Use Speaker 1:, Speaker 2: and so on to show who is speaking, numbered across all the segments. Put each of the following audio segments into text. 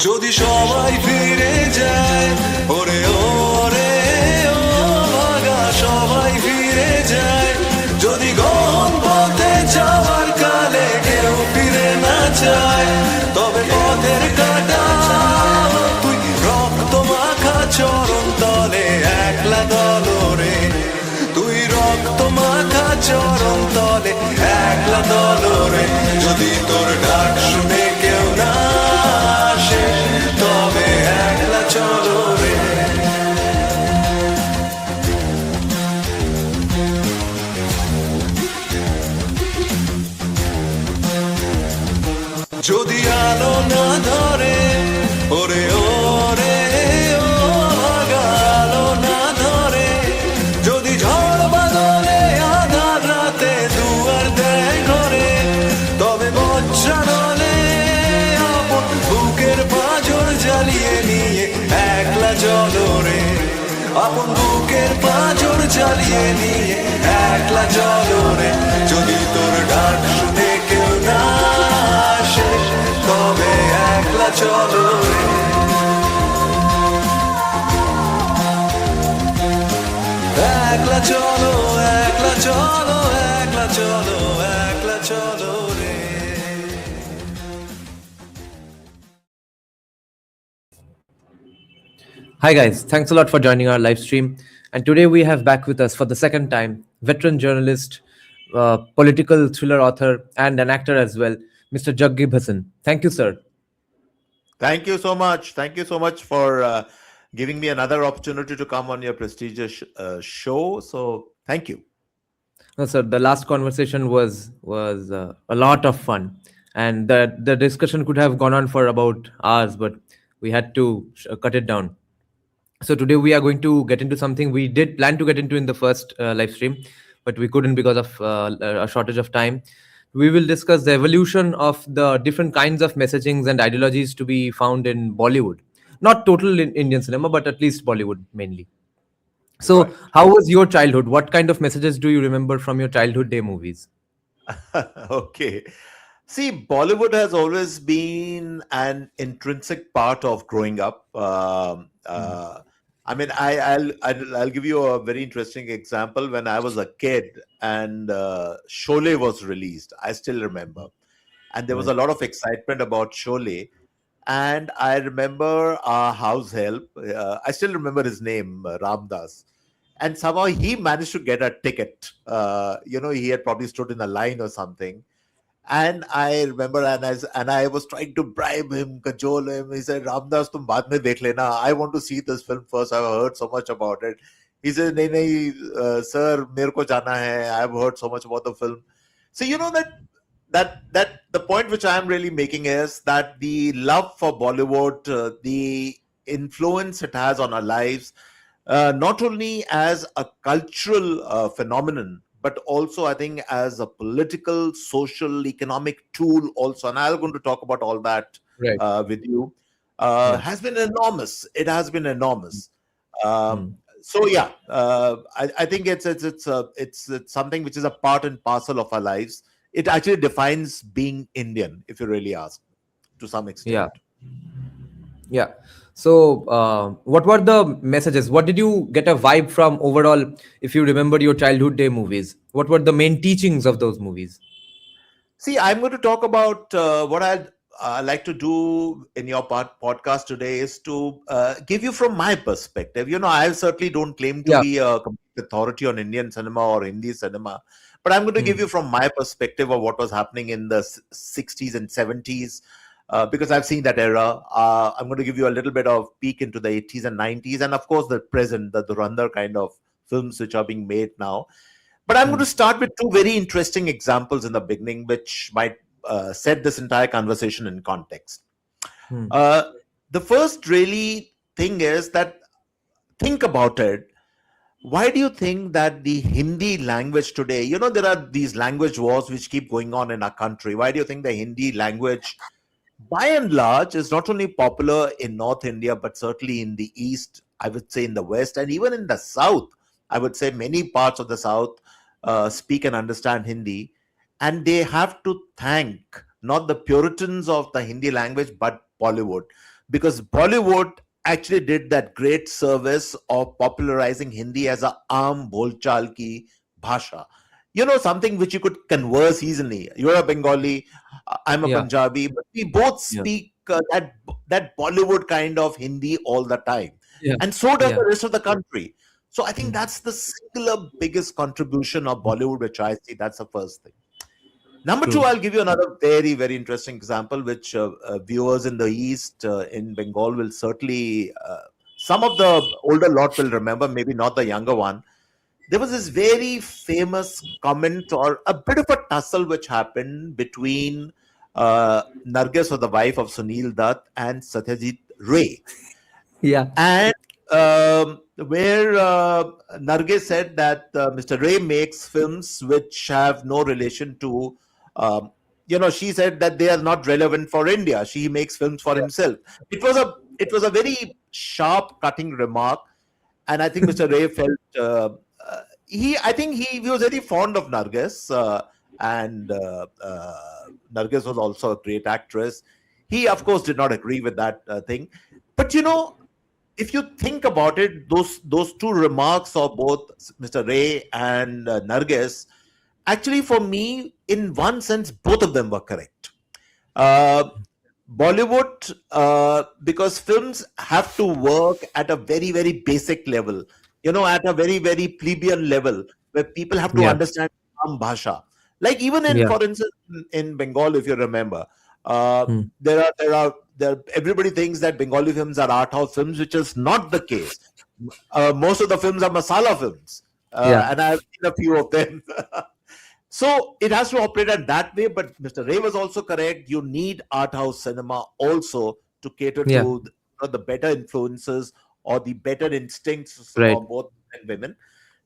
Speaker 1: যদি সবাই ফিরে যায়, ওরে ওরে ও ভাগা সবাই ফিরে যায়, যদি গহন পথে যাওয়ার কালে কেউ ফিরে না চায়, তবে পথের কাটা তুই রক্ত মাখা চরণ তলে একলা দলরে, তুই রক্ত মাখা চরণ তলে একলা দলরে, যদি তোর ডাক শুনে কেউ না আসে, তবে একলা চলো রে। যদি আলো না ধরে, ওরে ওরে ও ভাগা আলো না ধরে, যদি ঝড় বাদলে আধার রাতে দুয়ার দেয় ঘরে, তবে বজ্রানলে আপন বুকের পাঁজর জ্বালিয়ে নিয়ে একলা চলো রে, আপন বুকের পাঁজর জ্বালিয়ে নিয়ে একলা চলো রে, যদি তোর ডাক শুনে কেউ না আসে, তবে একলা চলো রে। একলা চলো, একলা চলো, একলা চলো, একলা চলো রে।
Speaker 2: Hi guys, thanks a lot for joining our live stream. And today we have back with us for the second time veteran journalist, political thriller author, and an actor as well, Mr. Juggi Bhasin. Thank you, sir.
Speaker 3: Thank you so much. Thank you so much for giving me another opportunity to come on your prestigious show. So thank you.
Speaker 2: No, sir, the last conversation was a lot of fun, and the discussion could have gone on for about hours, but we had to cut it down. So today we are going to get into something we did plan to get into in the first live stream, but we couldn't because of a shortage of time. We will discuss the evolution of the different kinds of messagings and ideologies to be found in Bollywood. Not total in Indian cinema, but at least Bollywood mainly. So,
Speaker 3: Right.
Speaker 2: how was your childhood? What kind of messages do you remember from your childhood day movies?
Speaker 3: Okay. See, Bollywood has always been an intrinsic part of growing up. I mean, I'll give you a very interesting example. When I was a kid and Sholay was released, I still remember, and there was a lot of excitement about Sholay. And I remember our house help. I still remember his name, Ramdas. And somehow he managed to get a ticket. He had probably stood in a line or something. And I remember, and I was trying to bribe him, cajole him. He said, "Ramdas, tum baad mein dekh lena. I want to see this film first. I've heard so much about it." He said, "Nahi, sir, mere ko jana hai. I've heard so much about the film." So you know that the point which I am really making is that the love for Bollywood, the influence it has on our lives, not only as a cultural phenomenon, but also I think as a political, social, economic tool also. And I'm going to talk about all that
Speaker 2: Right.
Speaker 3: with you.
Speaker 2: Yeah.
Speaker 3: Has been enormous. It has been enormous.
Speaker 2: Mm.
Speaker 3: So yeah, I think it's something which is a part and parcel of our lives. It actually defines being Indian, if you really ask, to some extent.
Speaker 2: Yeah. Yeah. So, what were the messages? What did you get a vibe from overall? If you remember your childhood day movies, what were the main teachings of those movies?
Speaker 3: See, I'm going to talk about what I'd like to do in your podcast today is to give you from my perspective. You know, I certainly don't claim to
Speaker 2: Yeah.
Speaker 3: be a complete authority on Indian cinema or Hindi cinema, but I'm going to give you from my perspective of what was happening in the 60s and 70s. Because I've seen that era. I'm going to give you a little bit of peek into the 80s and 90s, and of course the present, the Dhurandhar kind of films which are being made now. But I'm going to start with two very interesting examples in the beginning, which might set this entire conversation in context.
Speaker 2: Hmm.
Speaker 3: The first really thing is that, think about it. Why do you think that the Hindi language today, you know, there are these language wars which keep going on in our country. Why do you think the Hindi language, by and large, is not only popular in North India, but certainly in the East, I would say in the West, and even in the South? I would say many parts of the South speak and understand Hindi, and they have to thank not the Puritans of the Hindi language, but Bollywood. because Bollywood actually did that great service of popularizing Hindi as a aam bolchal ki bhasha. Something which you could converse easily. You're a Bengali, I'm a
Speaker 2: Yeah.
Speaker 3: Punjabi, but we both
Speaker 2: Yeah.
Speaker 3: speak that Bollywood kind of Hindi all the time,
Speaker 2: Yeah.
Speaker 3: and so does
Speaker 2: Yeah.
Speaker 3: the rest of the country. So I think
Speaker 2: Mm.
Speaker 3: that's the singular biggest contribution of Bollywood, which I see. That's the first thing. Number two,
Speaker 2: True.
Speaker 3: I'll give you another very, very interesting example, which viewers in the East, in Bengal, will certainly, some of the older lot will remember, maybe not the younger one. There was this very famous comment or a bit of a tussle which happened between Nargis, or the wife of Sunil Dutt, and Satyajit Ray.
Speaker 2: Yeah.
Speaker 3: And where Nargis said that Mr. Ray makes films which have no relation to, she said that they are not relevant for India. She makes films for himself. It was a very sharp, cutting remark, and I think Mr. Ray felt I think he was very fond of Nargis, and Nargis was also a great actress. He, of course, did not agree with that thing, but if you think about it, those two remarks of both Mr. Ray and Nargis, actually, for me, in one sense, both of them were correct. Bollywood, because films have to work at a very, very basic level, at a very, very plebeian level, where people have to
Speaker 2: Yeah.
Speaker 3: understand some bhasha. Like even in,
Speaker 2: Yeah.
Speaker 3: for instance, in Bengal, if you remember,
Speaker 2: Mm.
Speaker 3: everybody thinks that Bengali films are art house films, which is not the case. Most of the films are masala films,
Speaker 2: Yeah.
Speaker 3: and I've seen a few of them. So it has to operate in that way. But Mr. Ray was also correct. You need art house cinema also to cater
Speaker 2: Yeah.
Speaker 3: to the better influences or the better instincts
Speaker 2: Right.
Speaker 3: of both men and women.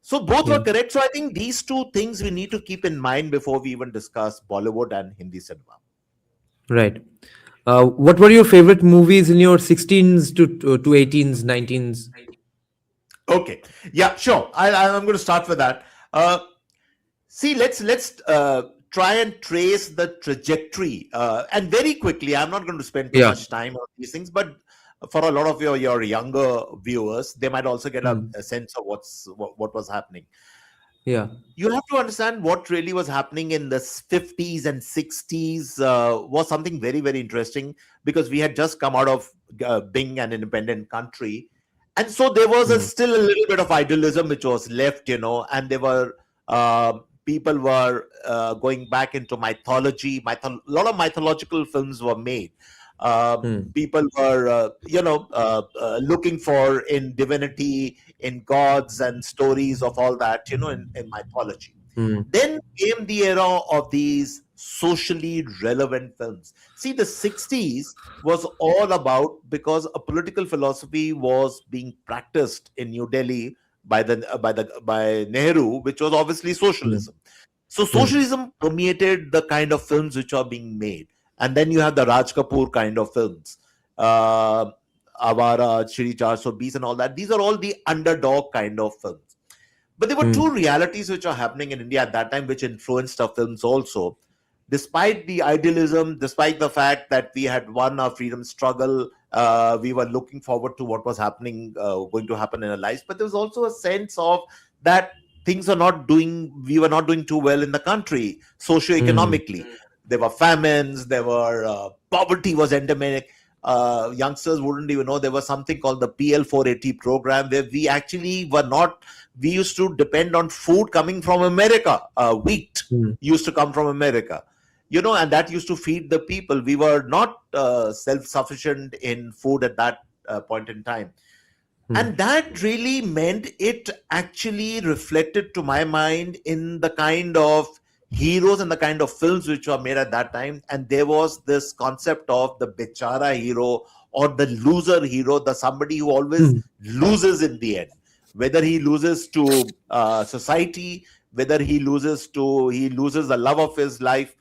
Speaker 3: So both were
Speaker 2: Yeah.
Speaker 3: correct. So I think these two things we need to keep in mind before we even discuss Bollywood and Hindi cinema.
Speaker 2: Right. What were your favorite movies in your 16s to 18s, 19s?
Speaker 3: Okay, yeah, sure. I'm going to start with that. See, let's try and trace the trajectory, and very quickly. I'm not going to spend too
Speaker 2: Yeah.
Speaker 3: much time on these things, but for a lot of your younger viewers, they might also get
Speaker 2: Mm.
Speaker 3: a sense of what was happening.
Speaker 2: Yeah.
Speaker 3: You have to understand what really was happening in the 50s and 60s was something very, very interesting, because we had just come out of being an independent country. And so there was
Speaker 2: Mm.
Speaker 3: still a little bit of idealism which was left, and there were people were going back into mythology. A lot of mythological films were made.
Speaker 2: Mm.
Speaker 3: People were, looking for in divinity, in gods and stories of all that, in mythology.
Speaker 2: Mm.
Speaker 3: Then came the era of these socially relevant films. See, the 60s was all about, because a political philosophy was being practiced in New Delhi by Nehru, which was obviously socialism. So socialism permeated the kind of films which are being made. And then you have the Raj Kapoor kind of films, Avara, Shri 420 and all that. These are all the underdog kind of films. But there were two realities which are happening in India at that time, which influenced our films also. Despite the idealism, despite the fact that we had won our freedom struggle, we were looking forward to what was happening, going to happen in our lives. But there was also a sense of that we were not doing too well in the country, socioeconomically. There were famines, there were poverty was endemic. Youngsters wouldn't even know there was something called the PL 480 program, where we used to depend on food coming from America. Wheat used to come from America, and that used to feed the people. We were not self-sufficient in food at that point in time. And that really meant it actually reflected, to my mind, in the kind of heroes and the kind of films which were made at that time. And there was this concept of the bechara hero or the loser hero, the somebody who always loses in the end, whether he loses to society, whether he loses the love of his life,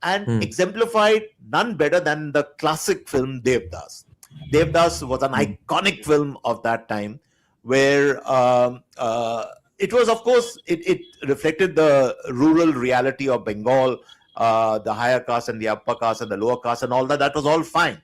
Speaker 3: and exemplified none better than the classic film Devdas. Devdas was an iconic film of that time, where it was, of course, it reflected the rural reality of Bengal, the higher caste and the upper caste and the lower caste and all that. That was all fine.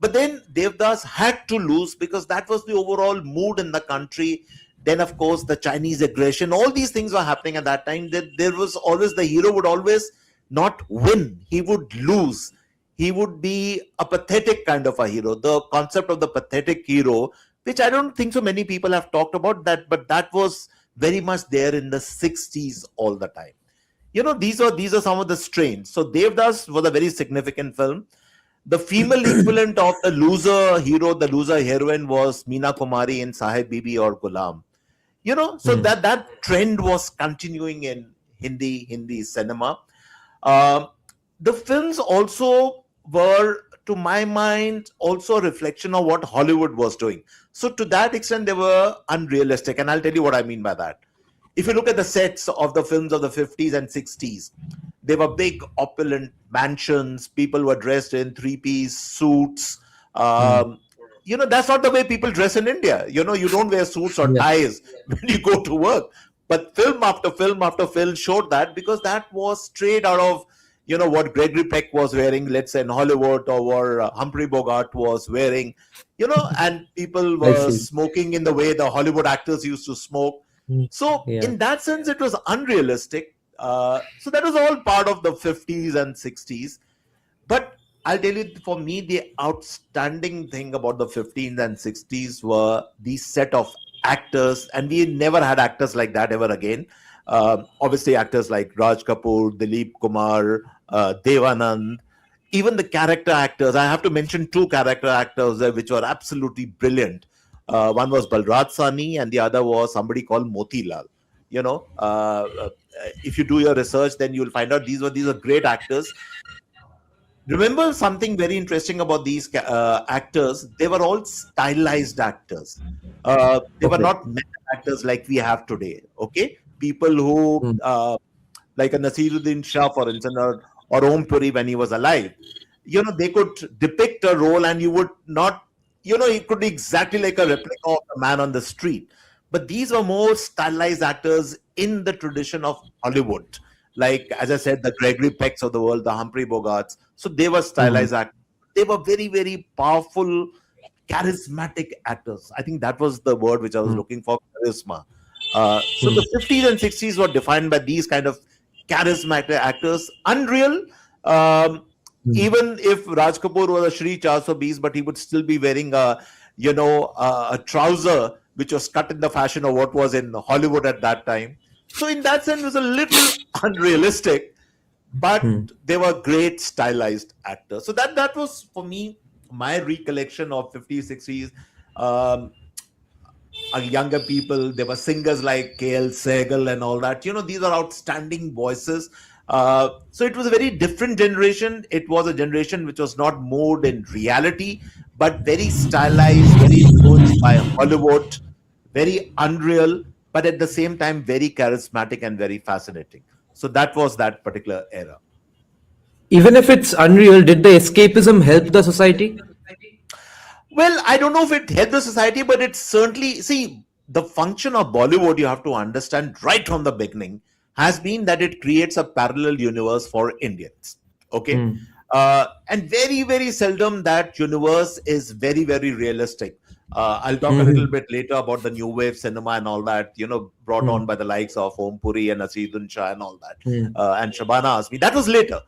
Speaker 3: But then Devdas had to lose because that was the overall mood in the country. Then, of course, the Chinese aggression, all these things were happening at that time. There was always, the hero would always not win, he would lose. He would be a pathetic kind of a hero. The concept of the pathetic hero, which I don't think so many people have talked about that, but that was very much there in the 60s all the time. These are some of the strains. So Devdas was a very significant film. The female equivalent of the loser hero, the loser heroine, was Meena Kumari in Sahib Bibi or Gulam. So that trend was continuing in Hindi cinema. The films also were, to my mind, also a reflection of what Hollywood was doing. So to that extent, they were unrealistic. And I'll tell you what I mean by that. If you look at the sets of the films of the 50s and 60s, they were big, opulent mansions. People were dressed in three-piece suits. That's not the way people dress in India. You don't wear suits or ties when you go to work. But film after film after film showed that, because that was straight out of, what Gregory Peck was wearing, let's say in Hollywood, or what Humphrey Bogart was wearing, and people were smoking in the way the Hollywood actors used to smoke. So in that sense, it was unrealistic. So that was all part of the 50s and 60s. But I'll tell you, for me, the outstanding thing about the 50s and 60s were these set of actors, and we never had actors like that ever again. Obviously, actors like Raj Kapoor, Dilip Kumar, Devanand, even the character actors. I have to mention two character actors which were absolutely brilliant. One was Balraj Sahni, and the other was somebody called Motilal. If you do your research, then you'll find out these are great actors. Remember something very interesting about these actors? They were all stylized actors. They were not method actors like we have today. Okay, people who like a Nasiruddin Shah, for instance, or Om Puri when he was alive. They could depict a role, and you would not. It could be exactly like a replica of the man on the street. But these were more stylized actors in the tradition of Hollywood. Like, as I said, the Gregory Pecks of the world, the Humphrey Bogarts. So they were stylized actors. They were very, very powerful, charismatic actors. I think that was the word which I was looking for, charisma. So the 50s and 60s were defined by these kind of charismatic actors. Unreal. Even if Raj Kapoor was a Shri 420, but he would still be wearing a trouser which was cut in the fashion of what was in Hollywood at that time. So in that sense, it was a little unrealistic, but they were great stylized actors. So that was, for me, my recollection of 50s, 60s. Younger people, there were singers like KL Sehgal and all that. These are outstanding voices. So it was a very different generation. It was a generation which was not moved in reality, but very stylized, very influenced by Hollywood, very unreal, but at the same time, very charismatic and very fascinating. So that was that particular era.
Speaker 2: Even if it's unreal, did the escapism help the society?
Speaker 3: Well, I don't know if it helped the society, but it certainly, see, the function of Bollywood, you have to understand right from the beginning, has been that it creates a parallel universe for Indians. Okay. And very, very seldom that universe is very, very realistic. I'll talk a little bit later about the new wave cinema and all that, brought on by the likes of Om Puri and Nasiruddin Shah and all that, and Shabana Azmi. That was later.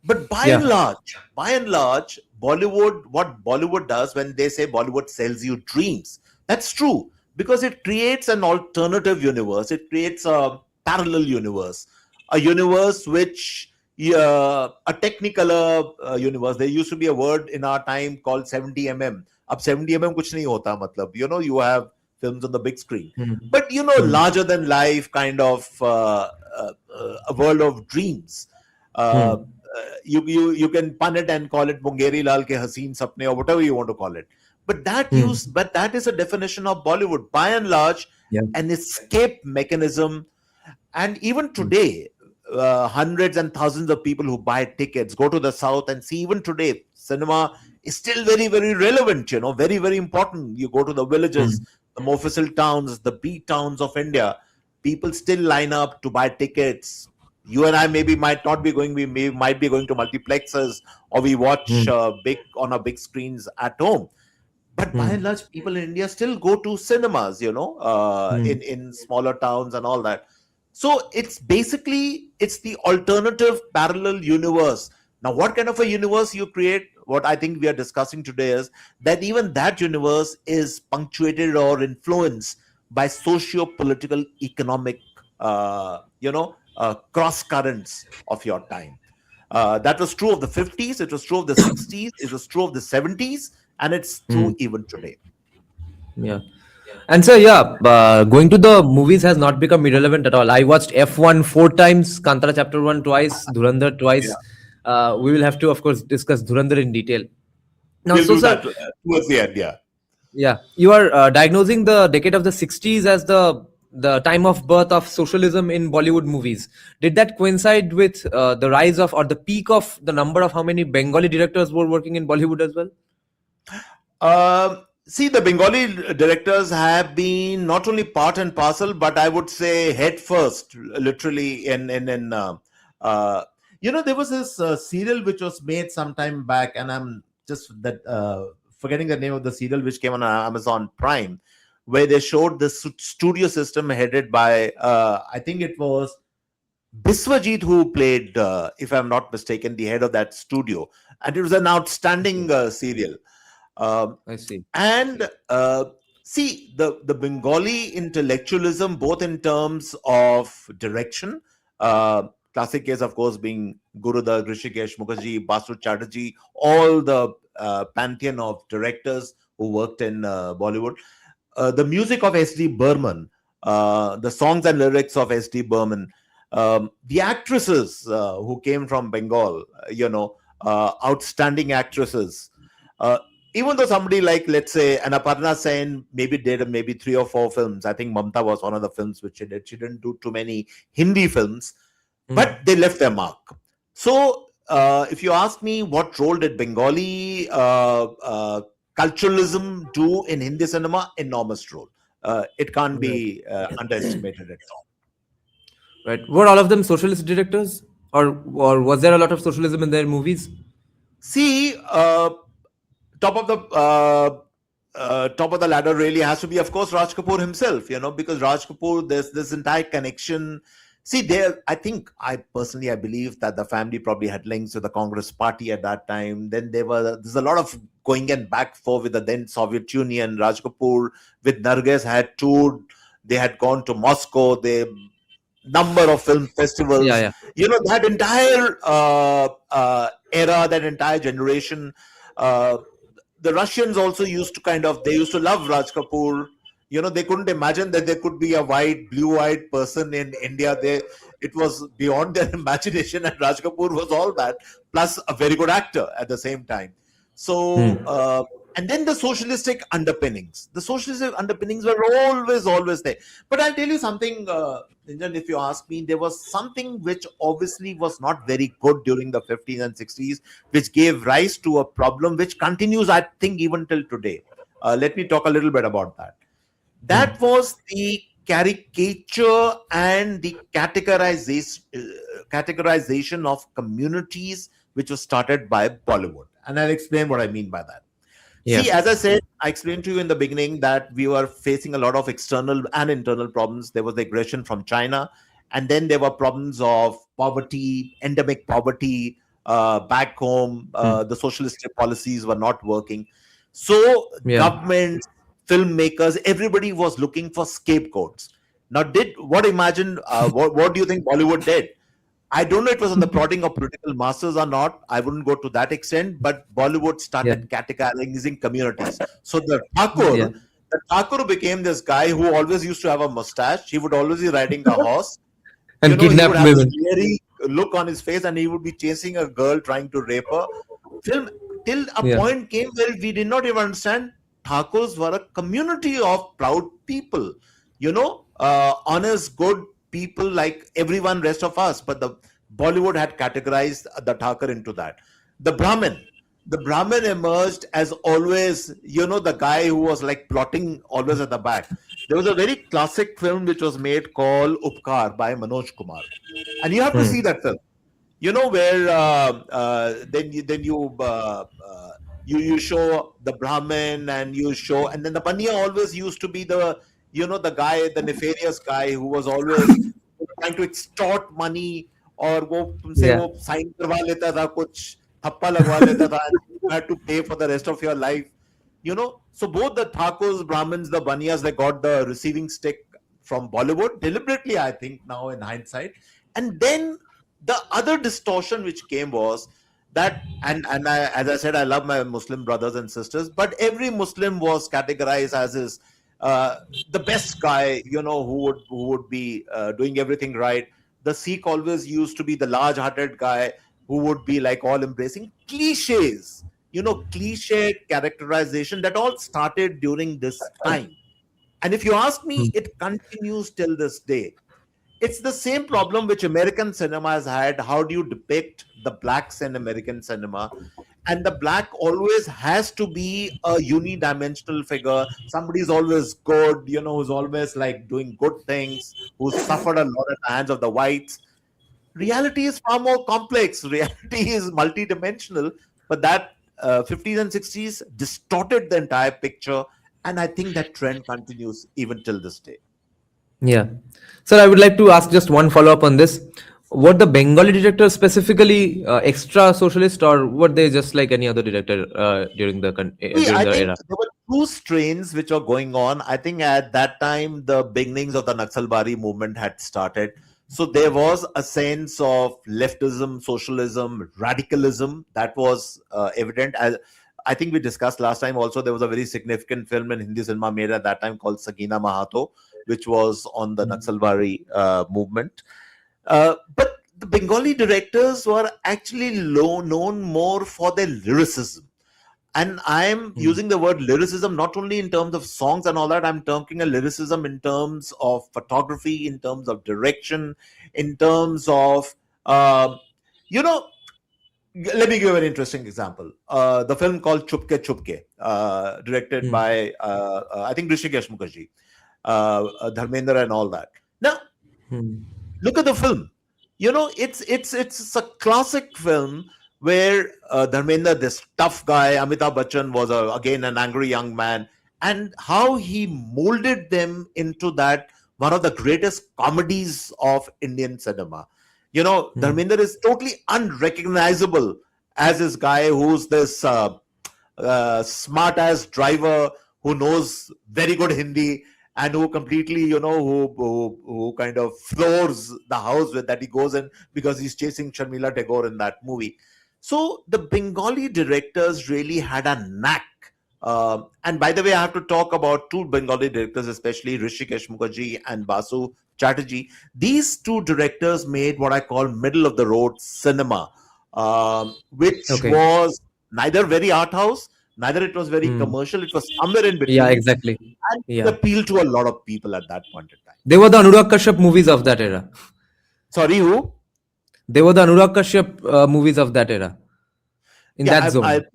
Speaker 3: But by and large, Bollywood, what Bollywood does when they say Bollywood sells you dreams, that's true, because it creates an alternative universe. It creates a parallel universe, a universe which, a technicolor universe. There used to be a word in our time called 70mm. Ab 70mm kuch nahi hota, matlab, you have films on the big screen. But, larger than life kind of a world of dreams. You can pun it and call it Mungeri Lal ke Haseen Sapne, or whatever you want to call it. But that is a definition of Bollywood. By and large, an escape mechanism. And even today, hundreds and thousands of people who buy tickets go to the south and see. Even today, cinema is still very, very relevant, very, very important. You go to the villages, the Mofussil towns, the B towns of India, people still line up to buy tickets. You and I maybe might not be going. Might be going to multiplexes, or we watch
Speaker 2: Hmm.
Speaker 3: on a big screens at home. But by and
Speaker 2: Hmm.
Speaker 3: large, people in India still go to cinemas,
Speaker 2: Hmm.
Speaker 3: in smaller towns and all that. So it's the alternative parallel universe. Now, what kind of a universe you create? What I think we are discussing today is that even that universe is punctuated or influenced by socio-political, economic, cross currents of your time. That was true of the 50s. It was true of the 60s. It was true of the 70s, and it's
Speaker 2: Hmm.
Speaker 3: true even today.
Speaker 2: Yeah. And so, yeah, going to the movies has not become irrelevant at all. I watched F1 4 times, Kantara Chapter 1 twice, Dhurandhar
Speaker 3: Yeah,
Speaker 2: twice. We will have to, of course, discuss Dhurandhar in detail. Now,
Speaker 3: we'll
Speaker 2: so,
Speaker 3: do
Speaker 2: sir,
Speaker 3: that towards the end. Yeah.
Speaker 2: yeah, you are diagnosing the decade of the 60s as the time of birth of socialism in Bollywood movies. Did that coincide with the rise of or the peak of the number of how many Bengali directors were working in Bollywood as well?
Speaker 3: See, the Bengali directors have been not only part and parcel, but I would say head first, literally. Uh, there was this serial which was made some time back, and I'm just forgetting the name of the serial which came on Amazon Prime, where they showed the studio system headed by, I think it was Biswajit who played, if I'm not mistaken, the head of that studio, and it was an outstanding serial. Um,
Speaker 2: I see.
Speaker 3: and see the Bengali intellectualism, both in terms of direction, classic case, of course, being Gurudar, Rishikesh Mukherjee, Basu Chatterjee, all the pantheon of directors who worked in Bollywood. The music of S.D. Burman, the songs and lyrics of S.D. Burman, the actresses who came from Bengal, outstanding actresses. Uh, Even though somebody like, let's say, Anaparna Sen maybe did maybe 3 or 4 films. I think Mamta was one of the films which she did. She didn't do too many Hindi films,
Speaker 2: Hmm.
Speaker 3: but they left their mark. So, if you ask me, what role did Bengali culturalism do in Hindi cinema? Enormous role. It can't
Speaker 2: Right.
Speaker 3: be underestimated at all.
Speaker 2: Right. Were all of them socialist directors, or was there a lot of socialism in their movies?
Speaker 3: See, top of the top of the ladder really has to be, of course, Raj Kapoor himself. Because Raj Kapoor, there's this entire connection. See, I personally, I believe that the family probably had links with the Congress Party at that time. Then there's a lot of going and back for with the then Soviet Union. Raj Kapoor with Nargis had toured. They had gone to Moscow. They number of film
Speaker 2: Yeah,
Speaker 3: festivals.
Speaker 2: yeah.
Speaker 3: That entire era, that entire generation. Uh, the Russians also used to they used to love Raj Kapoor. They couldn't imagine that there could be a blue-eyed person in India. It was beyond their imagination, and Raj Kapoor was all that, plus a very good actor at the same time. So,
Speaker 2: Hmm.
Speaker 3: and then the socialistic underpinnings. The socialistic underpinnings were always there. But I'll tell you something, Ninjan, if you ask me, there was something which obviously was not very good during the 50s and 60s, which gave rise to a problem which continues, I think, even till today. Let me talk a little bit about that.
Speaker 2: Hmm.
Speaker 3: That was the caricature and the categorization of communities, which was started by Bollywood. And I'll explain what I mean by that.
Speaker 2: Yeah.
Speaker 3: See, as I said, I explained to you in the beginning that we were facing a lot of external and internal problems. There was the aggression from China, and then there were problems of poverty, endemic poverty back home.
Speaker 2: Hmm.
Speaker 3: The socialistic policies were not working. So,
Speaker 2: Yeah.
Speaker 3: governments, filmmakers, everybody was looking for scapegoats. Now, what do you think Bollywood did? I don't know if it was on the prodding of political masters or not. I wouldn't go to that extent, but Bollywood
Speaker 2: Yeah.
Speaker 3: started categorizing communities. So
Speaker 2: Yeah.
Speaker 3: the Thakur became this guy who always used to have a mustache. He would always be riding a horse.
Speaker 2: And
Speaker 3: He would
Speaker 2: kidnapped
Speaker 3: have this
Speaker 2: women.
Speaker 3: leery look on his face, and he would be chasing a girl trying to rape her. Film till a
Speaker 2: Yeah.
Speaker 3: point came where we did not even understand Thakurs were a community of proud people, honest, good people like everyone rest of us. But the Bollywood had categorized the Thakur into that. The Brahmin. The Brahmin emerged as always, the guy who was like plotting always at the back. there was a very classic film which was made called Upkar by Manoj Kumar, and you have to see
Speaker 2: Hmm.
Speaker 3: that film. You know where you show the Brahmin, and you show, and then the Banya always used to be the, the guy, the nefarious guy who was always trying to extort money, और वो तुमसे
Speaker 2: Yeah.
Speaker 3: वो sign करवा लेता था, कुछ थप्पा लगवा लेता था, and you had to pay for the rest of your life. So both the Thakurs, Brahmins, the Banyas, they got the receiving stick from Bollywood deliberately, I think, now in hindsight. And then the other distortion which came was that, and I, as I said, I love my Muslim brothers and sisters, but every Muslim was categorized as his uh, the best guy, who would be doing everything right. The Sikh always used to be the large-hearted guy who would be like all embracing cliches, cliche characterization that all started during this time. And if you ask me, it continues till this day. It's the same problem which American cinema has had. How do you depict the blacks in American cinema? And the black always has to be a unidimensional figure. Somebody's always good, who's always like doing good things, who's suffered a lot at the hands of the whites. Reality is far more complex. Reality is multidimensional, but that 50s and 60s distorted the entire picture. And I think that trend continues even till this day.
Speaker 2: Yeah. Sir, I would like to ask just one follow up on this. Were the Bengali directors specifically extra socialist, or were they just like any other director
Speaker 3: See,
Speaker 2: during
Speaker 3: I
Speaker 2: the
Speaker 3: think
Speaker 2: era?
Speaker 3: there were two strains which were going on. I think at that time, the beginnings of the Naxalbari movement had started. So there was a sense of leftism, socialism, radicalism that was evident. As I think we discussed last time also, there was a very significant film in Hindi cinema made at that time called Sagina Mahato, which was on the Naxalbari movement. But the Bengali directors were actually known more for their lyricism. And I'm
Speaker 2: Hmm.
Speaker 3: using the word lyricism not only in terms of songs and all that. I'm talking a lyricism in terms of photography, in terms of direction, in terms of uh, you know let me give an interesting example. The film called Chupke Chupke, directed
Speaker 2: Hmm.
Speaker 3: by I think Rishikesh Mukherjee, Dharmendra, and all that. Now,
Speaker 2: Hmm.
Speaker 3: look at the film. It's a classic film where Dharmendra, this tough guy, Amitabh Bachchan was again an angry young man, and how he molded them into that one of the greatest comedies of Indian cinema.
Speaker 2: Hmm.
Speaker 3: Dharmendra is totally unrecognizable as this guy who's this smart ass driver who knows very good Hindi, and who completely, who kind of floors the house with that he goes in because he's chasing Sharmila Tagore in that movie. So the Bengali directors really had a knack. And by the way, I have to talk about two Bengali directors, especially Rishikesh Mukherjee and Basu Chatterjee. These two directors made what I call middle of the road cinema, which
Speaker 2: Okay.
Speaker 3: was neither very art house, neither it was very
Speaker 2: Hmm.
Speaker 3: commercial. It was somewhere in
Speaker 2: Yeah,
Speaker 3: between,
Speaker 2: exactly.
Speaker 3: and it
Speaker 2: Yeah.
Speaker 3: appealed to a lot of people at that point in time.
Speaker 2: They were the Anurag Kashyap movies of that era.
Speaker 3: Sorry, who?
Speaker 2: They were the Anurag Kashyap movies of that era, in
Speaker 3: Yeah,
Speaker 2: that
Speaker 3: I
Speaker 2: zone.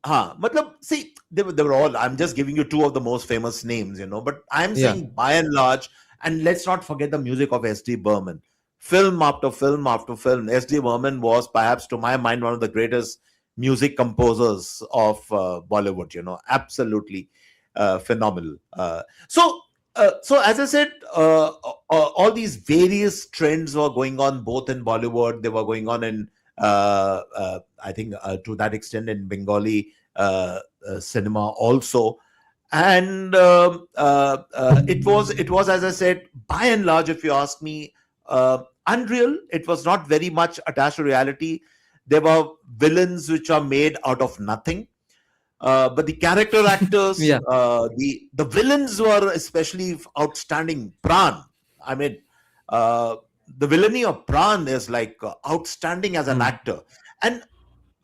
Speaker 3: matlab, see, they were all. I'm just giving you two of the most famous names, but I'm
Speaker 2: Yeah.
Speaker 3: saying by and large, and let's not forget the music of S.D. Burman. Film after film after film, S.D. Burman was perhaps, to my mind, one of the greatest music composers of Bollywood. Absolutely phenomenal. So as I said, all these various trends were going on both in Bollywood. They were going on in, I think, to that extent in Bengali cinema also. And it was, as I said, by and large, if you ask me, unreal. It was not very much attached to reality. There were villains which are made out of nothing, but the character actors,
Speaker 2: Yeah.
Speaker 3: the villains were especially outstanding. Pran, I mean, uh, the villainy of Pran is like outstanding as an
Speaker 2: Hmm.
Speaker 3: actor. And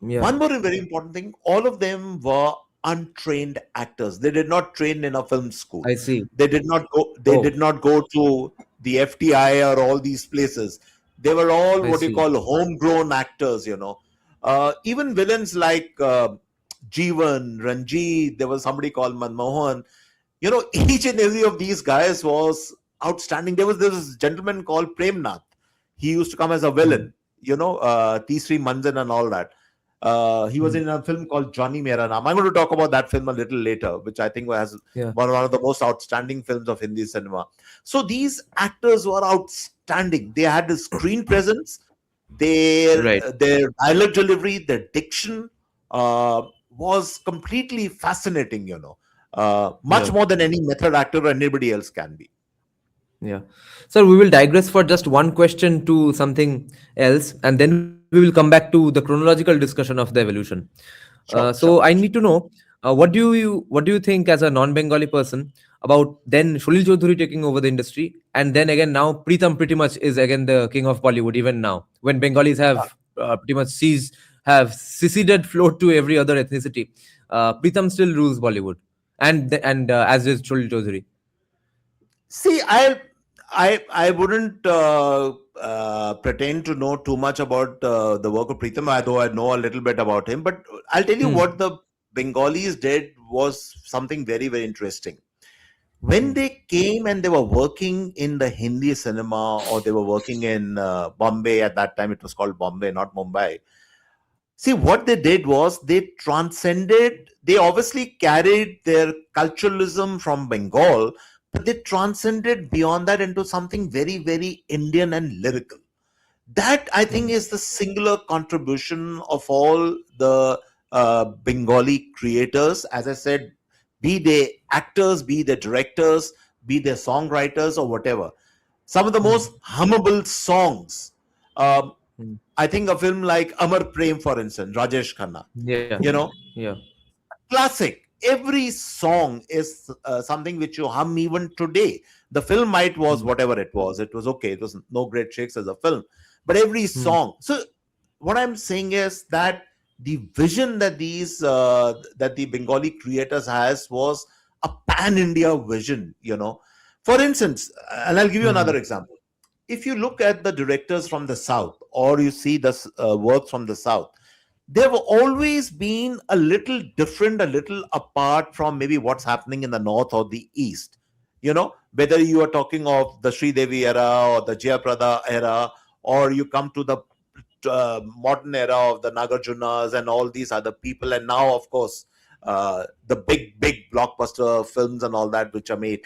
Speaker 2: Yeah.
Speaker 3: one more very important thing: all of them were untrained actors. They did not train in a film school.
Speaker 2: I see.
Speaker 3: They did not go. They
Speaker 2: Oh,
Speaker 3: did not go to the FTI or all these places. They were all
Speaker 2: I
Speaker 3: what you
Speaker 2: see.
Speaker 3: call homegrown actors. Even villains like Jeevan, Ranjit. There was somebody called Manmohan. Each and every of these guys was outstanding. There was this gentleman called Premnath. He used to come as a villain, T3 Manjan and all that. He was in a film called Johnny Mera Naam. I'm going to talk about that film a little later, which I think has
Speaker 2: Yeah.
Speaker 3: one of the most outstanding films of Hindi cinema. So these actors were outstanding. They had the screen presence,
Speaker 2: Right.
Speaker 3: their dialogue delivery, their diction was completely fascinating. Much
Speaker 2: Yeah.
Speaker 3: more than any method actor or anybody else can be.
Speaker 2: Yeah. So we will digress for just one question to something else, and then we will come back to the chronological discussion of the evolution.
Speaker 3: Sure,
Speaker 2: So I
Speaker 3: sure.
Speaker 2: need to know what do you think as a non-Bengali person about then Shulil Chaudhary taking over the industry, and then again now Pritam pretty much is again the king of Bollywood even now when Bengalis have pretty much have seceded float to every other ethnicity. Pritam still rules Bollywood, and as is Shulil Chaudhary.
Speaker 3: See, I wouldn't pretend to know too much about the work of Pritam, although I know a little bit about him. But I'll tell you what
Speaker 2: Hmm.
Speaker 3: the Bengalis did was something very, very interesting. When
Speaker 2: Hmm.
Speaker 3: they came and they were working in the Hindi cinema, or they were working in Bombay at that time, it was called Bombay, not Mumbai. See, what they did was they transcended, they obviously carried their culturalism from Bengal, but they transcended beyond that into something very, very Indian and lyrical. That, I think,
Speaker 2: Hmm.
Speaker 3: is the singular contribution of all the Bengali creators. As I said, be they actors, be they directors, be they songwriters, or whatever. Some of the
Speaker 2: Hmm.
Speaker 3: most hummable songs. Um,
Speaker 2: Hmm.
Speaker 3: I think a film like Amar Prem, for instance, Rajesh Khanna,
Speaker 2: Yeah.
Speaker 3: you know,
Speaker 2: Yeah.
Speaker 3: classic. Every song is something which you hum even today. The film might was
Speaker 2: Hmm.
Speaker 3: whatever it was. It was okay. It was no great shakes as a film, but every
Speaker 2: Hmm.
Speaker 3: song. So what I'm saying is that the vision that that the Bengali creators has was a pan India vision. For instance, and I'll give you
Speaker 2: Hmm.
Speaker 3: another example. If you look at the directors from the south, or you see the work from the south, they've always been a little different, a little apart from maybe what's happening in the north or the east. Whether you are talking of the Sri Devi era or the Jayaprada era, or you come to the modern era of the Nagarjunas and all these other people, and now, of course, the big blockbuster films and all that which are made,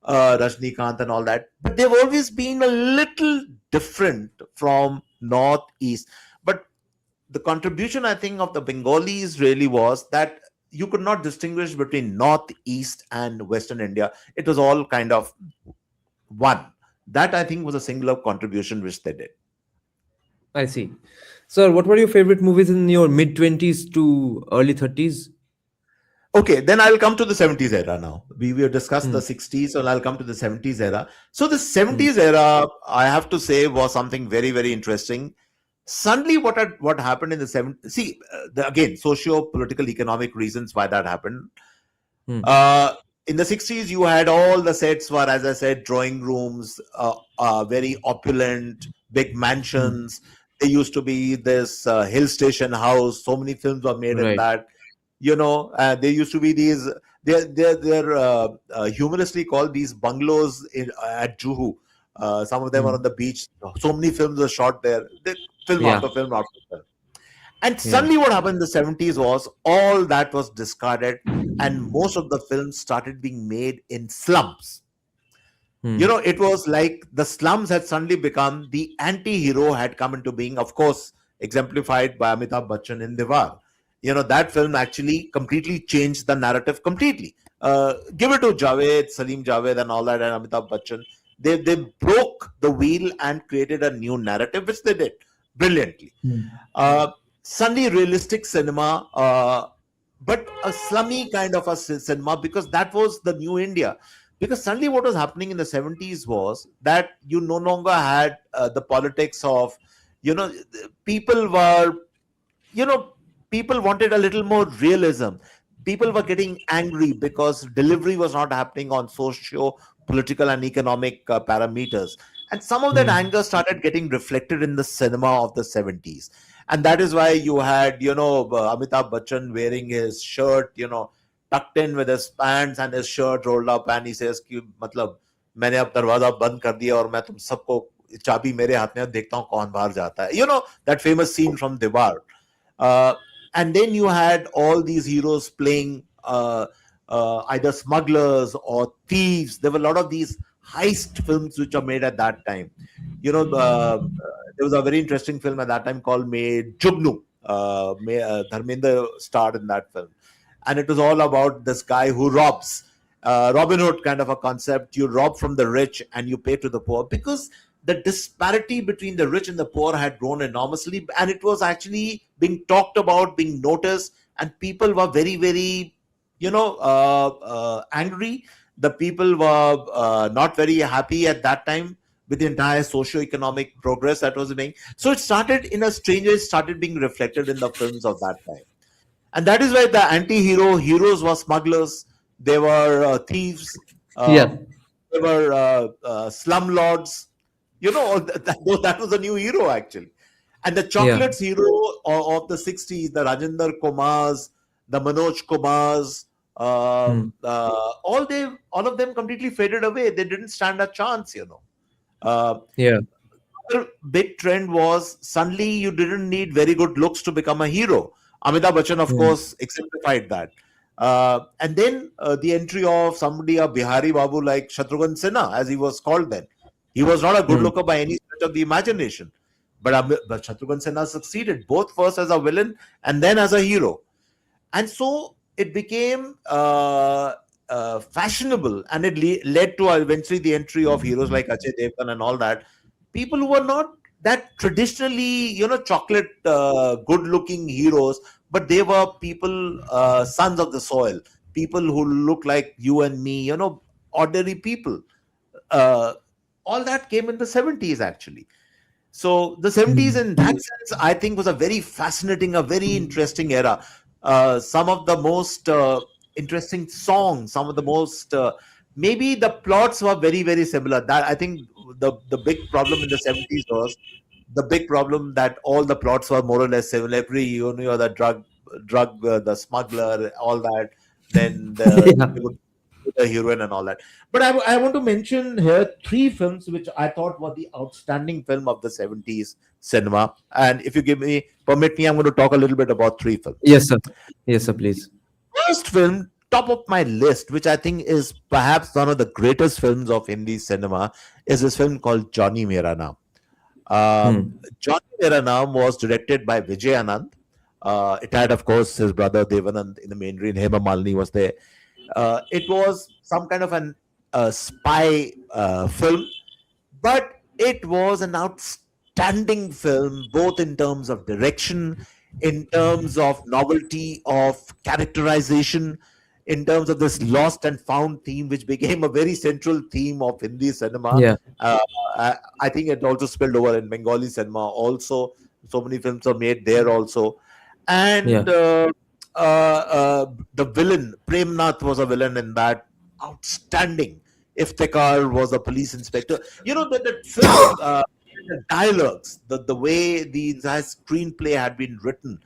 Speaker 3: Rajnikant and all that. But they've always been a little different from northeast. But the contribution, I think, of the Bengalis really was that you could not distinguish between north, east, and western India. It was all kind of one. That, I think, was a singular contribution which they did.
Speaker 2: I see. Sir, what were your favorite movies in your mid 20s to early 30s?
Speaker 3: Okay, then I'll come to the 70s era now. We will discuss
Speaker 2: Hmm.
Speaker 3: the 60s, and I'll come to the 70s era. So the
Speaker 2: Hmm.
Speaker 3: 70s era, I have to say, was something very, very interesting. Suddenly, what happened in the 70s? See, again, socio-political, economic reasons why that happened.
Speaker 2: Hmm.
Speaker 3: Uh, in the 60s, you had all the sets were, as I said, drawing rooms, very opulent, big
Speaker 2: Hmm.
Speaker 3: mansions. There used to be this hill station house. So many films were made in
Speaker 2: Right.
Speaker 3: that. There used to be these. They're humorously called these bungalows at Juhu. Some of them are
Speaker 2: Hmm.
Speaker 3: on the beach. So many films were shot there. Film
Speaker 2: Yeah.
Speaker 3: after film after film. And
Speaker 2: Yeah.
Speaker 3: suddenly, what happened in the 70s was all that was discarded, and most of the films started being made in slums.
Speaker 2: Hmm.
Speaker 3: It was like the slums had suddenly become the anti hero, had come into being, of course, exemplified by Amitabh Bachchan in Diwar. That film actually completely changed the narrative completely. Give it to Javed, Salim Javed, and all that, and Amitabh Bachchan. They broke the wheel and created a new narrative, which they did brilliantly.
Speaker 2: Hmm.
Speaker 3: uh, Sunny realistic cinema, but a slummy kind of a cinema, because that was the new India. Because suddenly, what was happening in the 70s was that you no longer had the politics of, you know, people were, you know, people wanted a little more realism. People were getting angry because delivery was not happening on socio political and economic parameters, and some of that
Speaker 2: Hmm.
Speaker 3: anger started getting reflected in the cinema of the 70s. And that is why you had, Amitabh Bachchan wearing his shirt, tucked in with his pants and his shirt rolled up, and he says कि मतलब मैंने अब दरवाजा बंद कर दिया और मैं तुम सबको चाबी मेरे हाथ में देखता हूँ कौन बाहर जाता है. You know that famous scene from Diwar. And then you had all these heroes playing either smugglers or thieves. There were a lot of these heist films which are made at that time. There was a very interesting film at that time called Jugnu. Dharmendra starred in that film, and it was all about this guy who robs. Robin Hood kind of a concept. You rob from the rich and you pay to the poor, because the disparity between the rich and the poor had grown enormously, and it was actually being talked about, being noticed, and people were very, very, angry. The people were not very happy at that time with the entire socio-economic progress that was being. So it started in a strange way, started being reflected in the films of that time. And that is why the anti-hero heroes were smugglers, they were thieves,
Speaker 2: Yeah.
Speaker 3: they were slumlords. That was a new hero actually. And the
Speaker 2: Yeah.
Speaker 3: chocolates hero of the 60s, the Rajendra Kumars, the Manoj Kumars, all of them completely faded away. They didn't stand a chance.
Speaker 2: Yeah.
Speaker 3: Another big trend was suddenly you didn't need very good looks to become a hero. Amitabh Bachchan, of course, exemplified that. And then the entry of somebody, a Bihari Babu like Shatrughan Sinha, as he was called then. He was not a good looker by any stretch of the imagination. But Shatrughan Sinha succeeded, both first as a villain and then as a hero. And so it became fashionable, and it led to eventually the entry of heroes like Ajay Devgan and all that. People who were not that traditionally, chocolate good-looking heroes, but they were people, sons of the soil, people who look like you and me, ordinary people. All that came in the 70s, actually. So the 70s, in that sense, I think was a very fascinating, a very interesting era. Some of the most interesting songs, some of the most maybe the plots were very, very similar. That I think the big problem in the 70s was the big problem that all the plots were more or less similar. The drug, the smuggler, all that. Then
Speaker 2: Yeah.
Speaker 3: they would the heroine and all that. But I want to mention here three films which I thought were the outstanding film of the 70s cinema. And if you permit me, I'm going to talk a little bit about three films.
Speaker 2: Yes, sir. Yes, sir. Please.
Speaker 3: First film, top of my list, which I think is perhaps one of the greatest films of Hindi cinema, is this film called Johnny Mera Naam. Johnny Mera Naam was directed by Vijay Anand. It had, of course, his brother Devanand in the main role. Hema Malini was there. It was some kind of a spy film, but it was an outstanding film, both in terms of direction, in terms of novelty, of characterization, in terms of this lost and found theme, which became a very central theme of Hindi cinema.
Speaker 2: Yeah.
Speaker 3: I think it also spilled over in Bengali cinema also. So many films are made there also. And
Speaker 2: Yeah.
Speaker 3: the villain, Premnath, was a villain in that. Outstanding. Iftikhar was a police inspector. The film, the dialogues, the way the entire screenplay had been written,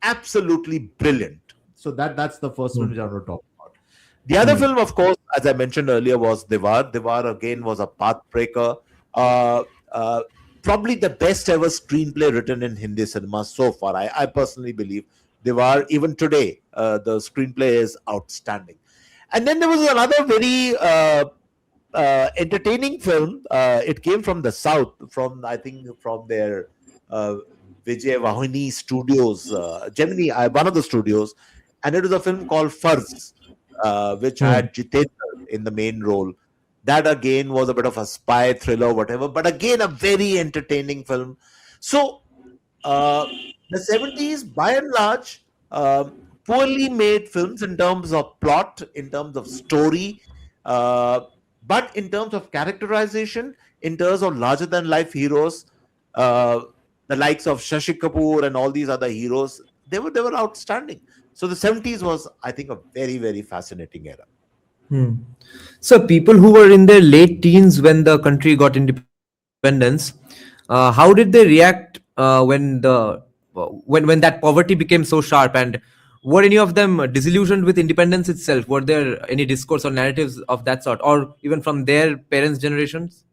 Speaker 3: absolutely brilliant. So that's the first one which I want to talk about. The other film, of course, as I mentioned earlier, was Diwar. Diwar again was a pathbreaker. Probably the best ever screenplay written in Hindi cinema so far. I personally believe Diwar, even today, the screenplay is outstanding. And then there was another very entertaining film. It came from the south, from their Vijay Vahini studios, Gemini, one of the studios, and it was a film called Farz, which had Jitendra in the main role. That again was a bit of a spy thriller, whatever, but again a very entertaining film. So the 70s, by and large, poorly made films in terms of plot, in terms of story, but in terms of characterization, in terms of larger than life heroes, the likes of Shashi Kapoor and all these other heroes, they were outstanding. So the 70s was, I think, a very, very fascinating era.
Speaker 2: So people who were in their late teens when the country got independence, how did they react when that poverty became so sharp, and were any of them disillusioned with independence itself? Were there any discourse or narratives of that sort, or even from their parents' generations?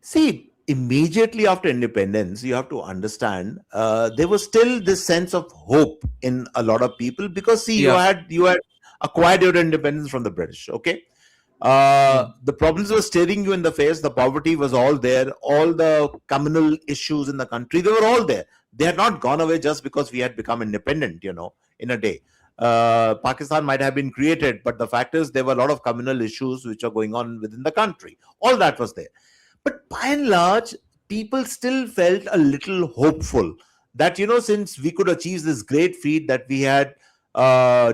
Speaker 3: See, immediately after independence, you have to understand there was still this sense of hope in a lot of people because see,
Speaker 2: Yeah.
Speaker 3: you had acquired your independence from the British. Okay,
Speaker 2: Hmm.
Speaker 3: the problems were staring you in the face. The poverty was all there. All the communal issues in the country, they were all there. They had not gone away just because we had become independent. In a day. Pakistan might have been created, but the fact is there were a lot of communal issues which are going on within the country. All that was there. But by and large, people still felt a little hopeful that, since we could achieve this great feat that we had uh,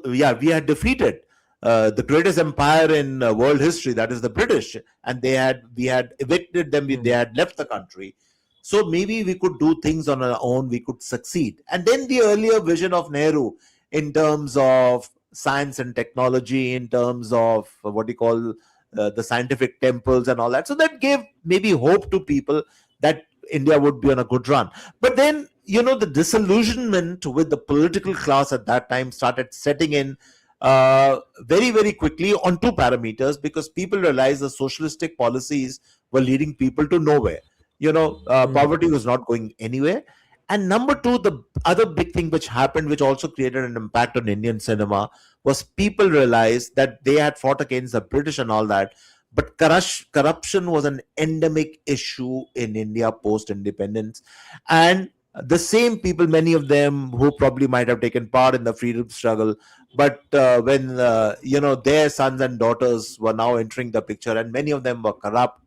Speaker 3: we had defeated the greatest empire in world history, that is the British, and we had evicted them, they
Speaker 2: Hmm.
Speaker 3: had left the country. So maybe we could do things on our own, we could succeed. And then the earlier vision of Nehru in terms of science and technology, in terms of what you call the scientific temples and all that. So that gave maybe hope to people that India would be on a good run. But then, the disillusionment with the political class at that time started setting in very, very quickly on two parameters because people realized the socialistic policies were leading people to nowhere.
Speaker 2: Hmm.
Speaker 3: Poverty was not going anywhere. And number two, the other big thing which happened, which also created an impact on Indian cinema, was people realized that they had fought against the British and all that, but corruption was an endemic issue in India post independence. And the same people, many of them who probably might have taken part in the freedom struggle, but when their sons and daughters were now entering the picture, and many of them were corrupt.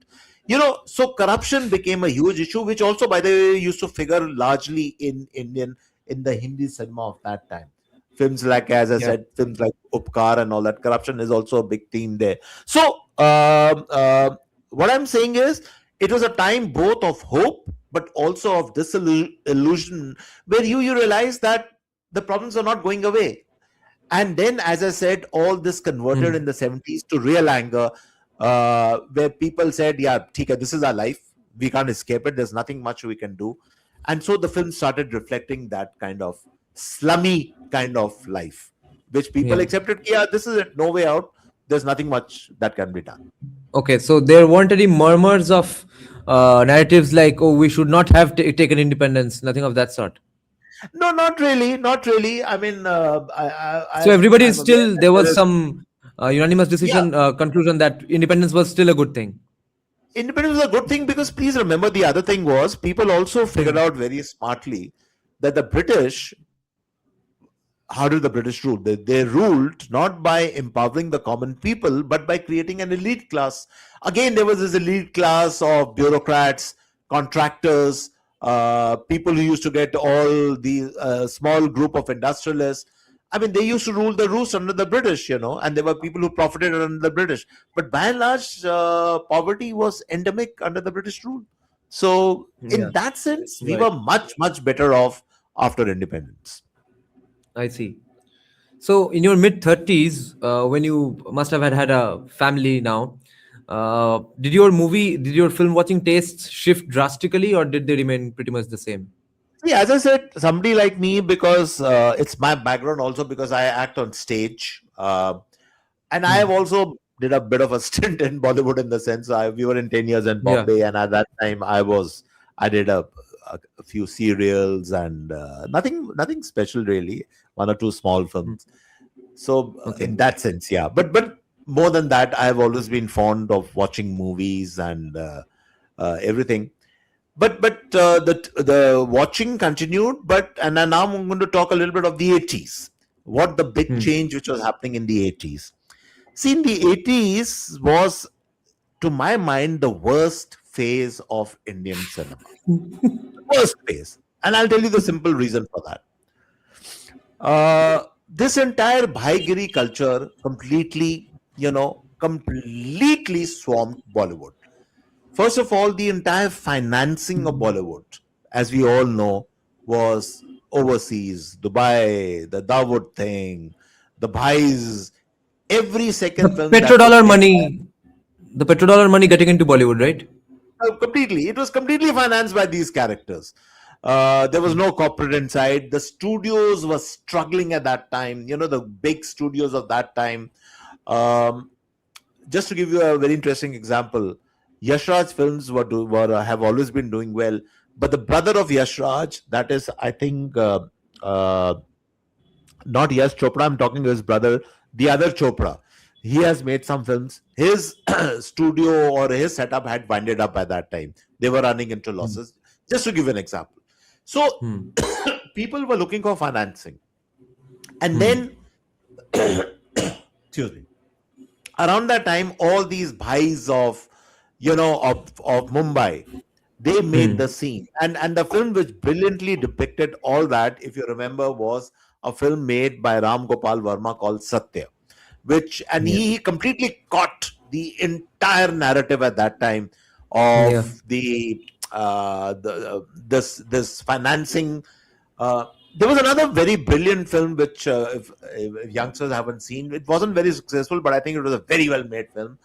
Speaker 3: So corruption became a huge issue, which also, by the way, used to figure largely in the Hindi cinema of that time. Films like, as I
Speaker 2: Yeah.
Speaker 3: said, films like Upkar and all that, corruption is also a big theme there. So what I'm saying is, it was a time both of hope but also of disillusion, where you realize that the problems are not going away. And then, as I said, all this converted in
Speaker 2: Hmm.
Speaker 3: the 70s to real anger, where people said, yeah, Tika, this is our life, we can't escape it, there's nothing much we can do. And so the film started reflecting that kind of slummy kind of life, which people
Speaker 2: Yeah.
Speaker 3: accepted, yeah, this is it, no way out, there's nothing much that can be done.
Speaker 2: Okay, so there weren't any murmurs of narratives like, "Oh, we should not have taken independence." Nothing of that sort.
Speaker 3: No, not really, not really. I mean,
Speaker 2: So everybody is
Speaker 3: I'm aware
Speaker 2: still,
Speaker 3: that
Speaker 2: there
Speaker 3: there
Speaker 2: was
Speaker 3: is,
Speaker 2: some unanimous
Speaker 3: yeah,
Speaker 2: decision conclusion that independence was still a good thing.
Speaker 3: independence was a good thing because please remember the other thing was people also figured
Speaker 2: Hmm.
Speaker 3: out very smartly that the British, how did the British rule? They ruled not by empowering the common people, but by creating an elite class. Again, there was this elite class of bureaucrats, contractors, people who used to get all the small group of industrialists. I mean, they used to rule the roost under the British, and there were people who profited under the British. But by and large, poverty was endemic under the British rule. So,
Speaker 2: Yeah,
Speaker 3: in that sense, we
Speaker 2: right.
Speaker 3: were much, much better off after independence.
Speaker 2: I see. So in your mid 30s, when you must have had a family now, did your film watching tastes shift drastically, or did they remain pretty much the same?
Speaker 3: See, as I said, somebody like me, because it's my background also, because I act on stage. And I have
Speaker 2: Hmm.
Speaker 3: also did a bit of a stint in Bollywood in the sense we were in 10 years in
Speaker 2: Yeah.
Speaker 3: Bombay. And at that time I did a few serials and nothing special really, one or two small
Speaker 2: Hmm.
Speaker 3: films. So
Speaker 2: Okay.
Speaker 3: in that sense, yeah. But more than that, I have always been fond of watching movies and everything. But the watching continued. But and then now I'm going to talk a little bit of the 80s. What the big
Speaker 2: Hmm.
Speaker 3: change which was happening in the 80s? See, in the 80s was, to my mind, the worst phase of Indian cinema. Worst phase. And I'll tell you the simple reason for that. This entire Bhaigiri culture completely swamped Bollywood. First of all, the entire financing of Bollywood, as we all know, was overseas. Dubai, the Dawood thing, the Bhais, every
Speaker 2: The
Speaker 3: second film that was
Speaker 2: petrodollar
Speaker 3: made
Speaker 2: money, the petrodollar money getting into Bollywood, right?
Speaker 3: completely, it was completely financed by these characters. There was no corporate inside. The studios were struggling at that time. The big studios of that time. Um, just to give you a very interesting example, Yashraj films have always been doing well, but the brother of Yashraj, that is, I think, uh, not Yash Chopra. I'm talking to his brother, the other Chopra. He has made some films. His studio or his setup had winded up by that time. They were running into
Speaker 2: Hmm.
Speaker 3: losses. Just to give an example. So
Speaker 2: Hmm.
Speaker 3: people were looking for financing. And
Speaker 2: Hmm.
Speaker 3: then, excuse me, around that time, all these bhais of Mumbai, they made
Speaker 2: Hmm.
Speaker 3: the scene. And the film which brilliantly depicted all that, if you remember, was a film made by Ram Gopal Verma called Satya, and
Speaker 2: Yeah.
Speaker 3: he completely caught the entire narrative at that time
Speaker 2: Yeah.
Speaker 3: of this financing. uh, there was another very brilliant film which, if youngsters haven't seen, it wasn't very successful, but I think it was a very well made film.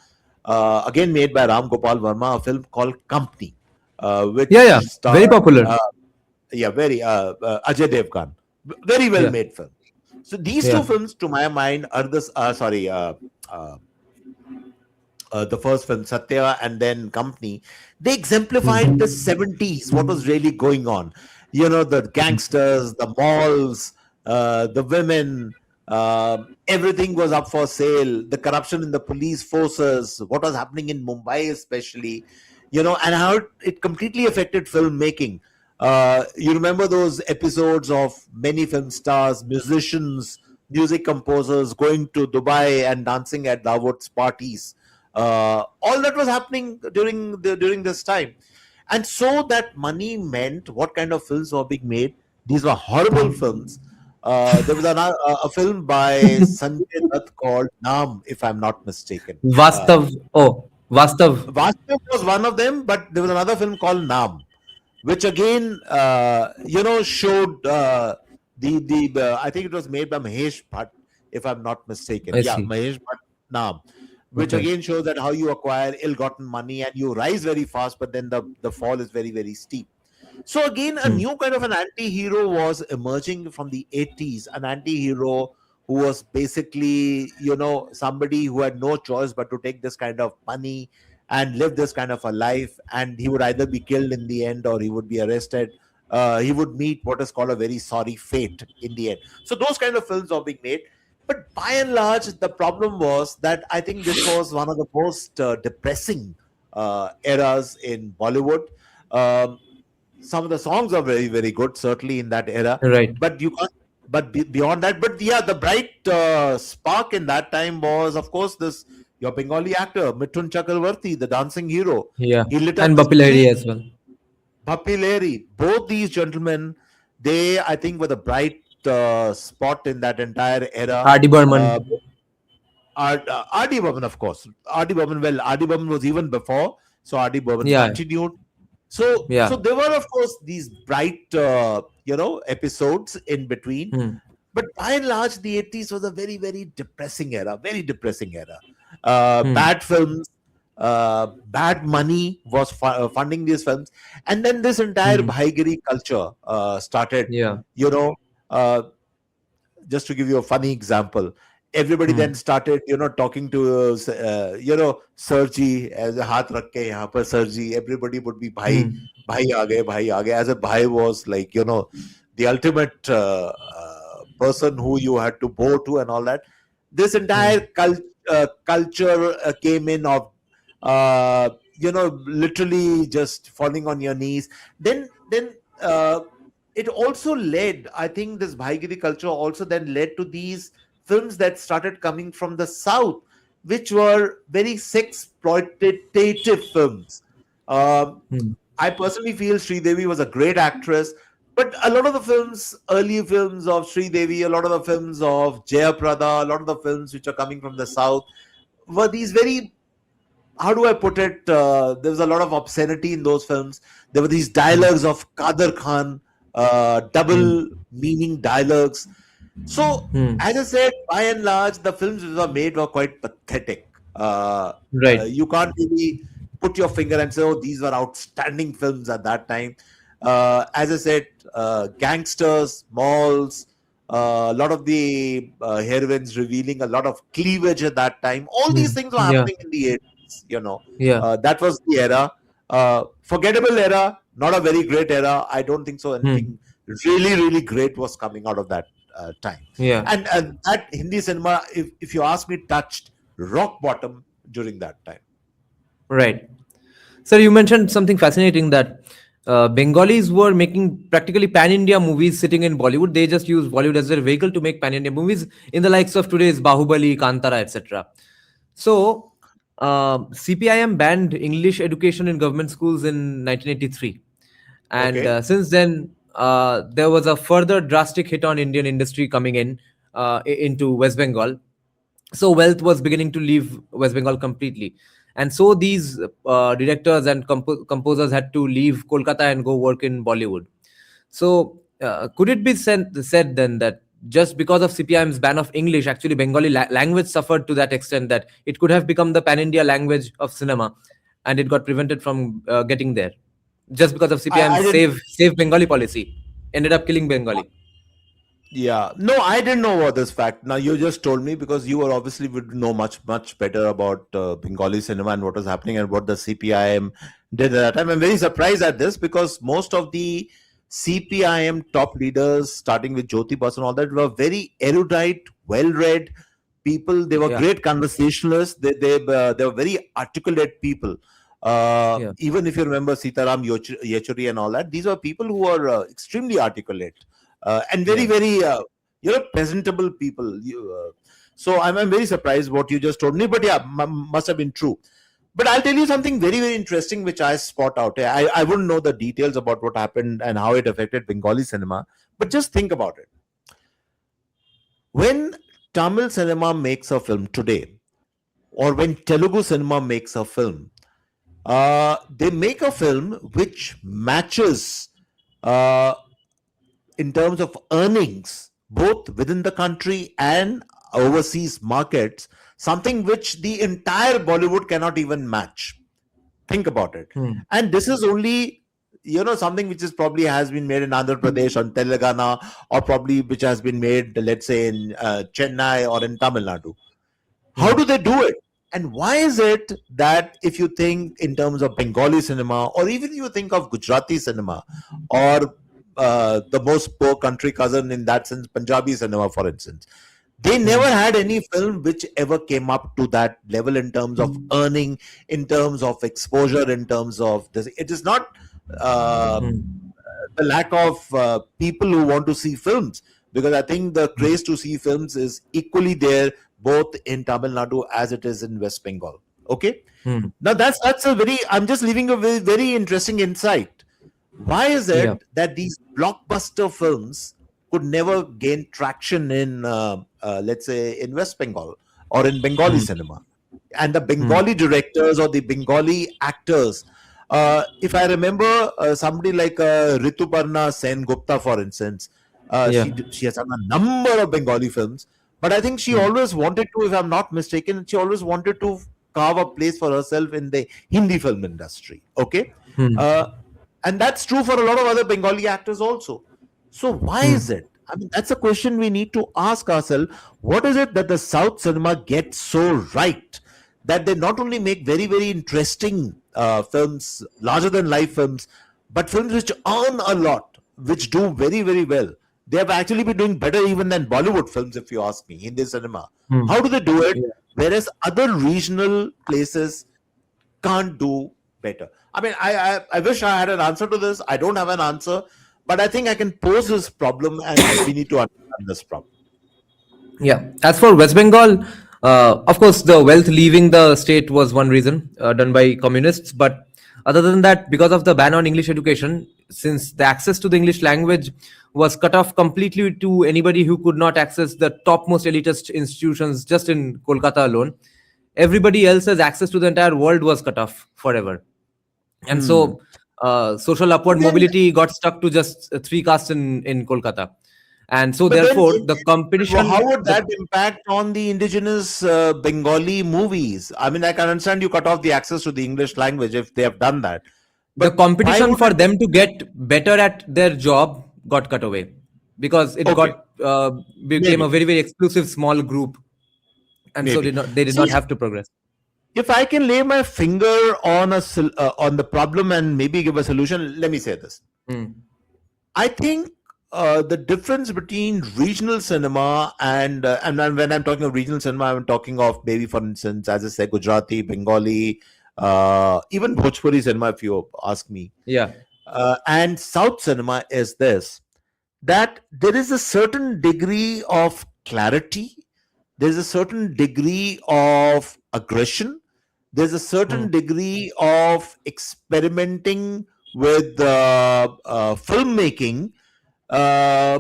Speaker 3: Again, made by Ram Gopal Verma, a film called Company,
Speaker 2: Yeah. Yeah.
Speaker 3: which
Speaker 2: Very
Speaker 3: starred,
Speaker 2: popular.
Speaker 3: very Ajay Devgan. Very well
Speaker 2: Yeah.
Speaker 3: made film. So these two
Speaker 2: Yeah.
Speaker 3: films, to my mind, are this. Uh, the first film, Satya, and then Company, they exemplified the
Speaker 2: Hmm.
Speaker 3: 70s, what was really going on. The gangsters, the malls, the women, everything was up for sale, the corruption in the police forces, what was happening in Mumbai, especially, and how it completely affected filmmaking. You remember those episodes of many film stars, musicians, music composers going to Dubai and dancing at Davut's parties. All that was happening during this time, and so that money meant what kind of films were being made. These were horrible films. There was a film by Sanjay Dutt called Naam, if I'm not mistaken.
Speaker 2: Vastav. Oh, Vastav.
Speaker 3: Vastav was one of them, but there was another film called Naam, which again, showed the I think it was made by Mahesh Bhatt, if I'm not mistaken.
Speaker 2: I
Speaker 3: Yeah,
Speaker 2: see.
Speaker 3: Mahesh Bhatt Naam, which
Speaker 2: Okay.
Speaker 3: again shows that how you acquire ill-gotten money and you rise very fast, but then the fall is very, very steep. So again, a
Speaker 2: Hmm.
Speaker 3: new kind of an anti-hero was emerging from the 80s, an anti-hero who was basically, somebody who had no choice but to take this kind of money and live this kind of a life, and he would either be killed in the end or he would be arrested. He would meet what is called a very sorry fate in the end. So those kind of films are being made. But by and large, the problem was that I think this was one of the most depressing eras in Bollywood. Um, some of the songs are very, very good, certainly in that era,
Speaker 2: Right.
Speaker 3: but you can't. But beyond that, but yeah, the bright spark in that time was, of course, this your Bengali actor Mithun Chakravarti, the dancing hero.
Speaker 2: Yeah.
Speaker 3: He lit up
Speaker 2: And
Speaker 3: the
Speaker 2: Bapilahari
Speaker 3: screen.
Speaker 2: as well.
Speaker 3: Bappi Lahiri, both these gentlemen, they, I think, were the bright spot in that entire era.
Speaker 2: R.D.
Speaker 3: Uh,
Speaker 2: Burman.
Speaker 3: R.D. Burman, of course. R.D. Burman, well, R.D. Burman was even before, so R.D. Burman
Speaker 2: Yeah.
Speaker 3: continued. So
Speaker 2: Yeah.
Speaker 3: there were, of course, these bright, episodes in between.
Speaker 2: Hmm.
Speaker 3: But by and large, the 80s was a very, very depressing era, very depressing era.
Speaker 2: Hmm.
Speaker 3: Bad films, bad money was funding these films. And then this entire
Speaker 2: Hmm.
Speaker 3: Bhaigiri culture started,
Speaker 2: Yeah.
Speaker 3: you know, uh, just to give you a funny example, everybody then
Speaker 2: Hmm.
Speaker 3: started, talking to, Sirji, as a haath rakh ke yahan par Sirji, everybody would be
Speaker 2: Hmm.
Speaker 3: bhai aage, as a bhai was like, the ultimate person who you had to bow to and all that. This entire
Speaker 2: Hmm.
Speaker 3: culture came in of, uh, literally just falling on your knees. Then it also led, I think, this Bhaigiri culture also then led to these films that started coming from the south, which were very sexploitative films. Um,
Speaker 2: Hmm.
Speaker 3: I personally feel Sri Devi was a great actress, but a lot of the films, early films of Sri Devi, a lot of the films of Jaya Prada, a lot of the films which are coming from the south were these very, how do I put it? There was a lot of obscenity in those films. There were these
Speaker 2: Hmm.
Speaker 3: dialogues of Kader Khan,
Speaker 2: Hmm.
Speaker 3: double meaning dialogues. So,
Speaker 2: Hmm.
Speaker 3: as I said, by and large, the films that were made were quite pathetic.
Speaker 2: Right.
Speaker 3: You can't really put your finger and say, oh, these were outstanding films at that time. As I said, gangsters, malls, a lot of the heroines revealing a lot of cleavage at that time. All these things were
Speaker 2: Yeah.
Speaker 3: happening in the 80s, you know.
Speaker 2: Yeah.
Speaker 3: That was the era. Forgettable era, not a very great era. I don't think so. Anything really, really great was coming out of that time.
Speaker 2: Yeah.
Speaker 3: And that Hindi cinema, if you ask me, touched rock bottom during that time.
Speaker 2: Right. Sir, you mentioned something fascinating that Bengalis were making practically pan-India movies sitting in Bollywood. They just use Bollywood as their vehicle to make pan-India movies in the likes of today's Bahubali, Kantara, etc. So, CPIM banned English education in government schools in 1983. And
Speaker 3: Okay.
Speaker 2: since then, there was a further drastic hit on Indian industry coming in into West Bengal. So wealth was beginning to leave West Bengal completely, and so these directors and composers had to leave Kolkata and go work in Bollywood. So could it be said then that just because of CPIM's ban of English, actually Bengali language suffered to that extent that it could have become the pan-India language of cinema, and it got prevented from getting there, just because of
Speaker 3: I
Speaker 2: CPIM's
Speaker 3: didn't.
Speaker 2: save Bengali policy, ended up killing Bengali.
Speaker 3: Yeah, no, I didn't know about this fact. Now you just told me because you were obviously would know much better about Bengali cinema and what was happening and what the CPIM did at that time. I'm very surprised at this because most of the CPIM top leaders, starting with Jyoti Bas and all that, were very erudite, well-read people. They were
Speaker 2: Yeah,
Speaker 3: great conversationalists. They were very articulate people.
Speaker 2: yeah,
Speaker 3: Even if you remember Sitaram Yechuri and all that, these were people who are extremely articulate and very
Speaker 2: yeah.
Speaker 3: very presentable people. So I'm very surprised what you just told me, but yeah, must have been true. But I'll tell you something very very interesting which I spot out. I wouldn't know the details about what happened and how it affected Bengali cinema, but just think about it. When Tamil cinema makes a film today, or when Telugu cinema makes a film, they make a film which matches uh, in terms of earnings, both within the country and overseas markets, something which the entire Bollywood cannot even match. Think about it.
Speaker 2: Hmm.
Speaker 3: And this is only, something which is probably has been made in Andhra Pradesh or Telangana, or probably which has been made, let's say, in Chennai or in Tamil Nadu. How
Speaker 2: Hmm.
Speaker 3: do they do it? And why is it that if you think in terms of Bengali cinema, or even you think of Gujarati cinema, or the most poor country cousin in that sense, Punjabi cinema, for instance, they never
Speaker 2: Hmm.
Speaker 3: had any film which ever came up to that level in terms of earning, in terms of exposure, in terms of this. It is not uh,
Speaker 2: Hmm.
Speaker 3: the lack of people who want to see films, because I think the craze to see films is equally there both in Tamil Nadu as it is in West Bengal. Okay,
Speaker 2: Hmm.
Speaker 3: now that's a very. I'm just leaving a very, very interesting insight. Why is
Speaker 2: Yeah.
Speaker 3: it that these blockbuster films could never gain traction in, let's say, in West Bengal or in Bengali
Speaker 2: Hmm.
Speaker 3: cinema? And the
Speaker 2: Hmm.
Speaker 3: Bengali directors or the Bengali actors, if I remember, somebody like Rituparna Sen Gupta, for instance,
Speaker 2: Yeah.
Speaker 3: she has done a number of Bengali films, but I think she
Speaker 2: Hmm.
Speaker 3: always wanted to, if I'm not mistaken, she always wanted to carve a place for herself in the Hindi film industry. Okay,
Speaker 2: Hmm.
Speaker 3: uh, and that's true for a lot of other Bengali actors also. So why
Speaker 2: Hmm.
Speaker 3: is it? I mean, that's a question we need to ask ourselves. What is it that the South cinema gets so right that they not only make very, very interesting films, larger than life films, but films which earn a lot, which do very, very well. They have actually been doing better even than Bollywood films, if you ask me, in this cinema.
Speaker 2: Hmm.
Speaker 3: How do they do it?
Speaker 2: Yeah.
Speaker 3: Whereas other regional places can't do better. I mean, I wish I had an answer to this. I don't have an answer, but I think I can pose this problem, and we need to understand this problem.
Speaker 2: Yeah. As for West Bengal, of course, the wealth leaving the state was one reason done by communists. But other than that, because of the ban on English education, since the access to the English language was cut off completely to anybody who could not access the topmost elitist institutions just in Kolkata alone, everybody else's access to the entire world was cut off forever. And
Speaker 3: Hmm.
Speaker 2: so social upward
Speaker 3: But then,
Speaker 2: mobility got stuck to just three castes in Kolkata. And so
Speaker 3: but then,
Speaker 2: therefore the
Speaker 3: how
Speaker 2: competition
Speaker 3: would
Speaker 2: the
Speaker 3: that impact on the indigenous Bengali movies? I mean, I can understand you cut off the access to the English language if they have done that.
Speaker 2: The
Speaker 3: But why
Speaker 2: competition
Speaker 3: would
Speaker 2: for
Speaker 3: it?
Speaker 2: them to get better at their job got cut away because it
Speaker 3: Okay,
Speaker 2: got became a
Speaker 3: maybe,
Speaker 2: very very exclusive small group, and so
Speaker 3: maybe.
Speaker 2: they did not
Speaker 3: See,
Speaker 2: have to progress.
Speaker 3: if I can lay my finger on on the problem and maybe give a solution, let me say this.
Speaker 2: Mm.
Speaker 3: I think the difference between regional cinema and when I'm talking of regional cinema, I'm talking of maybe, for instance, as I say, Gujarati, Bengali, even Bhojpuri cinema, if you ask me,
Speaker 2: Yeah.
Speaker 3: and South cinema is this: that there is a certain degree of clarity, there's a certain degree of aggression, there's a certain
Speaker 2: Mm.
Speaker 3: degree of experimenting with filmmaking, uh,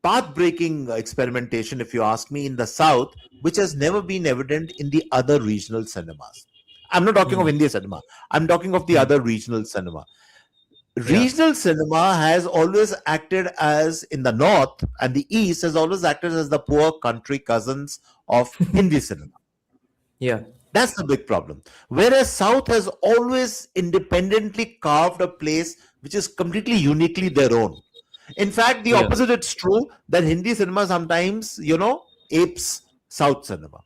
Speaker 3: path breaking experimentation, if you ask me, in the South, which has never been evident in the other regional cinemas. I'm not talking of
Speaker 2: Mm.
Speaker 3: India cinema, I'm talking of the
Speaker 2: Mm.
Speaker 3: other regional cinema.
Speaker 2: Yeah.
Speaker 3: Regional cinema has always acted as, in the north and the east, has always acted as the poor country cousins of Hindi cinema.
Speaker 2: Yeah.
Speaker 3: That's the big problem. Whereas South has always independently carved a place which is completely uniquely their own. In fact, the
Speaker 2: Yeah.
Speaker 3: opposite, it's true that Hindi cinema sometimes, apes South cinema.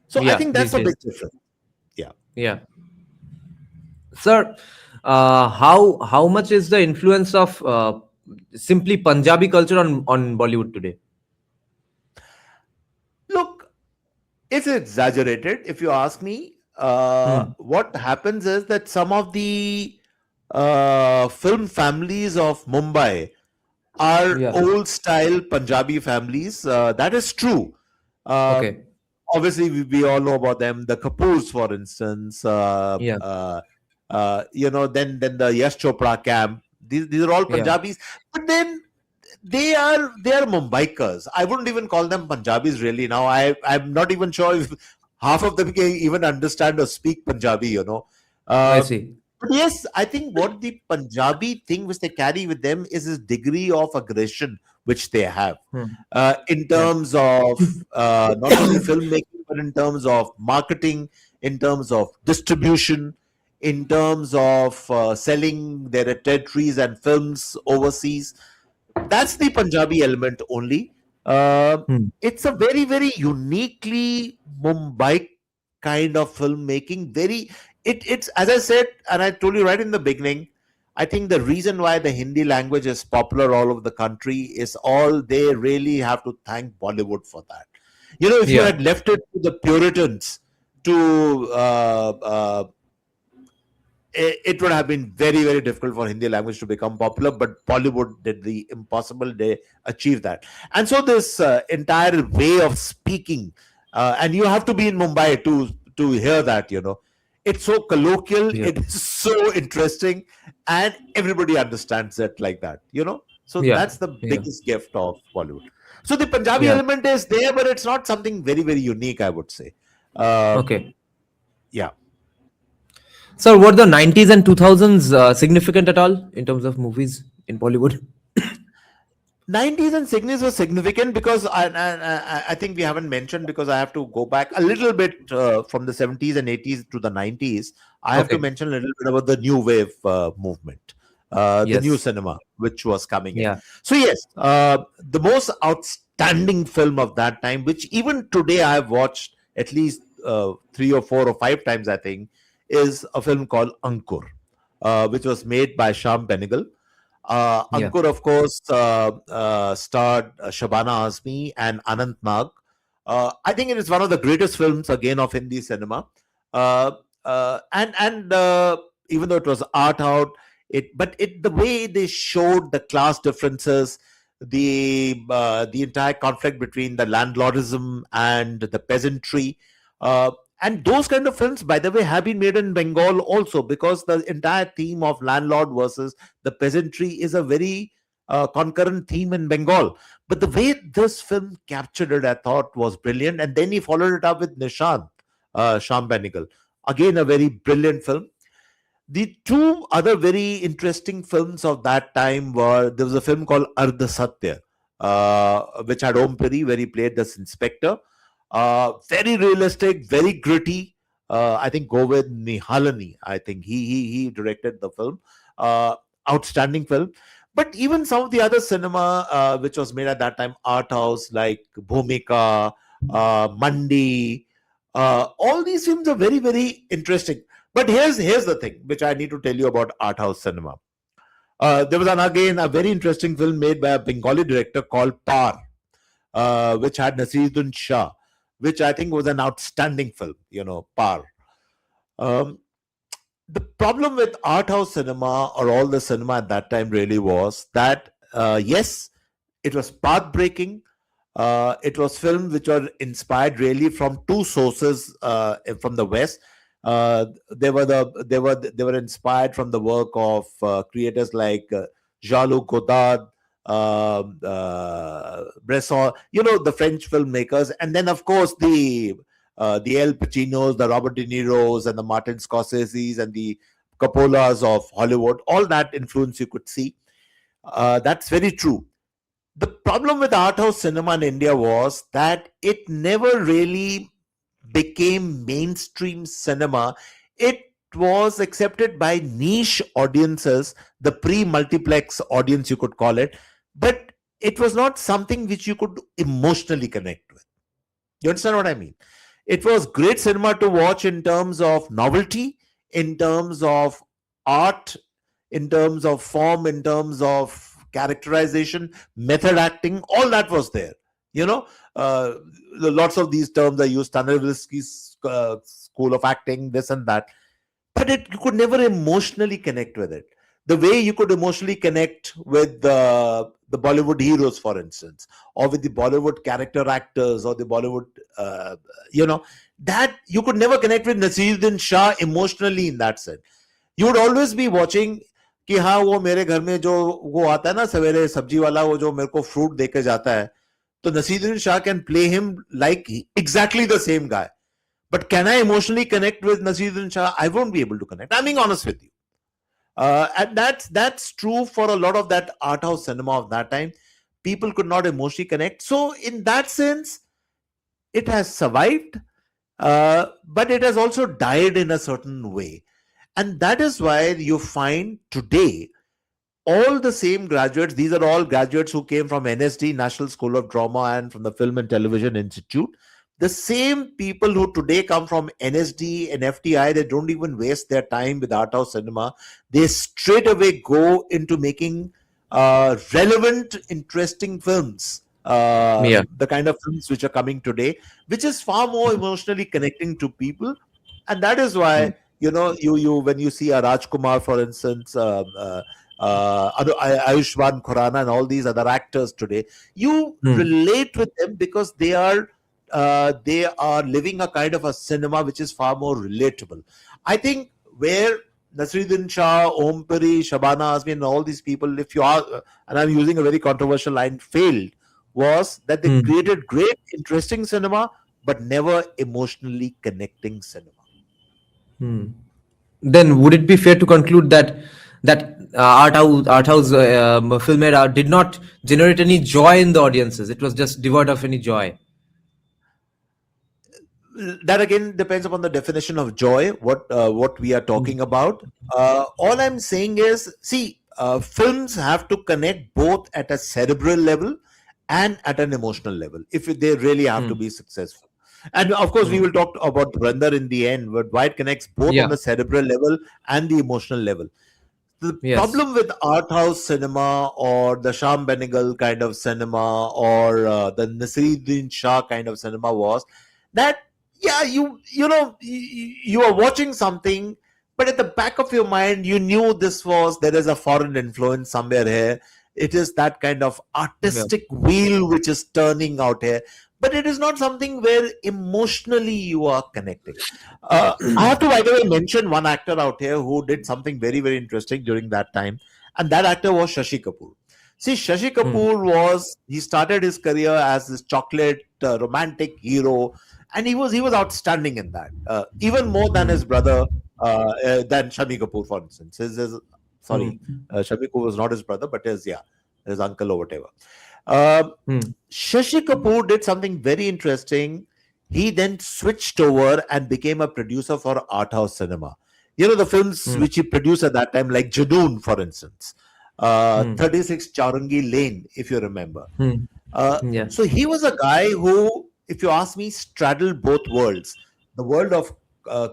Speaker 3: So I
Speaker 2: Yeah.
Speaker 3: think
Speaker 2: These
Speaker 3: that's a big
Speaker 2: days.
Speaker 3: difference. Yeah.
Speaker 2: Yeah. Sir, how much is the influence of simply Punjabi culture on Bollywood today?
Speaker 3: Look, it's exaggerated, if you ask me.
Speaker 2: Hmm.
Speaker 3: What happens is that some of the film families of Mumbai are
Speaker 2: Yeah.
Speaker 3: old style Punjabi families. That is true. Uh,
Speaker 2: Okay.
Speaker 3: Obviously, we all know about them. The Kapoors, for instance.
Speaker 2: Yeah.
Speaker 3: Then the Yash Chopra camp. These are all
Speaker 2: Yeah.
Speaker 3: Punjabis, but then they are Mumbaikars. I wouldn't even call them Punjabis really now. I'm not even sure if half of them can even understand or speak Punjabi.
Speaker 2: I
Speaker 3: Uh,
Speaker 2: see.
Speaker 3: but yes, I think what the Punjabi thing which they carry with them is this degree of aggression which they have,
Speaker 2: Hmm.
Speaker 3: in
Speaker 2: Yeah.
Speaker 3: terms of not only filmmaking, but in terms of marketing, in terms of distribution, in terms of selling their territories and films overseas. That's the Punjabi element only.
Speaker 2: Hmm.
Speaker 3: It's a very, very uniquely Mumbai kind of filmmaking. It's, as I said, and I told you right in the beginning. I think the reason why the Hindi language is popular all over the country is all they really have to thank Bollywood for that. If you
Speaker 2: Yeah.
Speaker 3: had left it to the Puritans to it would have been very, very difficult for Hindi language to become popular, but Bollywood did the impossible. They achieved that. And so this entire way of speaking, and you have to be in Mumbai to hear that, it's so colloquial,
Speaker 2: Yeah.
Speaker 3: it is so interesting, and everybody understands it like that, so
Speaker 2: Yeah.
Speaker 3: that's the
Speaker 2: Yeah.
Speaker 3: biggest gift of Bollywood. So the Punjabi
Speaker 2: Yeah.
Speaker 3: element is there, but it's not something very, very unique, I would say. uh,
Speaker 2: Okay.
Speaker 3: yeah.
Speaker 2: Sir, were the 90s and 2000s significant at all in terms of movies in Bollywood?
Speaker 3: 90s and 60s was significant because I think we haven't mentioned, because I have to go back a little bit from the 70s and 80s to the 90s. I have to
Speaker 2: Okay.
Speaker 3: mention a little bit about the new wave movement, the new
Speaker 2: Yes.
Speaker 3: cinema which was coming in.
Speaker 2: Yeah.
Speaker 3: So yes, the most outstanding film of that time, which even today I have watched at least 3 or 4 or 5 times, I think, is a film called Ankur, which was made by Sham Benegal.
Speaker 2: Yeah.
Speaker 3: Ankur, of course, starred Shabana Azmi and Anant Nag. I think it is one of the greatest films again of Hindi cinema. Uh, and even though it was art out, the way they showed the class differences, the entire conflict between the landlordism and the peasantry. Uh, and those kind of films, by the way, have been made in Bengal also, because the entire theme of landlord versus the peasantry is a very concurrent theme in Bengal. But the way this film captured it, I thought was brilliant. And then he followed it up with Nishant, Sham Benegal. Again, a very brilliant film. The two other very interesting films of that time were, there was a film called Ardha Satya, which had Om Puri, where he played this inspector. Very realistic, very gritty. I think Govind Nihalani, I think he directed the film. Outstanding film. But even some of the other cinema which was made at that time, art house like Bhumika, Mandi, all these films are very, very interesting. But here's the thing which I need to tell you about art house cinema. There was again a very interesting film made by a Bengali director called Par, which had Nasiruddin Shah, which I think was an outstanding film. Par. Um, the problem with art house cinema or all the cinema at that time really was that yes, it was path breaking. It was films which were inspired really from two sources from the West. They were inspired from the work of creators like Jean-Luc Godard, Bresson, the French filmmakers, and then of course the El Pacinos, the Robert De Niro's, and the Martin Scorsese's, and the Coppolas of Hollywood. All that influence you could see. That's very true. The problem with art house cinema in India was that it never really became mainstream cinema. It was accepted by niche audiences, the pre-multiplex audience, you could call it, but it was not something which you could emotionally connect with. You understand what I mean? It was great cinema to watch in terms of novelty, in terms of art, in terms of form, in terms of characterization, method acting, all that was there. Lots of these terms are used, Stanislavski's school of acting, this and that. But you could never emotionally connect with it. The way you could emotionally connect with the Bollywood heroes, for instance, or with the Bollywood character actors, or the Bollywood, that you could never connect with Nasiruddin Shah emotionally in that sense. You would always be watching कि हाँ वो मेरे घर में जो वो आता है ना सवेरे सब्जी वाला, वो जो मेरे को फ्रूट देके जाता है, तो Nasiruddin Shah can play him like exactly the same guy. But can I emotionally connect with Nasiruddin Shah? I won't be able to connect. I'm being honest with you. And that's true for a lot of that art house cinema of that time. People could not emotionally connect. So in that sense, it has survived, but it has also died in a certain way. And that is why you find today all the same graduates. These are all graduates who came from NSD, National School of Drama, and from the Film and Television Institute. The same people who today come from NSD and FTI, they don't even waste their time with art house cinema. They straight away go into making relevant, interesting films. The kind of films which are coming today, which is far more emotionally connecting to people. And that is why, you when you see a Rajkumar, for instance, Ayushmann Khurrana and all these other actors today, you relate with them because they are living a kind of a cinema which is far more relatable. I think where Nasiruddin Shah, Om Puri, Shabana Azmi, and all these people, if you are, and I'm using a very controversial line, failed, was that they created great, interesting cinema, but never emotionally connecting cinema.
Speaker 2: Then would it be fair to conclude that art house film era did not generate any joy in the audiences? It was just devoid of any joy.
Speaker 3: That again depends upon the definition of joy, what we are talking about. All I'm saying is, see, films have to connect both at a cerebral level and at an emotional level if they really have to be successful. And of course, we will talk about Dhurandhar in the end, but why it connects both on the cerebral level and the emotional level. The problem with art house cinema or the Sham Benegal kind of cinema or the Nasiruddin Shah kind of cinema was that, you are watching something, but at the back of your mind, you knew there is a foreign influence somewhere here. It is that kind of artistic wheel which is turning out here. But it is not something where emotionally you are connecting. I have to, by the way, mention one actor out here who did something very, very interesting during that time. And that actor was Shashi Kapoor. See, Shashi Kapoor he started his career as this chocolate romantic hero. And he was outstanding in that, even more than his brother, than Shami Kapoor, for instance. Shami Kapoor was not his brother, but his uncle or whatever. Shashi Kapoor did something very interesting. he then switched over and became a producer for art house cinema. You know, the films
Speaker 2: Hmm.
Speaker 3: which he produced at that time, like Junoon, for instance,
Speaker 2: Hmm.
Speaker 3: 36 Charangi Lane, if you remember.
Speaker 2: Hmm.
Speaker 3: Uh,
Speaker 2: Yeah.
Speaker 3: so he was a guy who, if you ask me, straddled both worlds. The world of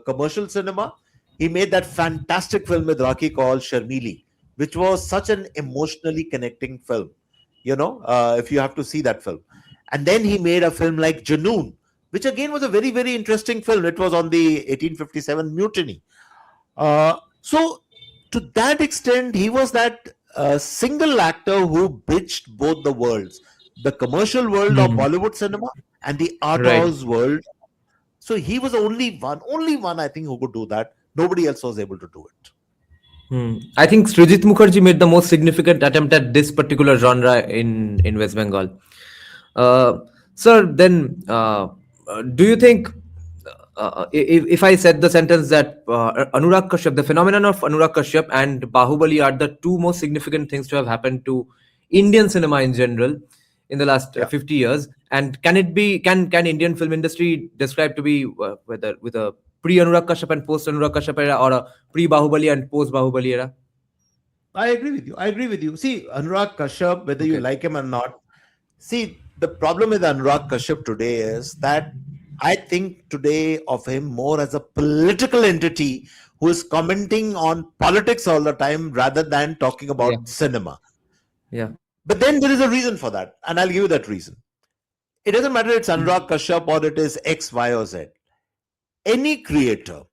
Speaker 3: commercial cinema. He made that fantastic film with Rocky called Sharmili, which was such an emotionally connecting film. If you have to see that film. And then he made a film like Junoon, which again was a very, very interesting film. It was on the 1857 mutiny. So, to that extent, he was that single actor who bridged both the worlds, the commercial world of
Speaker 2: Hmm.
Speaker 3: Bollywood cinema and the art
Speaker 2: Right.
Speaker 3: house world. So, he was the only one, I think, who could do that. Nobody else was able to do it.
Speaker 2: Hmm. I think Srijit Mukherjee made the most significant attempt at this particular genre in West Bengal. Uh, Sir, then do you think if I said the sentence that Anurag Kashyap, the phenomenon of Anurag Kashyap and Bahubali are the two most significant things to have happened to Indian cinema in general in the last
Speaker 3: Yeah,
Speaker 2: 50 years, and can it be can Indian film industry described to be whether with a pre Anurag Kashyap and post Anurag Kashyap era, or a pre Bahubali and post Bahubali era?
Speaker 3: I agree with you. I agree with you. See, Anurag Kashyap, whether you
Speaker 2: Okay.
Speaker 3: like him or not, see, the problem with Anurag Kashyap today is that I think today of him more as a political entity who is commenting on politics all the time rather than talking
Speaker 2: Yeah.
Speaker 3: about cinema.
Speaker 2: Yeah.
Speaker 3: But then there is a reason for that, and I'll give you that reason. It doesn't matter it's Anurag Kashyap or it is X, Y, or Z. Any creator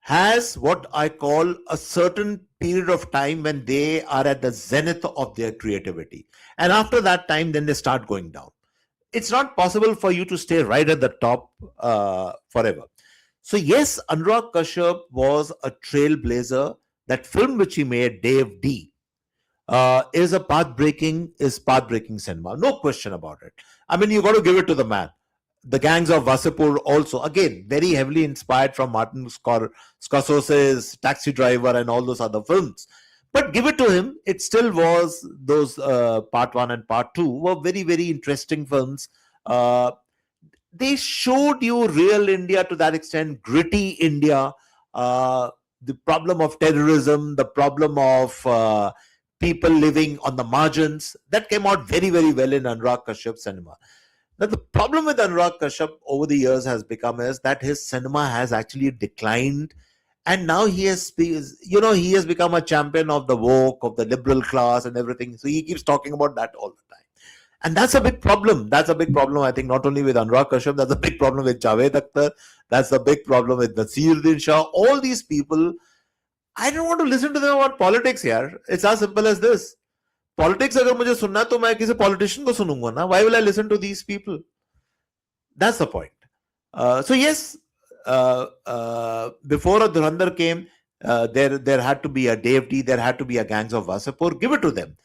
Speaker 3: has what I call a certain period of time when they are at the zenith of their creativity. And after that time, then they start going down. It's not possible for you to stay right at the top forever. So, yes, Anurag Kashyap was a trailblazer. That film which he made, Dave D, is path breaking cinema. No question about it. I mean, you got to give it to the man. The Gangs of Wasipur also, again, very heavily inspired from Martin Scorsese's Taxi Driver and all those other films. But give it to him, it still was those part one and part two were very, very interesting films. Uh, they showed you real India to that extent, gritty India, uh, the problem of terrorism, the problem of people living on the margins. That came out very, very well in Anurag Kashyap's cinema. Now, the problem with Anurag Kashyap over the years has become is that his cinema has actually declined, and now he has become a champion of the woke, of the liberal class, and everything. So he keeps talking about that all the time, and that's a big problem. That's a big problem. I think not only with Anurag Kashyap, that's a big problem with Javed Akhtar. That's a big problem with Nasiruddin Shah. All these people, I don't want to listen to them about politics. Here, it's as simple as this. Politics अगर मुझे सुनना है तो मैं किसी politician को सुनूंगा ना. Why will I listen to these people? That's the point. So yes, before a Dhurandhar came, there had to be a Dave D, there had to be a Gangs of Wasipur. Give it to them.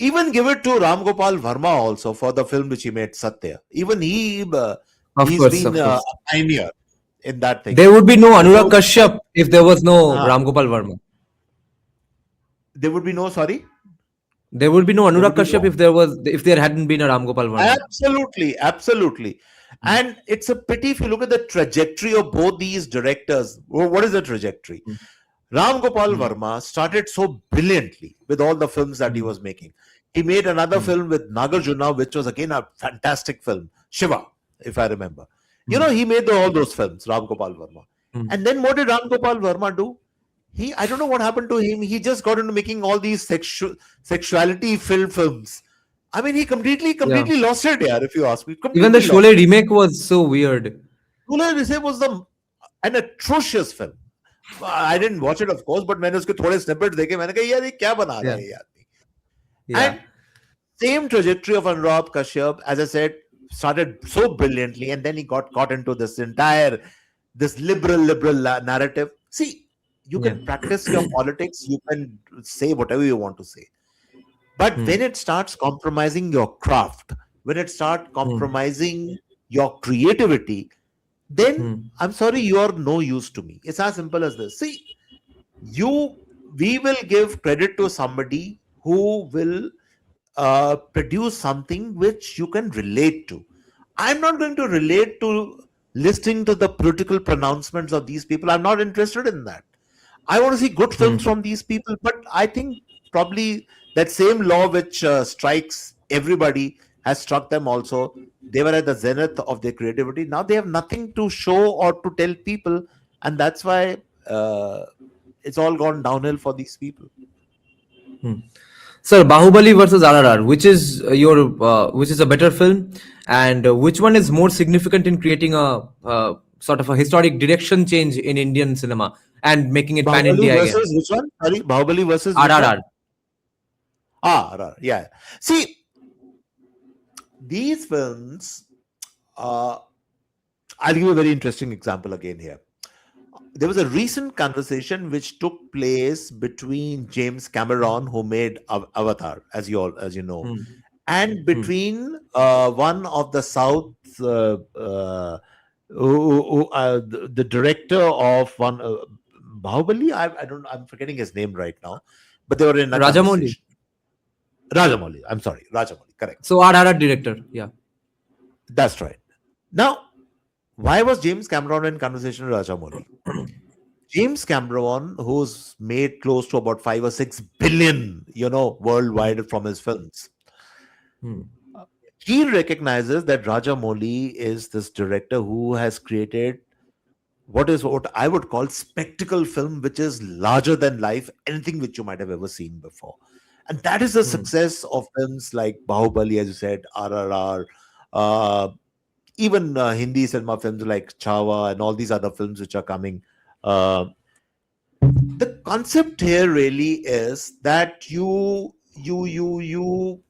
Speaker 3: Even give it to Ram Gopal Verma also for the film which he made, Satya. Even
Speaker 2: Of
Speaker 3: he's
Speaker 2: course,
Speaker 3: been
Speaker 2: of
Speaker 3: a
Speaker 2: course.
Speaker 3: pioneer in that thing.
Speaker 2: There would be no Anurag
Speaker 3: So
Speaker 2: Kashyap if there was no
Speaker 3: uh,
Speaker 2: Ram Gopal Verma.
Speaker 3: there would be no, sorry,
Speaker 2: There would be no
Speaker 3: there would
Speaker 2: Anurag
Speaker 3: be
Speaker 2: Kashyap
Speaker 3: no.
Speaker 2: if there hadn't been a Ram Gopal Verma.
Speaker 3: Absolutely, absolutely.
Speaker 2: Mm,
Speaker 3: And it's a pity if you look at the trajectory of both these directors. What is the trajectory?
Speaker 2: mm,
Speaker 3: Ram Gopal
Speaker 2: mm,
Speaker 3: Verma started so brilliantly with all the films that he
Speaker 2: mm,
Speaker 3: was making. He made another
Speaker 2: mm,
Speaker 3: film with Nagarjuna, which was again a fantastic film, Shiva, if I remember.
Speaker 2: mm,
Speaker 3: He made all those films, Ram Gopal Verma.
Speaker 2: mm.
Speaker 3: And then what did Ram Gopal Verma do? I don't know what happened to him. He just got into making all these sexuality filled films. I mean, he completely,
Speaker 2: Yeah.
Speaker 3: completely lost it, yeah, if you ask me.
Speaker 2: Even the
Speaker 3: Completely
Speaker 2: Sholay
Speaker 3: lost it.
Speaker 2: remake was so weird.
Speaker 3: Kula Risse was an atrocious film. I didn't watch it, of course, but मैंने उसके थोड़े snippets देखे. मैंने कहा यार ये क्या बना रहा
Speaker 2: Yeah.
Speaker 3: है ये आदमी.
Speaker 2: Yeah.
Speaker 3: And same trajectory of Anurag Kashyap, as I said, started so brilliantly, and then he got caught into this liberal narrative. See, you
Speaker 2: Yeah.
Speaker 3: can practice your politics, you can say whatever you want to say, but
Speaker 2: Mm,
Speaker 3: when it starts compromising your craft, when it starts
Speaker 2: mm,
Speaker 3: compromising your creativity, then
Speaker 2: mm,
Speaker 3: I'm sorry, you are no use to me. It's as simple as this. See, you we will give credit to somebody who will produce something which you can relate to. I'm not going to relate to listening to the political pronouncements of these people. I'm not interested in that. I want to see good films from these people. But I think probably that same law which strikes everybody has struck them also. They were at the zenith of their creativity. Now they have nothing to show or to tell people, and that's why it's all gone downhill for these people.
Speaker 2: Sir, Bahubali versus RRR, which is a better film, and which one is more significant in creating a sort of a historic direction change in Indian cinema and making it pan
Speaker 3: Bahubali
Speaker 2: India again?
Speaker 3: versus which one? Sorry, Bahubali versus which one?
Speaker 2: RRR.
Speaker 3: Yeah. See, these films, I'll give you a very interesting example again here. There was a recent conversation which took place between James Cameron, who made Avatar, as you know, and between one of the South, the director of one Bahubali. I'm forgetting his name right now, but they were in a
Speaker 2: Rajamouli.
Speaker 3: conversation. Rajamouli. I'm sorry, Rajamouli. Correct.
Speaker 2: So RRR director, yeah.
Speaker 3: That's right. Now, why was James Cameron in conversation with Rajamouli? James Cameron, who's made close to about 5 or 6 billion, worldwide from his films, he recognizes that Rajamouli is this director who has created what I would call spectacle film, which is larger than life, anything which you might have ever seen before. And that is the success of films like Bahubali, as you said, RRR, even Hindi cinema films like Chhawa and all these other films which are coming. The concept here really is that you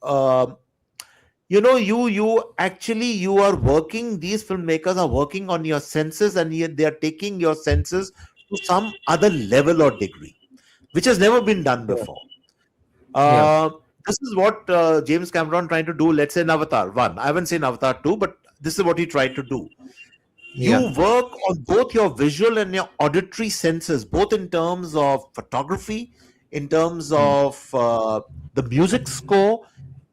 Speaker 3: are working, these filmmakers are working on your senses, and they are taking your senses to some other level or degree, which has never been done before. This is what James Cameron trying to do, let's say in Avatar 1. I haven't seen Avatar 2, but this is what he tried to do. You work on both your visual and your auditory senses, both in terms of photography, in terms of the music score.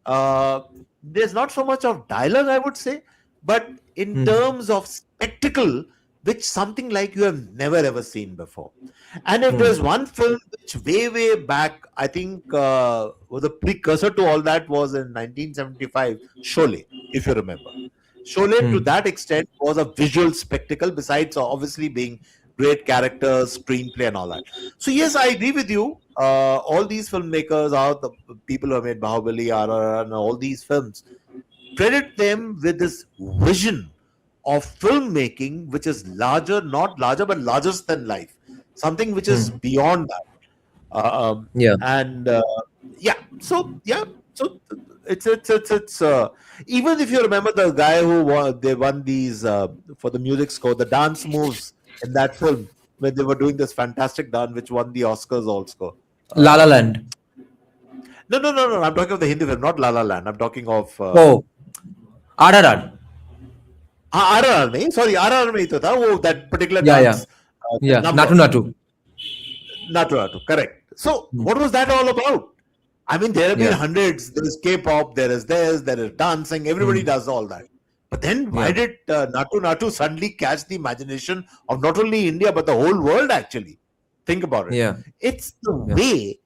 Speaker 3: There's not so much of dialogue, I would say, but in terms of spectacle, which something like you have never ever seen before. And if there's one film which way back, I think was a precursor to all that, was in 1975, Sholay, if you remember. Sholay, to that extent, was a visual spectacle, besides obviously being great characters, screenplay, and all that. So yes, I agree with you. All these filmmakers are the people who have made Bahubali, RRR, and all these films. Credit them with this vision of filmmaking, which is larger, not larger, but larger than life. Something which is beyond that. So it's even if you remember the guy who won these for the music score, the dance moves in that film, when they were doing this fantastic dance which won the Oscars also.
Speaker 2: La La Land.
Speaker 3: No. I'm talking of the Hindi film, not La La Land. I'm talking of
Speaker 2: RRR.
Speaker 3: RRR में, sorry, RRR में ही तो था वो, that particular dance.
Speaker 2: Natu.
Speaker 3: Correct. So what was that all about? I mean, there have been hundreds. There is K-pop, there is dancing, everybody does all that. But then why did Natu suddenly catch the imagination of not only India, but the whole world actually? Think about it.
Speaker 2: Yeah.
Speaker 3: It's the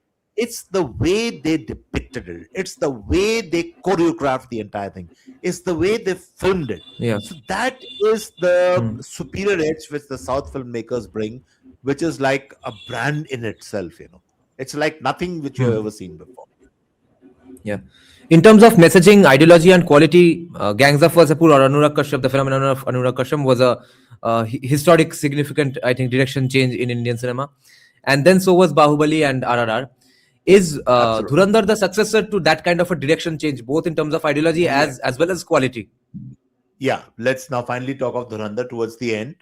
Speaker 3: way they depicted it. It's the way they choreographed the entire thing. It's the way they filmed it.
Speaker 2: Yeah.
Speaker 3: So that is the superior edge which the South filmmakers bring, which is like a brand in itself, It's like nothing which you've ever seen before.
Speaker 2: Yeah. In terms of messaging, ideology, and quality, Gangs of Wasseypur or Anurag Kashyap, the phenomenon of Anurag Kashyap, was a historic, significant, I think, direction change in Indian cinema. And then so was Bahubali and RRR. Is Dhurandhar the successor to that kind of a direction change, both in terms of ideology as well as quality?
Speaker 3: Yeah, let's now finally talk of Dhurandhar towards the end.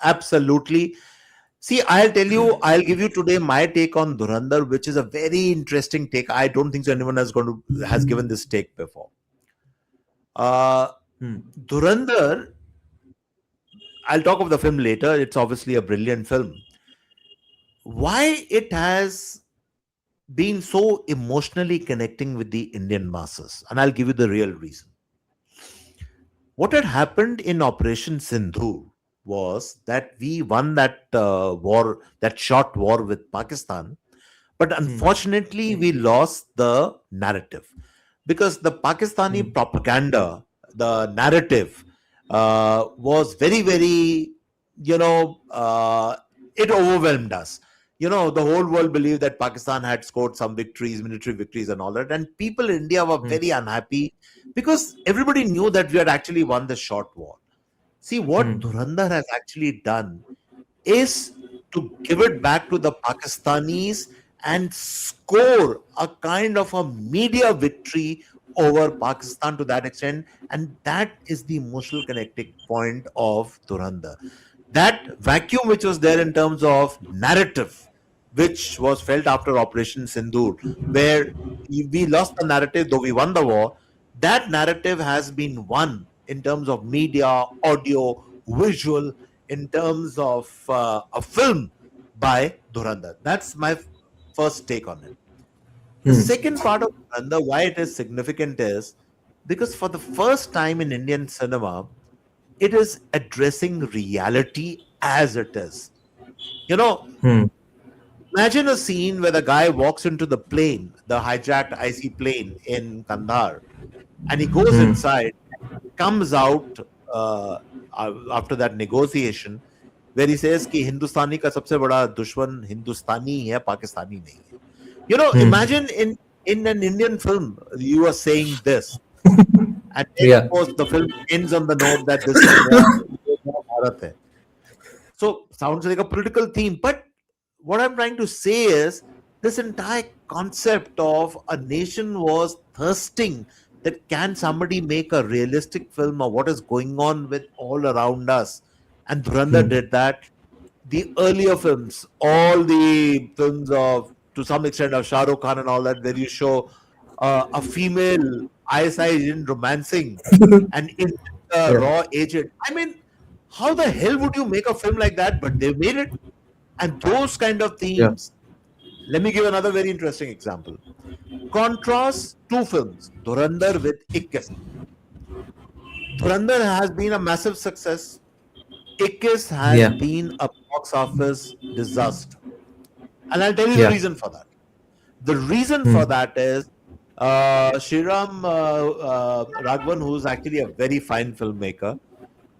Speaker 3: Absolutely. See, I'll give you today my take on Dhurandhar, which is a very interesting take. I don't think anyone has given this take before. Dhurandhar, I'll talk of the film later. It's obviously a brilliant film. Why it has been so emotionally connecting with the Indian masses, and I'll give you the real reason. What had happened in Operation Sindhu was that we won that war, that short war with Pakistan, but unfortunately, we lost the narrative because the Pakistani propaganda, the narrative, was very, very, you know, it overwhelmed us. The whole world believed that Pakistan had scored some victories, military victories, and all that. And people in India were very unhappy because everybody knew that we had actually won the short war. See, what Dhurandhar has actually done is to give it back to the Pakistanis and score a kind of a media victory over Pakistan to that extent. And that is the emotional connecting point of Dhurandhar. That vacuum which was there in terms of narrative, which was felt after Operation Sindoor, where we lost the narrative, though we won the war, that narrative has been won in terms of media, audio, visual, in terms of a film by Dhurandhar. That's my first take on it. The second part of Dhurandhar, why it is significant is because for the first time in Indian cinema, it is addressing reality as it is. You know, imagine a scene where the guy walks into the plane, the hijacked IC plane in Kandahar, and he goes inside, comes out after that negotiation, where he says कि हिंदुस्तानी का सबसे बड़ा दुश्मन हिंदुस्तानी है, पाकिस्तानी नहीं है. Imagine in an Indian film, you are saying this, and then, of course, the film ends on the note that this is Bharat hai. So, sounds like a political theme. But what I'm trying to say is this entire concept of a nation was thirsting that can somebody make a realistic film of what is going on with all around us. And Dhurandhar did that. The earlier films, all the films of, to some extent, of Shah Rukh Khan and all that, where you show a female ISI agent romancing and in a raw agent. I mean, how the hell would you make a film like that? But they made it. And those kind of themes. Let me give another very interesting example. Contrast two films, Dhurandhar with 21. Dhurandhar has been a massive success. 21 has been a box office disaster. And I'll tell you the reason for that. The reason for that is Shriram Raghavan, who's actually a very fine filmmaker,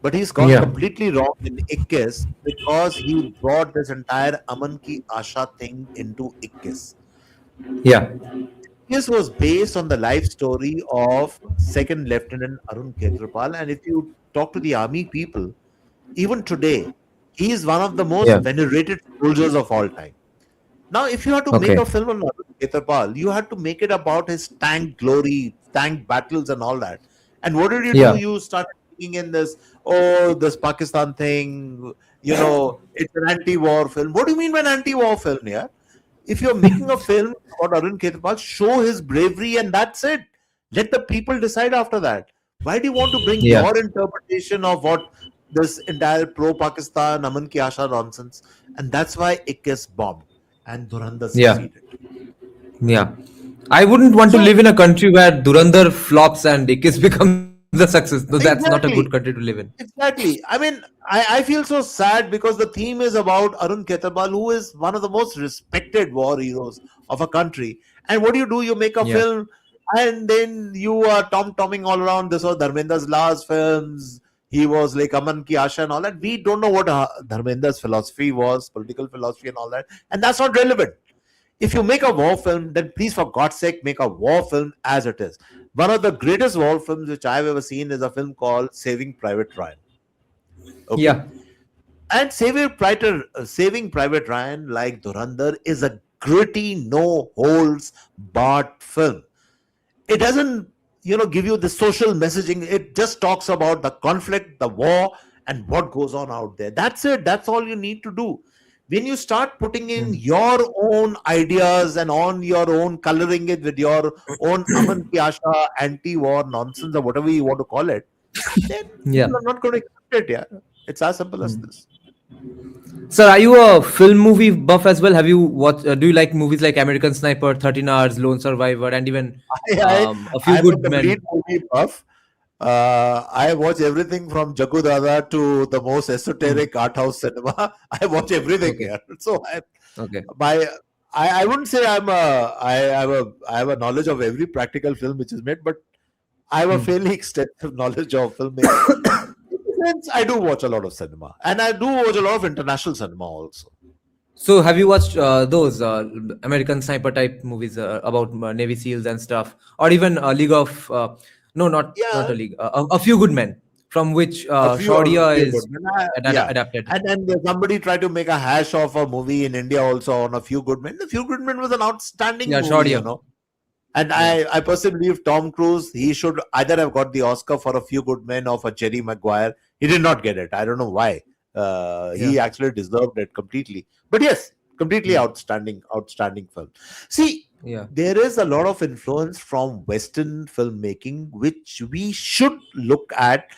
Speaker 3: but he's gone completely wrong in 21 because he brought this entire Aman Ki Asha thing into 21. This was based on the life story of Second Lieutenant Arun Khetrapal, and if you talk to the army people, even today, he is one of the most venerated soldiers of all time. Now, if you have to make a film on Arun Khetrapal, you have to make it about his tank glory, tank battles, and all that. And what did you do? You started thinking in this, this Pakistan thing, it's an anti-war film. What do you mean by an anti-war film here? If you're making a film about Arun Khetrapal, show his bravery and that's it. Let the people decide after that. Why do you want to bring your interpretation of what this entire pro-Pakistan, Aman Ki Asha nonsense? And that's why it gets bombed. And Dhurandhar succeeded.
Speaker 2: I wouldn't want to live in a country where Dhurandhar flops and Ikis becomes a success. No, that's not a good country to live in.
Speaker 3: Exactly. I mean, I feel so sad because the theme is about Arun Khetrapal, who is one of the most respected war heroes of a country. And what do? You make a film and then you are tom-tomming all around. This was Dharmendra's last films. He was like Aman Ki Asha and all that. We don't know what Dharmendra's philosophy was, political philosophy and all that. And that's not relevant. If you make a war film, then please, for God's sake, make a war film as it is. One of the greatest war films which I've ever seen is a film called Saving Private Ryan. Okay? And Saving Private Ryan, like Dhurandhar, is a gritty, no-holds-barred film. It doesn't, give you the social messaging. It just talks about the conflict, the war, and what goes on out there. That's it. That's all you need to do. When you start putting in your own ideas and on your own, coloring it with your own Aman Ki Asha anti-war nonsense or whatever you want to call it, then people are not going to accept it. Yeah, it's as simple as this.
Speaker 2: Sir, are you a film movie buff as well? Have you watched? Do you like movies like American Sniper, 13 Hours, Lone Survivor, and even a few
Speaker 3: I'm
Speaker 2: good
Speaker 3: a complete
Speaker 2: men?
Speaker 3: movie buff. I watch everything from Jagu Dada to the most
Speaker 2: Hmm.
Speaker 3: esoteric art house cinema. I watch everything
Speaker 2: Okay.
Speaker 3: here. So
Speaker 2: Okay.
Speaker 3: my I wouldn't say I have a knowledge of every practical film which is made, but I have a
Speaker 2: Hmm.
Speaker 3: fairly extensive knowledge of filmmaking. Hence, I do watch a lot of cinema, and I do watch a lot of international cinema also.
Speaker 2: So, have you watched those American Sniper type movies about Navy SEALs and stuff, or even League of no, not
Speaker 3: Yeah,
Speaker 2: a League, a Few Good Men, from which
Speaker 3: a
Speaker 2: Shaurya
Speaker 3: few
Speaker 2: is
Speaker 3: good. Yeah,
Speaker 2: adapted.
Speaker 3: and then somebody tried to make a hash of a movie in India also on A Few Good Men. A Few Good Men was an outstanding
Speaker 2: Yeah,
Speaker 3: movie,
Speaker 2: Shaurya.
Speaker 3: And
Speaker 2: Yeah,
Speaker 3: I personally believe Tom Cruise, he should either have got the Oscar for A Few Good Men or for Jerry Maguire. He did not get it. I don't know why.
Speaker 2: yeah,
Speaker 3: He actually deserved it completely. But yes, completely
Speaker 2: yeah,
Speaker 3: outstanding film. See,
Speaker 2: yeah.
Speaker 3: there is a lot of influence from Western filmmaking, which we should look at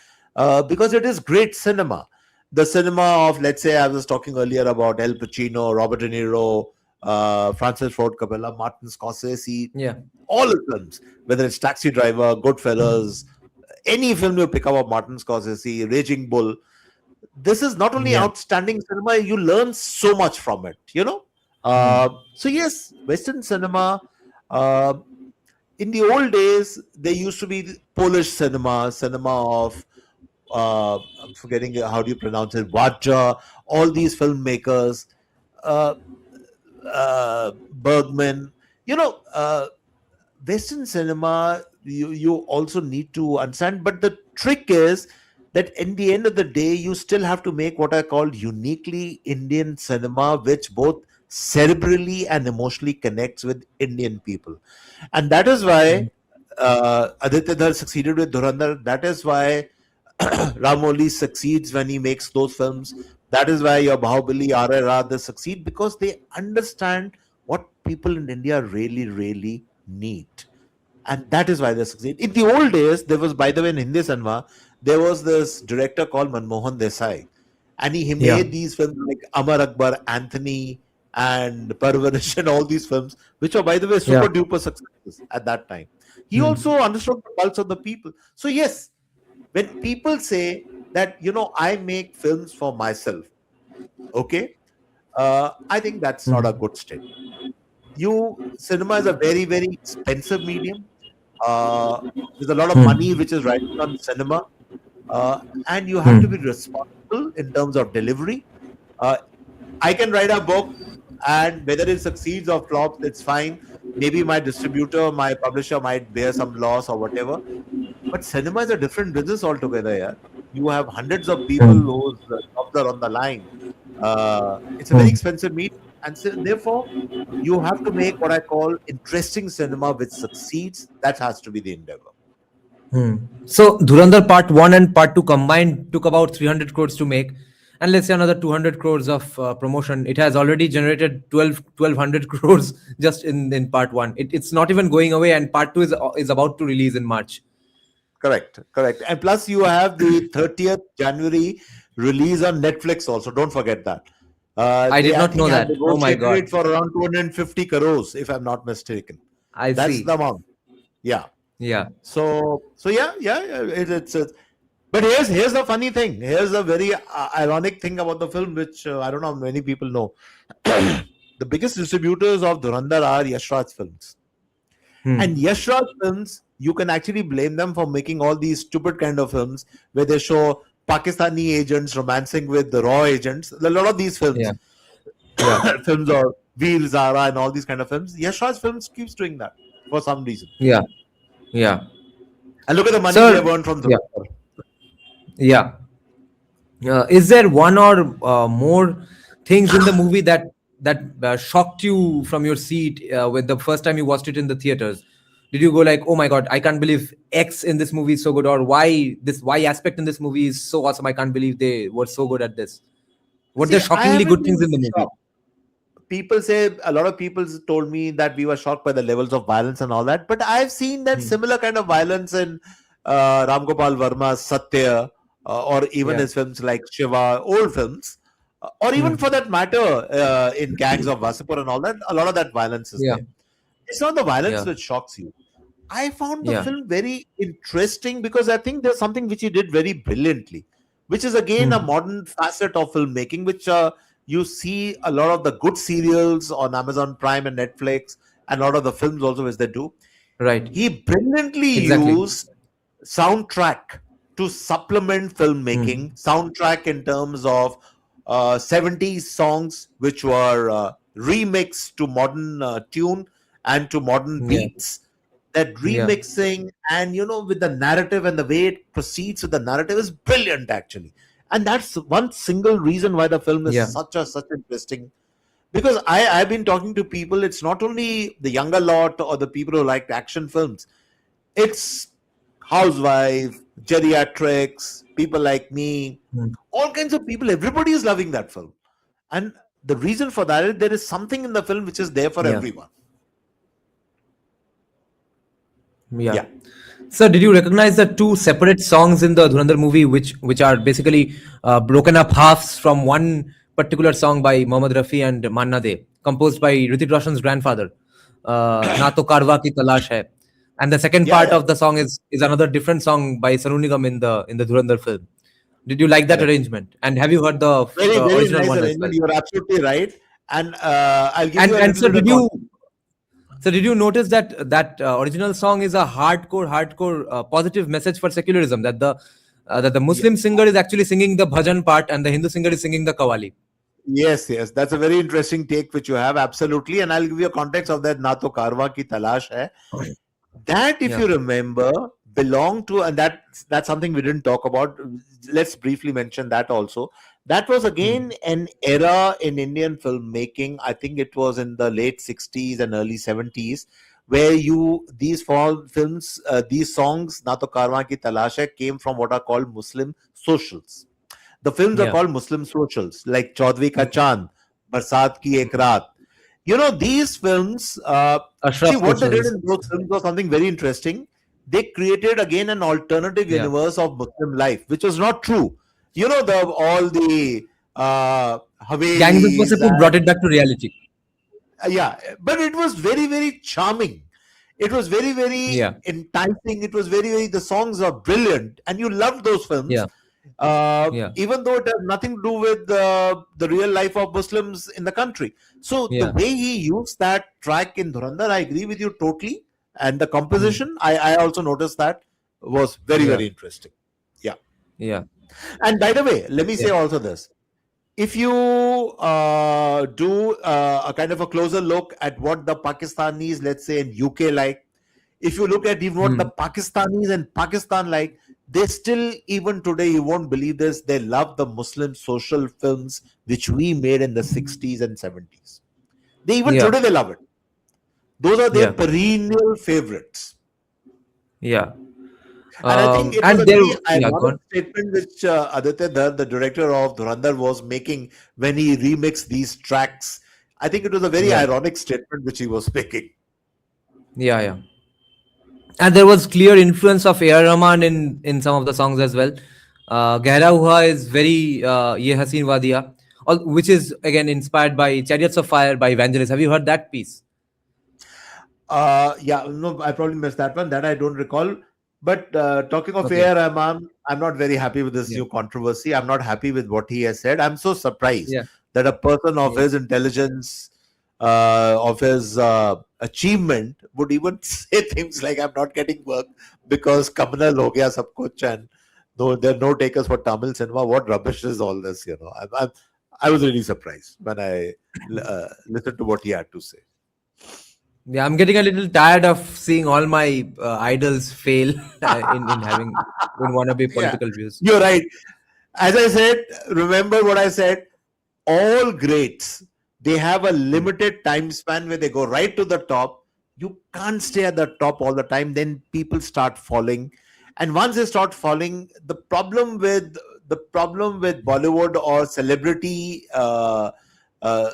Speaker 3: because it is great cinema. The cinema of, let's say, I was talking earlier about El Pacino, Robert De Niro, Francis Ford Coppola, Martin Scorsese,
Speaker 2: Yeah.
Speaker 3: all the films, whether it's Taxi Driver, Goodfellas, any film you pick up of Martin Scorsese, Raging Bull, this is not only
Speaker 2: Yeah.
Speaker 3: outstanding cinema, you learn so much from it.
Speaker 2: Hmm.
Speaker 3: So yes, Western cinema, uh, in the old days, there used to be Polish cinema of, I'm forgetting how do you pronounce it, Vajra, all these filmmakers, uh, Bergman, you know, Western cinema, you also need to understand. But the trick is that in the end of the day, you still have to make what I call uniquely Indian cinema, which both cerebrally and emotionally connects with Indian people. And that is why
Speaker 2: Hmm.
Speaker 3: Aditya Dhar succeeded with Dhurandhar. That is why Ramoli succeeds when he makes those films. That is why your Bahubali, RRR, they succeed because they understand what people in India really, really need. And that is why they succeed. In the old days, there was, by the way, in Hindi cinema, there was this director called Manmohan Desai. And he
Speaker 2: Yeah.
Speaker 3: made these films like Amar Akbar, Anthony, and Parvarish, and all these films, which are, by the way,
Speaker 2: Yeah.
Speaker 3: super duper successes at that time. He also
Speaker 2: Hmm.
Speaker 3: understood the pulse of the people. So, yes, when people say that, I make films for myself, okay, I think that's not a
Speaker 2: Hmm.
Speaker 3: good statement. Cinema is a very, very expensive medium. There's a lot of money
Speaker 2: Hmm.
Speaker 3: which is riding on cinema, uh, and you have to be
Speaker 2: Hmm.
Speaker 3: responsible in terms of delivery. Uh, I can write a book, and whether it succeeds or flops, it's fine. Maybe my distributor, my publisher might bear some loss or whatever. But cinema is a different business altogether. Yeah, you have hundreds of people
Speaker 2: Hmm.
Speaker 3: whose jobs are on the line. It's a very
Speaker 2: Hmm.
Speaker 3: expensive medium, and so therefore you have to make what I call interesting cinema which succeeds. That has to be the endeavor.
Speaker 2: Hmm. So Dhurandhar Part 1 and Part 2 combined took about 300 crores to make. And let's say another 200 crores of promotion. It has already generated 1,200 crores just in Part 1. It's not even going away, and Part 2 is about to release in March.
Speaker 3: Correct. And plus, you have the 30th January release on Netflix also. Don't forget that.
Speaker 2: I
Speaker 3: They,
Speaker 2: did
Speaker 3: I
Speaker 2: not know
Speaker 3: think, have
Speaker 2: that. Oh my
Speaker 3: negotiated
Speaker 2: God.
Speaker 3: it for around 250 crores, if I'm not mistaken.
Speaker 2: I
Speaker 3: That's the
Speaker 2: see.
Speaker 3: amount. Yeah.
Speaker 2: Yeah.
Speaker 3: So yeah. But here's the funny thing. Here's a very ironic thing about the film, which I don't know how many people know. The biggest distributors of Dhurandhar are Yash Raj Films. And
Speaker 2: Hmm.
Speaker 3: Yash Raj Films, you can actually blame them for making all these stupid kind of films where they show Pakistani agents romancing with the raw agents. A lot of these films,
Speaker 2: Yeah. Yeah.
Speaker 3: films or Veer Zara and all these kind of films, Yash Raj Films keeps doing that for some reason.
Speaker 2: Yeah. Yeah.
Speaker 3: And look at the money they have
Speaker 2: Sir,
Speaker 3: earned from
Speaker 2: yeah.
Speaker 3: Dhurandhar.
Speaker 2: Yeah. Is there one or more things in the movie that shocked you from your seat when the first time you watched it in the theaters? Did you go like, "Oh my God, I can't believe X in this movie is so good," or "Why aspect in this movie is so awesome? I can't believe they were so good at this." Were there
Speaker 3: See, I
Speaker 2: shockingly
Speaker 3: haven't
Speaker 2: good things
Speaker 3: been
Speaker 2: in the movie?
Speaker 3: shocked. People say a lot of people told me that we were shocked by the levels of violence and all that, but I've seen that
Speaker 2: Hmm.
Speaker 3: similar kind of violence in Ram Gopal Verma's Satya, or even
Speaker 2: Yeah.
Speaker 3: his films like Shiva, old films, or even for
Speaker 2: Hmm.
Speaker 3: that matter, in Gangs of Wasipur and all that. A lot of that violence is
Speaker 2: Yeah.
Speaker 3: there. It's not the violence
Speaker 2: Yeah.
Speaker 3: which shocks you. I found the
Speaker 2: Yeah.
Speaker 3: film very interesting because I think there's something which he did very brilliantly, which is again a
Speaker 2: Hmm.
Speaker 3: modern facet of filmmaking, which you see a lot of the good serials on Amazon Prime and Netflix, and a lot of the films also, which they do.
Speaker 2: Right.
Speaker 3: He brilliantly
Speaker 2: Exactly.
Speaker 3: used soundtrack to supplement
Speaker 2: Hmm.
Speaker 3: filmmaking. Soundtrack in terms of 70s songs, which were remixed to modern tune and to modern
Speaker 2: Yeah.
Speaker 3: beats. That
Speaker 2: Yeah.
Speaker 3: remixing, and with the narrative and the way it proceeds with the narrative is brilliant, actually. And that's one single reason why the film is
Speaker 2: Yeah.
Speaker 3: such interesting, because I've been talking to people. It's not only the younger lot or the people who like action films. It's housewife, geriatrics, people like me,
Speaker 2: Hmm.
Speaker 3: all kinds of people. Everybody is loving that film, and the reason for that is there is something in the film which is there for
Speaker 2: Yeah.
Speaker 3: everyone.
Speaker 2: Yeah.
Speaker 3: Yeah,
Speaker 2: So, did you recognize the two separate songs in the Dhurandhar movie, which are basically broken up halves from one particular song by Mohammad Rafi and Manna De, composed by Hrithik Roshan's grandfather, "Na To Karwa Ki Talash Hai," and the second
Speaker 3: yeah,
Speaker 2: part
Speaker 3: yeah.
Speaker 2: of the song is another different song by Sonu Nigam in the Dhurandhar film. Did you like that
Speaker 3: Correct.
Speaker 2: arrangement? And have you heard
Speaker 3: Very,
Speaker 2: the
Speaker 3: very
Speaker 2: original
Speaker 3: nice
Speaker 2: one as well?
Speaker 3: arrangement. You're absolutely right. And I'll give you a
Speaker 2: And
Speaker 3: little
Speaker 2: so,
Speaker 3: bit of context.
Speaker 2: did you notice that original song is a hardcore positive message for secularism? That the
Speaker 3: Yeah.
Speaker 2: Muslim singer is actually singing the bhajan part and the Hindu singer is singing the qawwali.
Speaker 3: Yes, yes. That's a very interesting take which you have. Absolutely. And I'll give you a context of that. Na to karwa ki talash hai. That, if
Speaker 2: Yeah.
Speaker 3: you remember, belonged to, and that's something we didn't talk about. Let's briefly mention that also. That was
Speaker 2: Hmm.
Speaker 3: again an era in Indian filmmaking. I think it was in the late 60s and early 70s, where these fall films, these songs, Na to karwa ki talash hai, came from what are called Muslim socials. The films are
Speaker 2: Yeah.
Speaker 3: called Muslim socials, like Chaudhry Ka
Speaker 2: Yeah.
Speaker 3: Chand, Barsat Ki Ek Raat. These films, see
Speaker 2: Ashraf
Speaker 3: what they did
Speaker 2: socials.
Speaker 3: in those films was something very interesting. They created again an alternative
Speaker 2: Yeah.
Speaker 3: universe of Muslim life, which was not true. The all the
Speaker 2: Gangs of
Speaker 3: Havelis,
Speaker 2: Wasseypur brought it back to reality.
Speaker 3: yeah, but it was very, very charming. It was very, very
Speaker 2: Yeah.
Speaker 3: enticing. It was very, very, the songs are brilliant, and you loved those films,
Speaker 2: Yeah. Yeah.
Speaker 3: even though it has nothing to do with the real life of Muslims in the country. So the
Speaker 2: Yeah.
Speaker 3: way he used that track in Dhurandhar, I agree with you totally. And the
Speaker 2: Hmm.
Speaker 3: composition, I also noticed that was very,
Speaker 2: Yeah.
Speaker 3: very interesting. Yeah.
Speaker 2: Yeah.
Speaker 3: And by the way, let me
Speaker 2: Yeah.
Speaker 3: say also this. If you do a kind of a closer look at what the Pakistanis, let's say in UK, like, if you look at even what the
Speaker 2: Hmm.
Speaker 3: Pakistanis and Pakistan like, they still, even today, you won't believe this, they love the Muslim social films which we made in the 60s and 70s. They even
Speaker 2: Yeah.
Speaker 3: today they love it. Those are their
Speaker 2: Yeah.
Speaker 3: perennial favorites.
Speaker 2: Yeah.
Speaker 3: And I think it was
Speaker 2: And
Speaker 3: a
Speaker 2: there.
Speaker 3: very
Speaker 2: Yeah. Go
Speaker 3: ironic
Speaker 2: on.
Speaker 3: statement which Aditya Dhar, the director of Dhurandhar, was making when he remixed these tracks. I think it was a very
Speaker 2: Yeah.
Speaker 3: ironic statement which he was making.
Speaker 2: Yeah. Yeah. And there was clear influence of A.R. Rahman in some of the songs as well. Gehra Hua is very Ye Haseen Wadiya, which is again inspired by Chariots of Fire by Evangelist. Have you heard that piece?
Speaker 3: Yeah, no, I probably missed that one. That I don't recall. But talking of
Speaker 2: Okay.
Speaker 3: A.R. Rahman, I'm not very happy with this
Speaker 2: Yeah.
Speaker 3: new controversy. I'm not happy with what he has said. I'm so surprised
Speaker 2: Yeah.
Speaker 3: that a person of
Speaker 2: Yeah.
Speaker 3: his intelligence, of his achievement, would even say things like, "I'm not getting work because Kamal ho gaya sab kuch, and no, there are no takers for Tamil cinema." What rubbish is all this? I was really surprised when I listened to what he had to say.
Speaker 2: Yeah, I'm getting a little tired of seeing all my idols fail in wannabe
Speaker 3: Yeah,
Speaker 2: political views.
Speaker 3: you're right. As I said, remember what I said. All greats, they have a
Speaker 2: Hmm.
Speaker 3: limited time span where they go right to the top. You can't stay at the top all the time. Then people start falling, and once they start falling, the problem with Bollywood or celebrity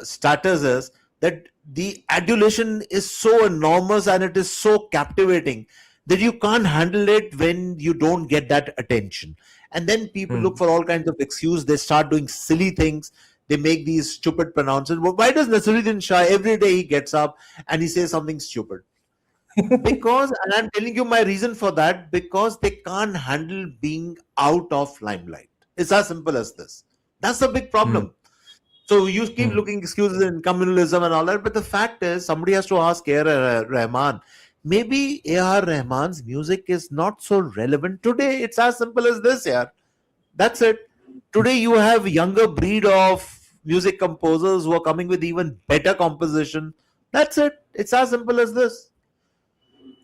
Speaker 3: status is that the adulation is so enormous and it is so captivating that you can't handle it when you don't get that attention. And then people look
Speaker 2: Hmm.
Speaker 3: for all kinds of excuse. They start doing silly things. They make these stupid pronouncements. Why does Nasiruddin Shah every day he gets up and he says something stupid? Because, and I'm telling you my reason for that, because they can't handle being out of limelight. It's as simple as this. That's the big
Speaker 2: Hmm.
Speaker 3: problem. So you keep
Speaker 2: Hmm.
Speaker 3: looking excuses in communalism and all that, but the fact is, somebody has to ask A.R. Rahman. Maybe A.R. Rahman's music is not so relevant today. It's as simple as this, yeah. That's it. Today you have younger breed of music composers who are coming with even better composition. That's it. It's as simple as this.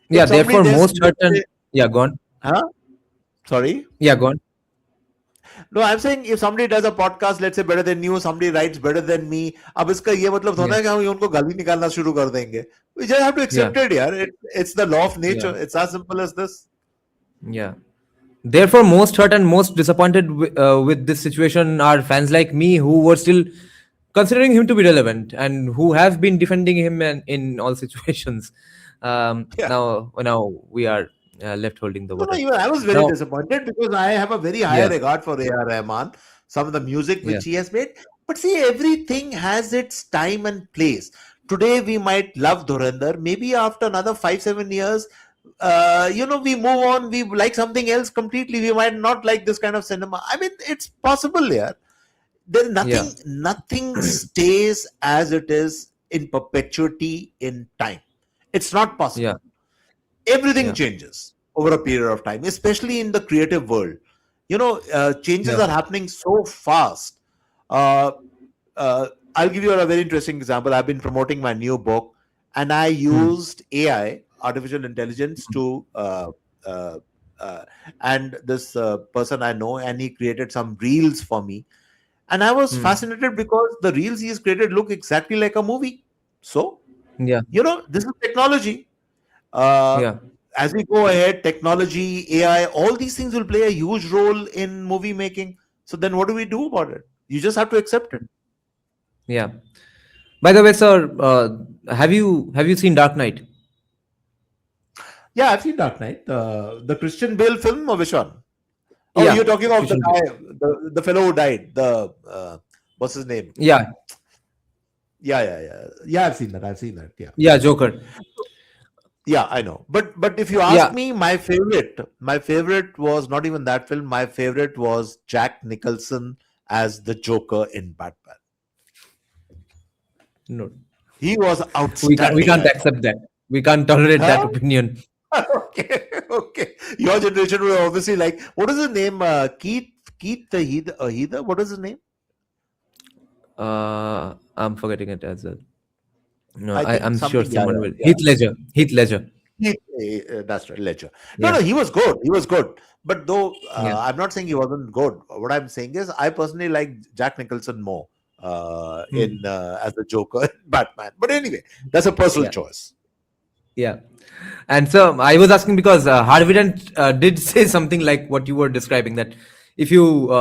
Speaker 2: Yeah,
Speaker 3: If somebody
Speaker 2: therefore,
Speaker 3: does,
Speaker 2: most
Speaker 3: let's
Speaker 2: certain.
Speaker 3: say,
Speaker 2: Yeah, go on.
Speaker 3: huh? Sorry.
Speaker 2: Yeah, go on.
Speaker 3: No, I'm saying if somebody does a podcast, let's say better than you, somebody writes better than me, अब इसका ये मतलब थोड़ा
Speaker 2: Yeah,
Speaker 3: है कि हम उनको गाली निकालना शुरू कर देंगे. We just have to
Speaker 2: yeah,
Speaker 3: accept it, यार. It's the law of
Speaker 2: yeah,
Speaker 3: nature. It's as simple as this.
Speaker 2: yeah. Therefore, most hurt and most disappointed with this situation are fans like me who were still considering him to be relevant and who have been defending him in all situations.
Speaker 3: Yeah.
Speaker 2: Now we are left holding the
Speaker 3: No, no,
Speaker 2: water.
Speaker 3: even I was very
Speaker 2: Now,
Speaker 3: disappointed because I have a very high
Speaker 2: yeah,
Speaker 3: regard for A.R. Rahman, some of the music
Speaker 2: yeah,
Speaker 3: which he has made. But see, everything has its time and place. Today we might love Dhurandhar. Maybe after another 5, 7 years, we move on. We like something else completely. We might not like this kind of cinema. I mean, it's possible here. There's
Speaker 2: yeah,
Speaker 3: nothing stays as it is in perpetuity in time. It's not
Speaker 2: yeah,
Speaker 3: possible. Everything
Speaker 2: yeah,
Speaker 3: changes over a period of time, especially in the creative world. Changes
Speaker 2: yeah.
Speaker 3: are happening so fast. uh, I'll give you a very interesting example. I've been promoting my new book, and I
Speaker 2: Hmm,
Speaker 3: used AI, artificial intelligence, to uh, uh, and this person I know, and he created some reels for me, and I was
Speaker 2: hmm,
Speaker 3: fascinated because the reels he's created look exactly like a movie. So
Speaker 2: yeah,
Speaker 3: this is technology. uh,
Speaker 2: yeah,
Speaker 3: as we go ahead, technology, AI, all these things will play a huge role in movie making. So then what do we do about it? You just have to accept it.
Speaker 2: yeah. By the way, sir, have you seen Dark Knight?
Speaker 3: Yeah, I've seen Dark Knight, the Christian Bale film, or which one? Oh,
Speaker 2: Yeah,
Speaker 3: you're talking of the
Speaker 2: Christian Bale.
Speaker 3: guy, the fellow who died. What's his name?
Speaker 2: Yeah,
Speaker 3: Yeah, yeah, yeah. Yeah, I've seen that. I've seen that. Yeah.
Speaker 2: yeah, Joker.
Speaker 3: Yeah, I know. But if you ask
Speaker 2: Yeah.
Speaker 3: me, my favorite was not even that film. My favorite was Jack Nicholson as the Joker in Batman.
Speaker 2: No,
Speaker 3: He was
Speaker 2: we
Speaker 3: outstanding,
Speaker 2: can't
Speaker 3: I thought.
Speaker 2: accept that. We can't tolerate that
Speaker 3: Huh?
Speaker 2: opinion.
Speaker 3: Okay, okay. Your generation will obviously like, what is his name? Keith the Heather. What is his name?
Speaker 2: I'm forgetting it as well. No,
Speaker 3: I think
Speaker 2: I'm sure
Speaker 3: something. Yeah,
Speaker 2: someone
Speaker 3: yeah,
Speaker 2: will.
Speaker 3: yeah.
Speaker 2: Heath Ledger. Heath Ledger.
Speaker 3: That's right, Ledger. No,
Speaker 2: Yeah,
Speaker 3: no, he was good. He was good. But though
Speaker 2: yeah.
Speaker 3: I'm not saying he wasn't good. What I'm saying is, I personally like Jack Nicholson more in
Speaker 2: Hmm.
Speaker 3: as the Joker in Batman. But anyway, that's a personal
Speaker 2: Yeah,
Speaker 3: choice.
Speaker 2: yeah. And so I was asking because Harvey Dent did say something like what you were describing, that if you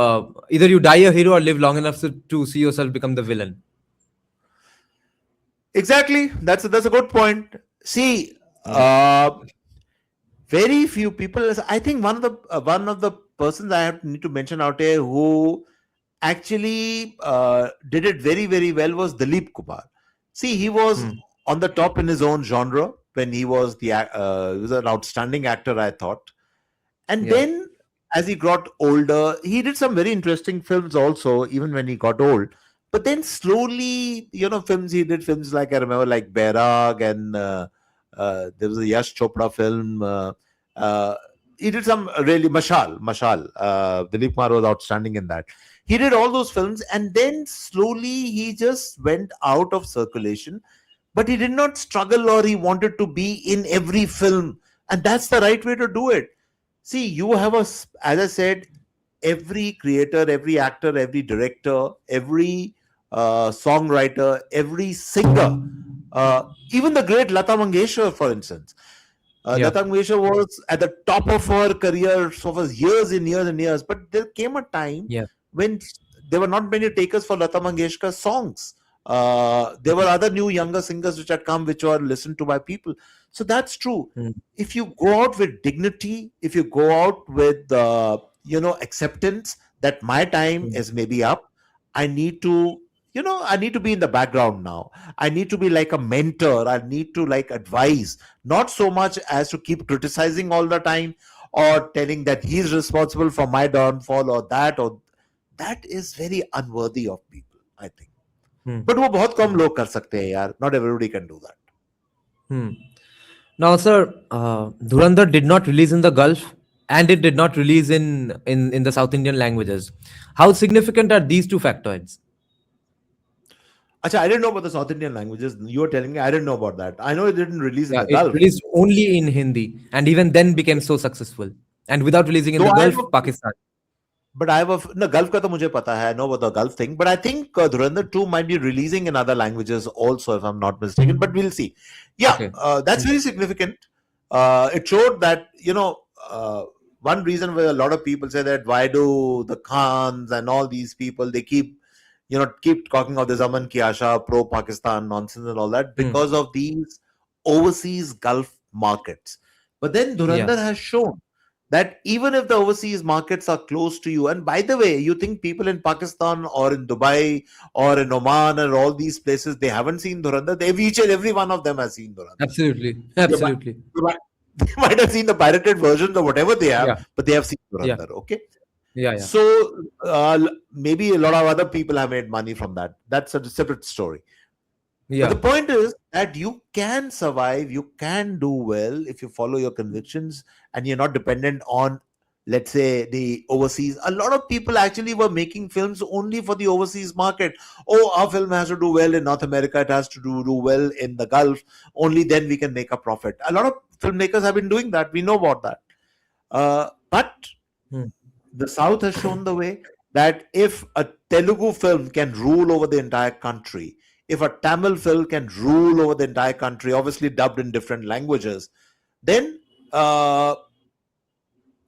Speaker 2: either you die a hero or live long enough to see yourself become the villain.
Speaker 3: Exactly. That's a good point. See,
Speaker 2: Yeah.
Speaker 3: very few people. I think one of the persons I have need to mention out here who actually did it very very well was Dilip Kumar. See, he was
Speaker 2: Hmm.
Speaker 3: on the top in his own genre when he was an outstanding actor, I thought. And
Speaker 2: Yeah.
Speaker 3: then as he got older, he did some very interesting films also, even when he got old. But then slowly, films he did, films like, I remember, like Bairag, and there was a Yash Chopra film. Uh, he did some really Mashal. Dilip Kumar was outstanding in that. He did all those films, and then slowly he just went out of circulation. But he did not struggle, or he wanted to be in every film, and that's the right way to do it. See, you have as I said, every creator, every actor, every director, every songwriter, every singer, even the great Lata Mangeshkar, for instance.
Speaker 2: Yeah.
Speaker 3: Lata Mangeshkar was at the top of her career for years and years and years. But there came a time
Speaker 2: Yeah.
Speaker 3: when there were not many takers for Lata Mangeshkar's songs. There were other new younger singers which had come, which were listened to by people. So that's true.
Speaker 2: Hmm.
Speaker 3: If you go out with dignity, if you go out with acceptance that my time
Speaker 2: Hmm.
Speaker 3: is maybe up, I need to I need to be in the background now. I need to be like a mentor. I need to like advise, not so much as to keep criticizing all the time or telling that he's responsible for my downfall or that is very unworthy of people, I think.
Speaker 2: Hmm.
Speaker 3: But वो बहुत कम लोग कर सकते हैं यार. Not everybody can do that.
Speaker 2: Hmm. Now, sir, Dhurandhar did not release in the Gulf, and it did not release in the South Indian languages. How significant are these two factoids?
Speaker 3: Achha, I didn't know about the South Indian languages. You were telling me, I didn't know about that. I know it didn't release in
Speaker 2: Yeah,
Speaker 3: the
Speaker 2: it
Speaker 3: Gulf.
Speaker 2: released only in Hindi, and even then became so successful. And without releasing in
Speaker 3: Though
Speaker 2: the
Speaker 3: I have
Speaker 2: Gulf,
Speaker 3: a
Speaker 2: Pakistan.
Speaker 3: But I have no Gulf ka to mujhe pata hai. I know about the Gulf thing. But I think Dhurandhar 2 might be releasing in other languages also, if I'm not mistaken. But we'll see. Yeah,
Speaker 2: Okay.
Speaker 3: that's very significant. It showed that, one reason why a lot of people say that why do the Khans and all these people, they keep talking of the Zaman Ki Asha, pro-Pakistan nonsense and all that because of these overseas Gulf markets. But then
Speaker 2: Yeah.
Speaker 3: Dhurandhar has shown that even if the overseas markets are close to you, and by the way, you think people in Pakistan or in Dubai or in Oman and all these places, they haven't seen Dhurandhar. Each and every one of them has seen Dhurandhar.
Speaker 2: Absolutely.
Speaker 3: They might,
Speaker 2: Absolutely.
Speaker 3: they might have seen the pirated versions or whatever they have,
Speaker 2: Yeah.
Speaker 3: but they have seen
Speaker 2: Yeah.
Speaker 3: Dhurandhar. Okay.
Speaker 2: Yeah. Yeah.
Speaker 3: So maybe a lot of other people have made money from that. That's a separate story. But
Speaker 2: Yeah.
Speaker 3: the point is that you can survive, you can do well if you follow your convictions and you're not dependent on, let's say, the overseas. A lot of people actually were making films only for the overseas market. Oh, our film has to do well in North America, it has to do well in the Gulf. Only then we can make a profit. A lot of filmmakers have been doing that. We know about that. But
Speaker 2: Hmm.
Speaker 3: the South has shown the way that if a Telugu film can rule over the entire country, if a Tamil film can rule over the entire country, obviously dubbed in different languages, then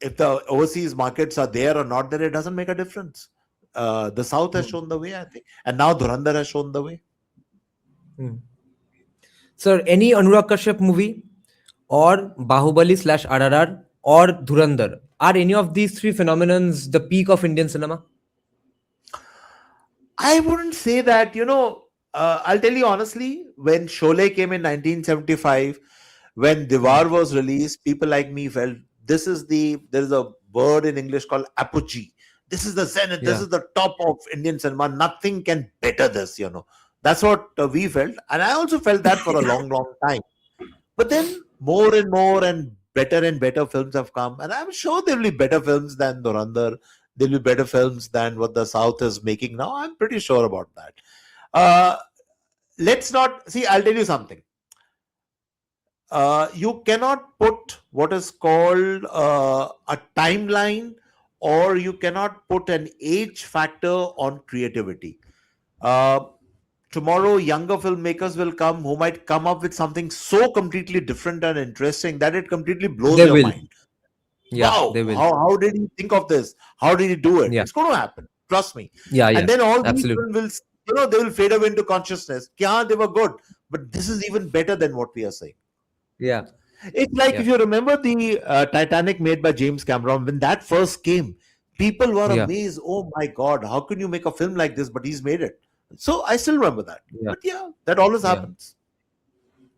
Speaker 3: if the overseas markets are there or not there, it doesn't make a difference. The South has shown the way, I think. And now Dhurandhar has shown the way.
Speaker 2: Sir, any Anurag Kashyap movie or Bahubali/RRR or Dhurandhar, are any of these three phenomenons the peak of Indian cinema?
Speaker 3: I wouldn't say that, I'll tell you honestly, when Sholay came in 1975, when Diwar was released, people like me felt there is a word in English called apogee. This is the zenith, this
Speaker 2: Yeah.
Speaker 3: is the top of Indian cinema. Nothing can better this. That's what we felt. And I also felt that for a long, long time. But then more and better films have come. And I'm sure there will be better films than Dhurandhar. There'll be better films than what the South is making now. I'm pretty sure about that. Let's not see. I'll tell you something. You cannot put what is called a timeline, or you cannot put an age factor on creativity. Tomorrow, younger filmmakers will come who might come up with something so completely different and interesting that it completely blows
Speaker 2: They
Speaker 3: your
Speaker 2: will.
Speaker 3: mind.
Speaker 2: Yeah,
Speaker 3: Wow,
Speaker 2: they will.
Speaker 3: how did he think of this? How did he do it?
Speaker 2: Yeah.
Speaker 3: It's going to happen. Trust me.
Speaker 2: Yeah, yeah.
Speaker 3: And then all these
Speaker 2: Absolutely.
Speaker 3: films will, they will fade away into consciousness. Yeah, they were good, but this is even better than what we are saying.
Speaker 2: Yeah.
Speaker 3: It's like
Speaker 2: Yeah.
Speaker 3: if you remember the Titanic made by James Cameron, when that first came, people were
Speaker 2: Yeah.
Speaker 3: amazed. Oh my God, how can you make a film like this? But he's made it. So I still remember that.
Speaker 2: Yeah.
Speaker 3: But yeah, that always
Speaker 2: Yeah.
Speaker 3: happens.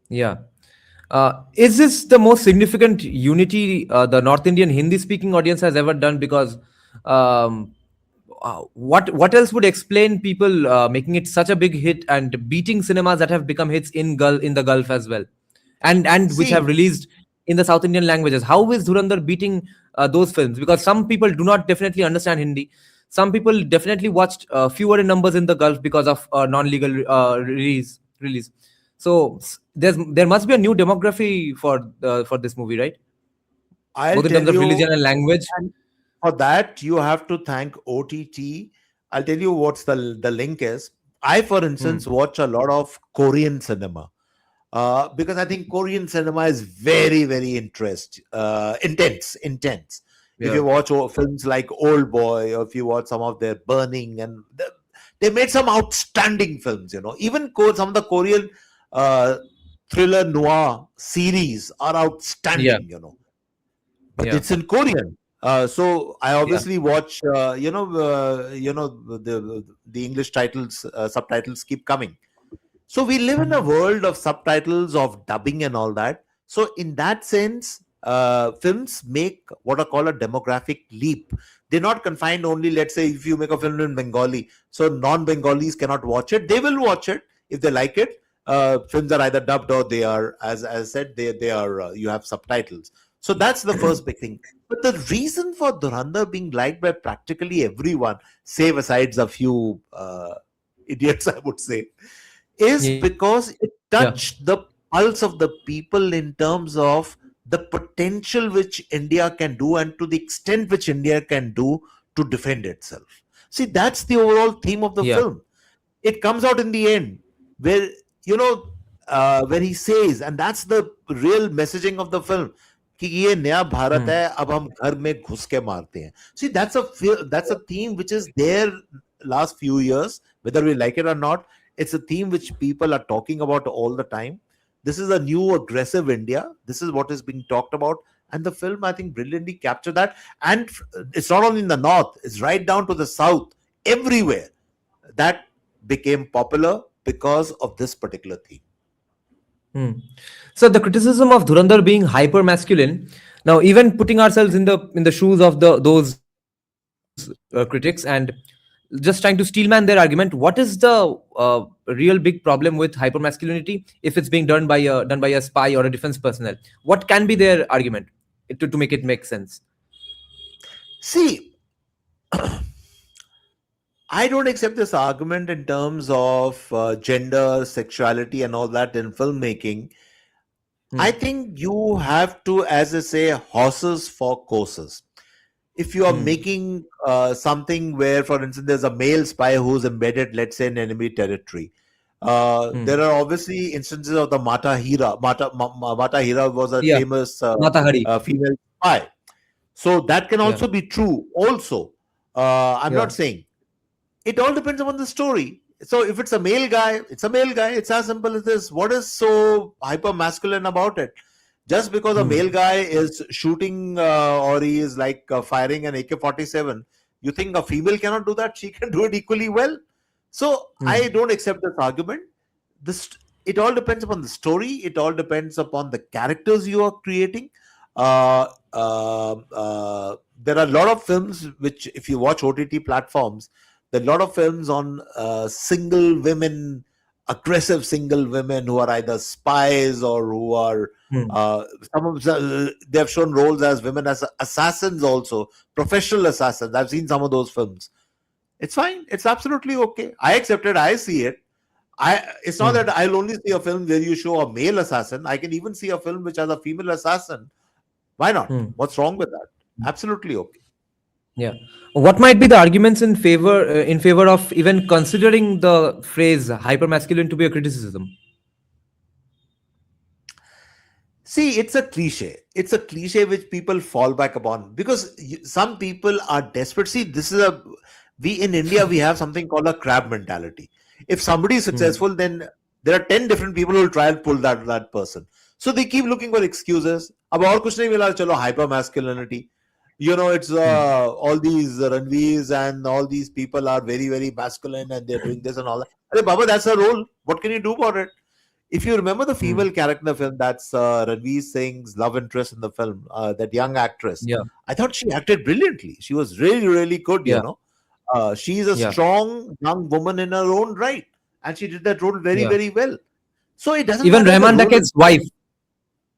Speaker 2: Yeah. Is this the most significant unity the North Indian Hindi-speaking audience has ever done? Because um, what else would explain people making it such a big hit and beating cinemas that have become hits in the Gulf as well, and which
Speaker 3: See,
Speaker 2: have released in the South Indian languages? How is Dhurandhar beating those films? Because some people do not definitely understand Hindi. Some people definitely watched fewer in numbers in the Gulf because of non-legal release. So there must be a new demography for this movie, right?
Speaker 3: I'll
Speaker 2: Both in
Speaker 3: tell
Speaker 2: terms of
Speaker 3: you,
Speaker 2: religion and language.
Speaker 3: and for that, you have to thank OTT. I'll tell you what's the link is. I, for instance,
Speaker 2: Hmm.
Speaker 3: watch a lot of Korean cinema. Because I think Korean cinema is very, very intense. If
Speaker 2: Yeah.
Speaker 3: you watch films like Old Boy, or if you watch some of their Burning, and they made some outstanding films. Even some of the Korean uh, thriller noir series are
Speaker 2: Yeah.
Speaker 3: outstanding. But
Speaker 2: Yeah.
Speaker 3: it's in Korean. So I
Speaker 2: Yeah.
Speaker 3: obviously watch, the English titles, subtitles keep coming. So we live in a world of subtitles, of dubbing, and all that. So in that sense, films make what are called a demographic leap. They're not confined only. Let's say if you make a film in Bengali, so non-Bengalis cannot watch it. They will watch it if they like it. Films are either dubbed or they are, as I said, they are. You have subtitles. So that's the first big thing. But the reason for Dhurandhar being liked by practically everyone, save asides a few idiots, I would say, is because it
Speaker 2: Yeah.
Speaker 3: touched the pulse of the people in terms of the potential which India can do and to the extent which India can do to defend itself. See, that's the overall theme of the
Speaker 2: Yeah.
Speaker 3: film. It comes out in the end where, you know, where he says, and that's the real messaging of the film, कि ये नया Bharat
Speaker 2: Hmm.
Speaker 3: है, अब हम घर में घुस के मारते हैं. See, that's a theme which is there last few years, whether we like it or not. It's a theme which people are talking about all the time. This is a new aggressive India. This is what is being talked about. And the film, I think, brilliantly captured that. And it's not only in the north, it's right down to the south, everywhere. That became popular because of this particular theme.
Speaker 2: Hmm. So the criticism of Dhurandhar being hyper masculine. Now, even putting ourselves in the shoes of those critics and just trying to steelman their argument, what is the real big problem with hyper masculinity if it's being done by a spy or a defense personnel? What can be their argument to make it make sense?
Speaker 3: See, I don't accept this argument in terms of gender, sexuality, and all that in filmmaking. I
Speaker 2: Hmm.
Speaker 3: think you have to, as I say, horses for courses. If you are
Speaker 2: Hmm.
Speaker 3: making something where, for instance, there's a male spy who's embedded, let's say, in enemy territory, there
Speaker 2: Hmm.
Speaker 3: are obviously instances of the Mata Hira. Mata Hira was a
Speaker 2: Yeah.
Speaker 3: famous
Speaker 2: Mata Hari.
Speaker 3: female spy. So that can
Speaker 2: Yeah.
Speaker 3: also be true. Also, I'm not
Speaker 2: Yeah.
Speaker 3: saying it all depends upon the story. So if it's a male guy, it's a male guy. It's as simple as this. What is so hyper masculine about it? Just because a male
Speaker 2: Hmm.
Speaker 3: guy is shooting or he is like firing an AK-47, you think a female cannot do that? She can do it equally well. So I
Speaker 2: Hmm.
Speaker 3: don't accept this argument. This It all depends upon the story. It all depends upon the characters you are creating. There are a lot of films which, if you watch OTT platforms, there are a lot of films on single women, aggressive single women who are either spies or who are
Speaker 2: Hmm.
Speaker 3: some of they have shown roles as women as assassins, also professional assassins. I've seen some of those films. It's fine. It's absolutely okay. I accept it. I see it. It's not that
Speaker 2: Hmm.
Speaker 3: I'll only see a film where you show a male assassin. I can even see a film which has a female assassin. Why not?
Speaker 2: Hmm.
Speaker 3: What's wrong with that? Absolutely okay.
Speaker 2: Yeah. What might be the arguments in favor of even considering the phrase hypermasculine to be a criticism?
Speaker 3: See, it's a cliche. It's a cliche which people fall back upon because some people are desperate. See, this is a we in India we have something called a crab mentality. If somebody is
Speaker 2: Hmm.
Speaker 3: successful, then there are 10 different people who will try and pull that person. So they keep looking for excuses. अब और कुछ नहीं मिला चलो hyper masculinity. It's
Speaker 2: Hmm.
Speaker 3: all these Ranveers and all these people are very masculine and they're doing this and all that. Arey Baba, that's a role. What can you do about it? If you remember the
Speaker 2: Hmm.
Speaker 3: female character in the film, that's Ranveer Singh's love interest in the film, that young actress.
Speaker 2: Yeah.
Speaker 3: I thought she acted brilliantly. She was really good.
Speaker 2: Yeah.
Speaker 3: She's a
Speaker 2: Yeah.
Speaker 3: strong young woman in her own right, and she did that role
Speaker 2: Yeah.
Speaker 3: very well. So it doesn't
Speaker 2: Even
Speaker 3: matter the
Speaker 2: Rahman
Speaker 3: role is,
Speaker 2: Daket's wife.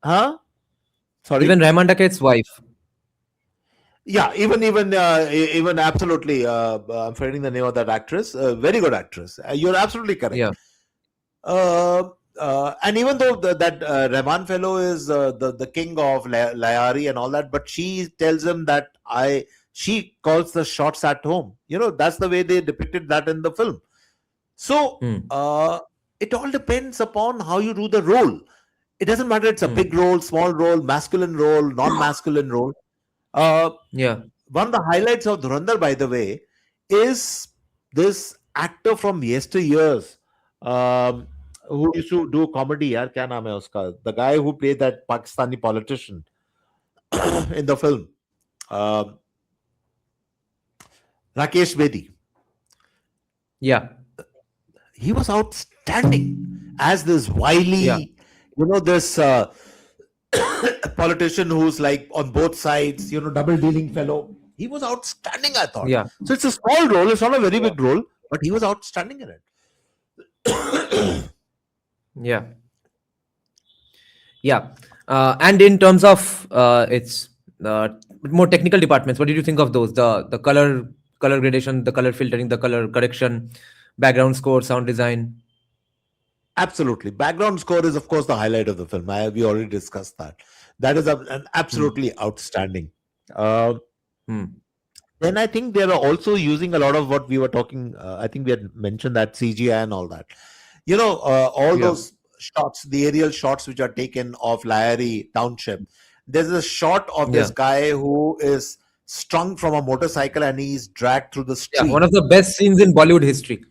Speaker 3: huh?
Speaker 2: Even
Speaker 3: Sorry.
Speaker 2: Rahman Daket's wife.
Speaker 3: Yeah, even absolutely. I'm forgetting the name of that actress. Very good actress. You're absolutely correct.
Speaker 2: Yeah.
Speaker 3: Uh, and even though that Rahman fellow is the king of Layari and all that, but she tells him that she calls the shots at home. That's the way they depicted that in the film. So
Speaker 2: Hmm.
Speaker 3: it all depends upon how you do the role. It doesn't matter it's a big
Speaker 2: Hmm.
Speaker 3: role, small role, masculine role, non-masculine role. Uh,
Speaker 2: Yeah.
Speaker 3: One of the highlights of Dhurandhar, by the way, is this actor from yesteryears um, who used to do comedy. Yaar, kya naam hai uska? The guy who played that Pakistani politician in the film. Um, Rakesh Bedi,
Speaker 2: Yeah.
Speaker 3: he was outstanding as this
Speaker 2: Yeah.
Speaker 3: wily, this politician who's like on both sides, double dealing fellow. He was outstanding, I thought.
Speaker 2: Yeah.
Speaker 3: So it's a small role, it's not a very
Speaker 2: Yeah.
Speaker 3: big role, but he was outstanding in it.
Speaker 2: Yeah. Yeah. And in terms of its more technical departments, what did you think of those? The color gradation, the color filtering, the color correction, background score, sound design.
Speaker 3: Absolutely. Background score is, of course, the highlight of the film. We already discussed that. That is an
Speaker 2: Hmm.
Speaker 3: absolutely outstanding. Uh,
Speaker 2: Hmm.
Speaker 3: then I think they are also using a lot of what we were talking. I think we had mentioned that CGI and all that. All
Speaker 2: Yeah.
Speaker 3: those shots, the aerial shots which are taken of Lyari Township. There's a shot of
Speaker 2: Yeah.
Speaker 3: this guy who is strung from a motorcycle and he's dragged through the
Speaker 2: Yeah. One
Speaker 3: street.
Speaker 2: of the best scenes in Bollywood history.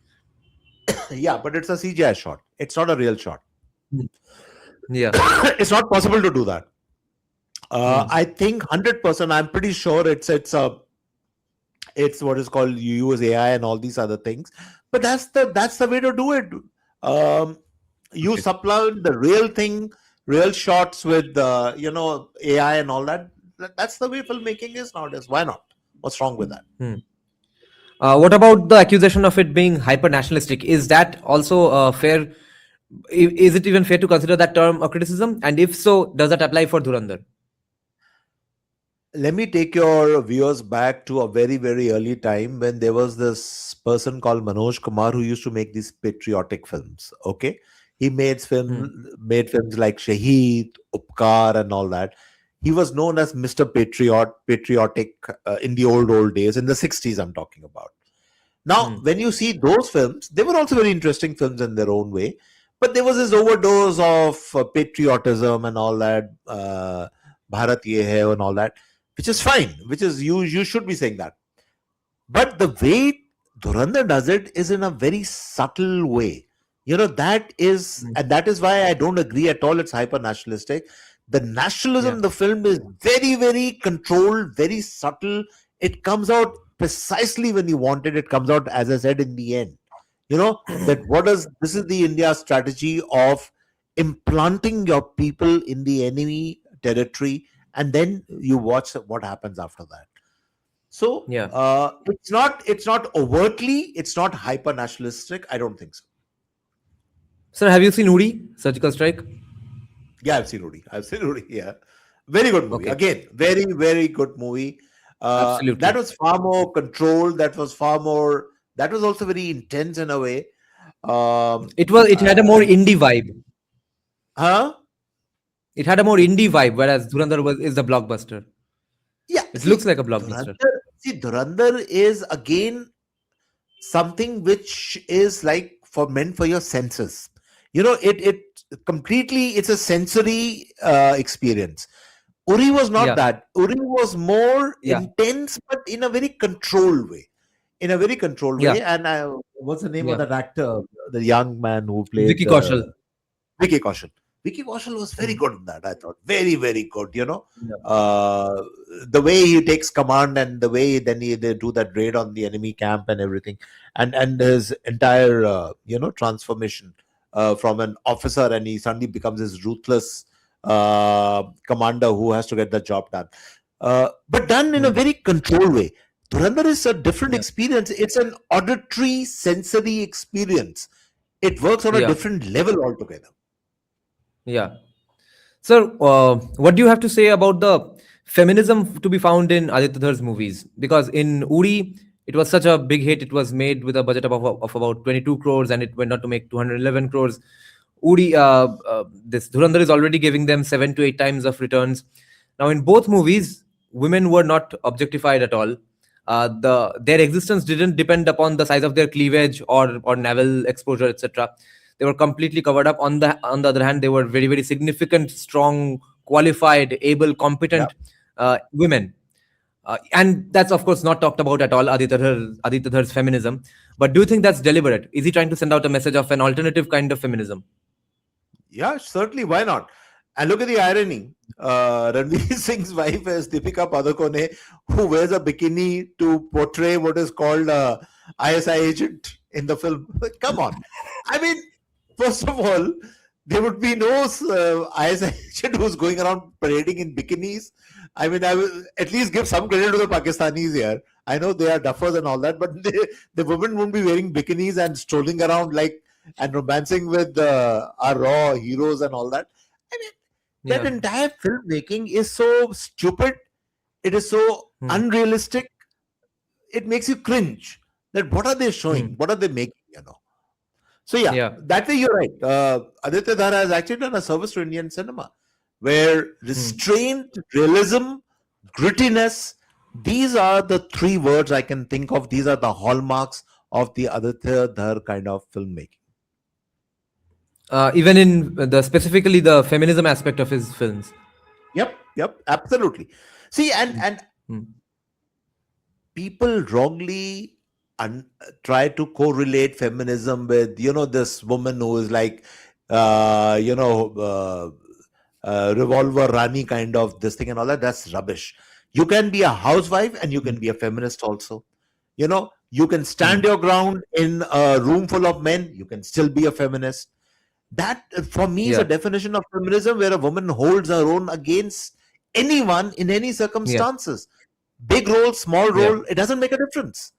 Speaker 3: Yeah, but it's a CGI shot. It's not a real shot.
Speaker 2: Hmm. Yeah.
Speaker 3: It's not possible to do that.
Speaker 2: Hmm.
Speaker 3: I think 100%. I'm pretty sure it's what is called, you use AI and all these other things, but that's the way to do it. Um, you
Speaker 2: Okay.
Speaker 3: supplement the real thing, real shots with AI and all that. That's the way filmmaking is nowadays. Why not? What's wrong with that?
Speaker 2: Hmm. What about the accusation of it being hyper nationalistic? Is that also fair? Is it even fair to consider that term a criticism? And if so, does that apply for Dhurandhar?
Speaker 3: Let me take your viewers back to a very, very early time when there was this person called Manoj Kumar who used to make these patriotic films. Okay, he
Speaker 2: Hmm.
Speaker 3: made films like Shaheed, Upkar, and all that. He was known as Mr. Patriotic in the old days, in the 60s. I'm talking about. Now,
Speaker 2: Hmm.
Speaker 3: when you see those films, they were also very interesting films in their own way. But there was this overdose of patriotism and all that, Bharat Ye Hai and all that, which is fine, which is, you should be saying that. But the way Dhurandhar does it is in a very subtle way.
Speaker 2: Hmm.
Speaker 3: That is why I don't agree at all. It's hyper nationalistic. The nationalism
Speaker 2: Yeah.
Speaker 3: in the film is very, very controlled, very subtle. It comes out precisely when you want it. It comes out, as I said, in the end. That this is the India strategy of implanting your people in the enemy territory, and then you watch what happens after that. So
Speaker 2: Yeah.
Speaker 3: it's not overtly, it's not hyper nationalistic. I don't think so.
Speaker 2: Sir, have you seen Uri, Surgical Strike?
Speaker 3: Yeah, I've seen Udi. I've seen Udi. Yeah, very good movie.
Speaker 2: Okay.
Speaker 3: Again, very, very good movie. That
Speaker 2: Absolutely.
Speaker 3: was far more controlled. That was far more. That was also very intense in a way.
Speaker 2: It had a more
Speaker 3: And
Speaker 2: indie vibe.
Speaker 3: huh?
Speaker 2: It had a more indie vibe, whereas Dhurandhar is the blockbuster.
Speaker 3: Yeah.
Speaker 2: It looks like a blockbuster.
Speaker 3: Dhurandhar is again something which is like for meant for your senses. It completely, it's a sensory experience. Uri was not
Speaker 2: Yeah.
Speaker 3: that. Uri was more
Speaker 2: Yeah.
Speaker 3: intense, but in a very controlled way. In a very controlled
Speaker 2: Yeah.
Speaker 3: way. And what's the name of
Speaker 2: Yeah.
Speaker 3: that actor? The young man who
Speaker 2: Vicky
Speaker 3: played
Speaker 2: Kaushal.
Speaker 3: Vicky Kaushal. Vicky Kaushal was very
Speaker 2: Hmm.
Speaker 3: good in that, I thought. Very, very good.
Speaker 2: Yeah.
Speaker 3: Uh, the way he takes command and the way then they do that raid on the enemy camp and everything, and his entire transformation from an officer, and he suddenly becomes this ruthless commander who has to get the job done, but done in a
Speaker 2: Hmm.
Speaker 3: very controlled way. Dhurandhar is a different
Speaker 2: Yeah.
Speaker 3: experience. It's an auditory sensory experience. It works on a
Speaker 2: Yeah.
Speaker 3: different level altogether.
Speaker 2: Yeah. Sir, what do you have to say about the feminism to be found in Aditya Dhar's movies? Because in Uri, it was such a big hit. It was made with a budget of about 22 crores and it went on to make 211 crores. Uri, this Dhurandhar is already giving them 7 to 8 times of returns. Now, in both movies, women were not objectified at all. Their existence didn't depend upon the size of their cleavage or naval exposure, etc. They were completely covered up. On the other hand, they were very, very significant, strong, qualified, able,
Speaker 3: Yeah.
Speaker 2: competent women. And that's of course not talked about at all. Aditya Dhar's feminism. But do you think that's deliberate? Is he trying to send out a message of an alternative kind of feminism?
Speaker 3: Yeah, certainly. Why not? And look at the irony. Ranveer Singh's wife is Deepika Padukone, who wears a bikini to portray what is called a ISI agent in the film. Come on. I mean, first of all, there would be no ISI agent who's going around parading in bikinis. I mean, I will at least give some credit to the Pakistanis here. I know they are duffers and all that, but the women won't be wearing bikinis and strolling around like and romancing with our raw heroes and all that. I mean, that
Speaker 2: Yeah.
Speaker 3: entire filmmaking is so stupid. It is so
Speaker 2: Hmm.
Speaker 3: unrealistic. It makes you cringe. That what are they showing?
Speaker 2: Hmm.
Speaker 3: What are they making? So yeah,
Speaker 2: Yeah.
Speaker 3: that way you're right. Aditya Dhara has actually done a service to Indian cinema, where
Speaker 2: Hmm.
Speaker 3: restraint, realism, grittiness. These are the three words I can think of. These are the hallmarks of the Aditya Dhar kind of filmmaking.
Speaker 2: Even in the specifically the feminism aspect of his films.
Speaker 3: Yep, absolutely. See,
Speaker 2: Hmm.
Speaker 3: and
Speaker 2: Hmm.
Speaker 3: people wrongly try to correlate feminism with this woman who is like uh, you know uh, revolver Rani kind of this thing and all that. That's rubbish. You can be a housewife and you
Speaker 2: Hmm.
Speaker 3: can be a feminist also. You can stand
Speaker 2: Hmm.
Speaker 3: your ground in a room full of men. You can still be a feminist. That for me is a
Speaker 2: Yeah.
Speaker 3: definition of feminism, where a woman holds her own against anyone in any
Speaker 2: Yeah.
Speaker 3: circumstances. Big role, small
Speaker 2: Yeah.
Speaker 3: role, it doesn't make a difference.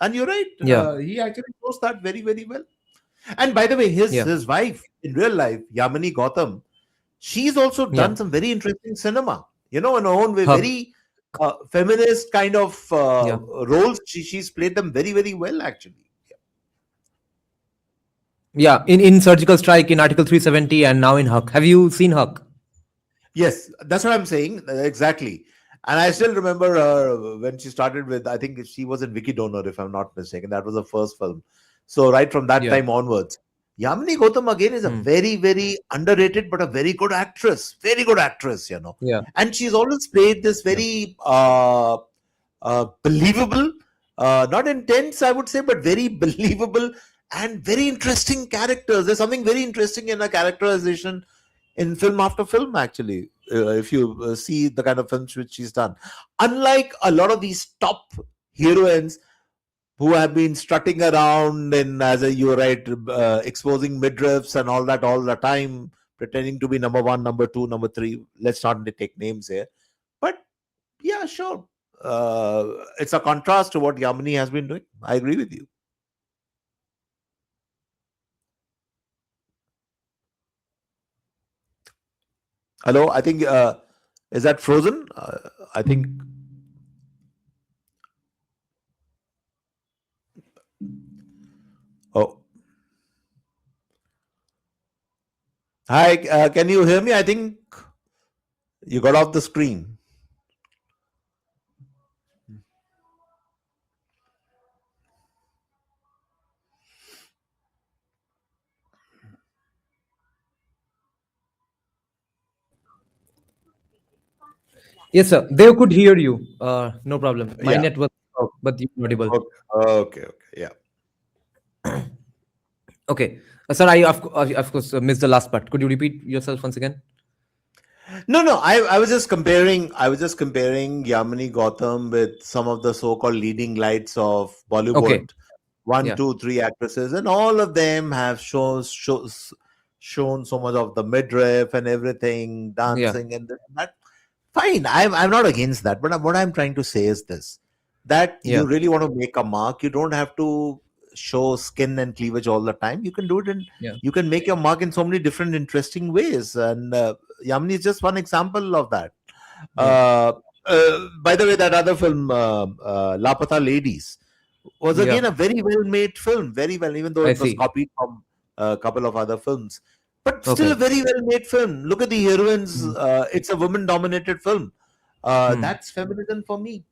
Speaker 3: And you're right,
Speaker 2: Yeah.
Speaker 3: he actually knows that very, very well. And by the way, his
Speaker 2: Yeah.
Speaker 3: his wife in real life, Yamini Gautam, she's also
Speaker 2: Yeah.
Speaker 3: done some very interesting cinema, in her own way,
Speaker 2: Hug.
Speaker 3: very feminist kind of
Speaker 2: Yeah.
Speaker 3: roles. She's played them very, very well, actually.
Speaker 2: Yeah. In Surgical Strike, in Article 370, and now in Huck. Have you seen Huck?
Speaker 3: Yes, that's what I'm saying. Exactly. And I still remember her when she started with, I think she was in Wiki Donor, if I'm not mistaken. That was the first film. So, right from that
Speaker 2: Yeah.
Speaker 3: time onwards, Yamini Gautam again is a
Speaker 2: Hmm.
Speaker 3: very, very underrated but a very good actress. Very good actress.
Speaker 2: Yeah.
Speaker 3: And she's always played this
Speaker 2: Yeah.
Speaker 3: very believable, not intense, I would say, but very believable and very interesting characters. There's something very interesting in her characterization in film after film, actually, if you see the kind of films which she's done. Unlike a lot of these top heroines who have been strutting around and, as you're right, exposing midriffs and all that all the time, pretending to be number one, number two, number three. Let's not take names here. But yeah, sure. It's a contrast to what Yamini has been doing. I agree with you. Hello, I think, is that frozen? I think. Oh, hi. Can you hear me? I think you got off the screen.
Speaker 2: Yes, sir. They could hear you. No problem. My
Speaker 3: Yeah.
Speaker 2: net was
Speaker 3: Oh,
Speaker 2: out, but you're audible.
Speaker 3: okay. Yeah.
Speaker 2: Okay. Sir, I of course missed the last part. Could you repeat yourself once again?
Speaker 3: No. I was just comparing. I was just comparing Yamini Gautam with some of the so-called leading lights of
Speaker 2: Okay.
Speaker 3: Bollywood, one,
Speaker 2: Yeah.
Speaker 3: two, three actresses, and all of them have shown so much of the midriff and everything,
Speaker 2: Yeah.
Speaker 3: dancing and that. Fine, I'm not against that, but what I'm trying to say is this: that
Speaker 2: Yeah.
Speaker 3: you really want to make a mark, you don't have to show skin and cleavage all the time. You can do it in
Speaker 2: Yeah.
Speaker 3: you can make your mark in so many different interesting ways, and Yamini is just one example of that.
Speaker 2: Yeah.
Speaker 3: Uh, by the way, that other film, Lapata Ladies, was
Speaker 2: Yeah.
Speaker 3: again a very well made film, very well, even though
Speaker 2: I
Speaker 3: it was
Speaker 2: see.
Speaker 3: copied from a couple of other films, but still a
Speaker 2: Okay.
Speaker 3: very well made film. Look at the heroines.
Speaker 2: Hmm.
Speaker 3: It's a woman dominated film.
Speaker 2: Hmm.
Speaker 3: That's feminism for me.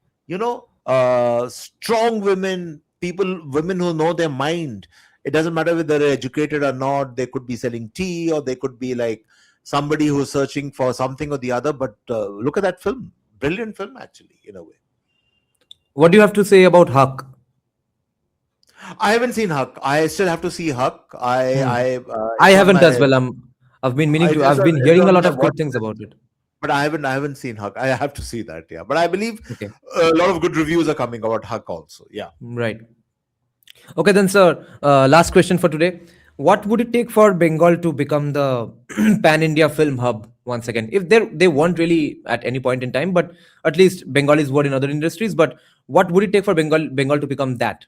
Speaker 3: Strong women, women who know their mind. It doesn't matter whether they're educated or not. They could be selling tea, or they could be like somebody who's searching for something or the other. But look at that film. Brilliant film, actually, in a way.
Speaker 2: What do you have to say about Huck?
Speaker 3: I haven't seen Huck. I still have to see Huck. I,
Speaker 2: Hmm.
Speaker 3: I,
Speaker 2: I
Speaker 3: it's on
Speaker 2: haven't as
Speaker 3: my
Speaker 2: well. I've been meaning to.
Speaker 3: It is
Speaker 2: I've been
Speaker 3: it's
Speaker 2: hearing a
Speaker 3: on
Speaker 2: lot
Speaker 3: my
Speaker 2: of good
Speaker 3: watch
Speaker 2: things
Speaker 3: list,
Speaker 2: about it.
Speaker 3: but I haven't seen Huck. I have to see that. Yeah, but I believe
Speaker 2: Okay,
Speaker 3: a lot of good reviews are coming about Huck also. Yeah.
Speaker 2: right. Okay, then, sir. Last question for today. What would it take for Bengal to become the pan-India film hub once again? If they weren't really at any point in time, but at least Bengalis were in other industries. But what would it take for Bengal to become that?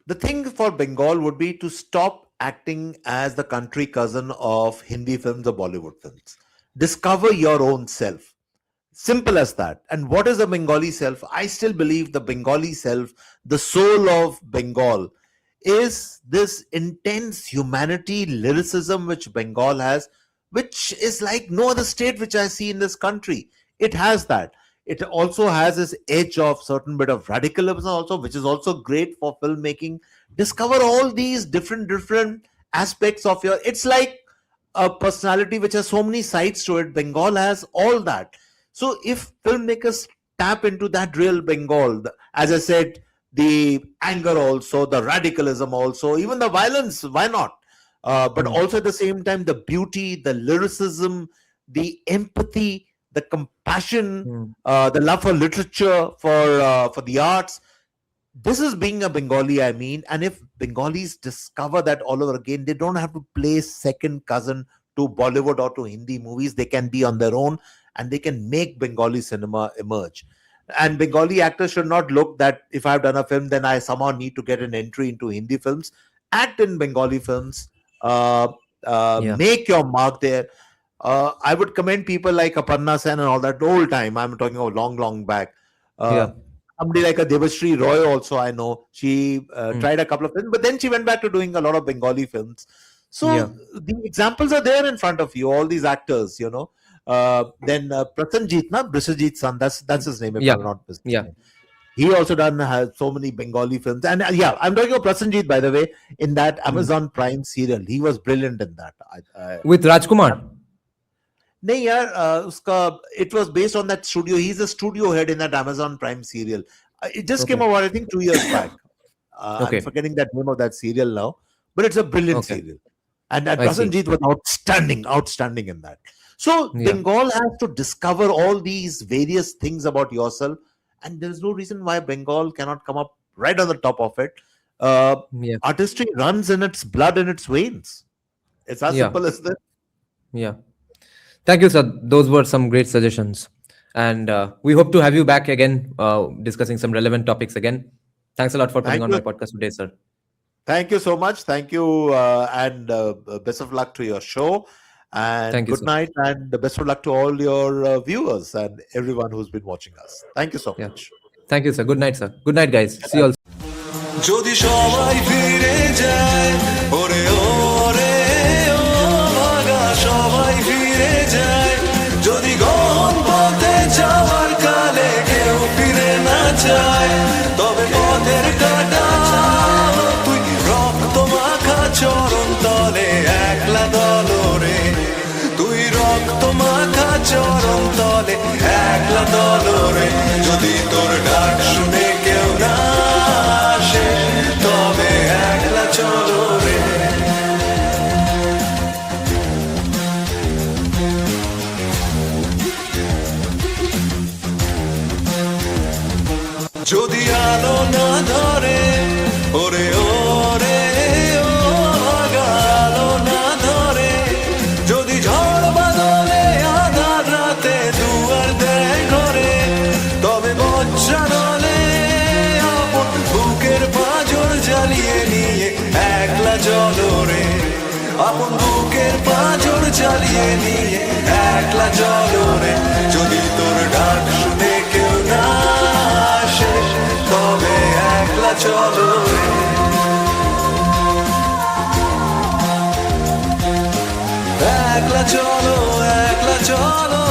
Speaker 3: The thing for Bengal would be to stop acting as the country cousin of Hindi films or Bollywood films. Discover your own self. Simple as that. And what is the Bengali self? I still believe the Bengali self, the soul of Bengal, is this intense humanity, lyricism which Bengal has, which is like no other state which I see in this country. It has that. It also has this edge of certain bit of radicalism also, which is also great for filmmaking. Discover all these different aspects of your. It's like a personality which has so many sides to it. Bengal has all that. So if filmmakers tap into that real Bengal, as I said, the anger also, the radicalism also, even the violence, why not? But
Speaker 2: Hmm.
Speaker 3: also at the same time, the beauty, the lyricism, the empathy, the compassion,
Speaker 2: Hmm.
Speaker 3: the love for literature, for the arts. This is being a Bengali, I mean. And if Bengalis discover that all over again, they don't have to play second cousin to Bollywood or to Hindi movies. They can be on their own and they can make Bengali cinema emerge. And Bengali actors should not look that if I've done a film, then I somehow need to get an entry into Hindi films. Act in Bengali films, uh,
Speaker 2: Yeah.
Speaker 3: make your mark there. I would commend people like Aparna Sen and all that old time. I'm talking of long back. Uh,
Speaker 2: Yeah.
Speaker 3: Somebody like a Devashree Roy also, I know. She
Speaker 2: Hmm.
Speaker 3: tried a couple of films, but then she went back to doing a lot of Bengali films.
Speaker 2: Yeah.
Speaker 3: So the examples are there in front of you, all these actors, you know. Then Prasenjit, na Brisajit's son, that's his name, if
Speaker 2: Yeah.
Speaker 3: I'm not
Speaker 2: Yeah.
Speaker 3: mistaken. He also done has so many Bengali films, and yeah, I'm talking about Prasenjit, by the way, in that
Speaker 2: Hmm.
Speaker 3: Amazon Prime serial. He was brilliant in that.
Speaker 2: With Rajkumar.
Speaker 3: नहीं यार उसका it was based on that studio. He's a studio head in that Amazon Prime serial. It just came
Speaker 2: Okay.
Speaker 3: out, I think, 2 years back. I'm
Speaker 2: Okay.
Speaker 3: forgetting that name of that serial now, but it's a brilliant
Speaker 2: Okay.
Speaker 3: serial. And
Speaker 2: I see.
Speaker 3: Prasenjit was outstanding in that. So
Speaker 2: Yeah.
Speaker 3: Bengal has to discover all these various things about yourself, and there's no reason why Bengal cannot come up right on the top of it.
Speaker 2: Yeah.
Speaker 3: Artistry runs in its blood, in its veins. It's as
Speaker 2: Yeah.
Speaker 3: simple as that.
Speaker 2: Yeah. Thank you, sir. Those were some great suggestions. And we hope to have you back again, discussing some relevant topics again. Thanks a lot for coming
Speaker 3: Thank
Speaker 2: on
Speaker 3: you.
Speaker 2: my podcast today, sir.
Speaker 3: Thank you so much. Thank you, and best of luck to your show. And
Speaker 2: Thank you,
Speaker 3: good
Speaker 2: sir.
Speaker 3: night, and best of luck to all your viewers and everyone who's been watching us. Thank you so
Speaker 2: Yeah.
Speaker 3: much.
Speaker 2: Thank you, sir. Good night, sir. Good night, guys. See you all.
Speaker 1: যদি সবাই ফিরে যায় ওরে ওরে ও ভাগা সবাই ফিরে যায় যদি গহন পথে যাওয়ার কালে কেউ ফিরে না যায় তবে পথের কাটা তুই রক্ত মাখা চরণ তলে একলা দলরে তুই রক্ত মাখা চরণ তলে একলা দলরে যদি তোর ডাক শুনে কেউ না আসে তবে একলা চলো রে যদি আলো না ধরে ওরে ওরে ও ভাগা আলো না ধরে যদি ঝড় বাদলে আধার রাতে দুয়ার দেয় ঘরে তবে বজ্রা নলে আপন বুকের পাঁজর জ্বালিয়ে নিয়ে একলা চলো রে আপন বুকের পাঁজর জ্বালিয়ে নিয়ে একলা চলো রে যদি তোর ডাক শুনে কেউ না আসে তবে একলা চলো রে একলা চলো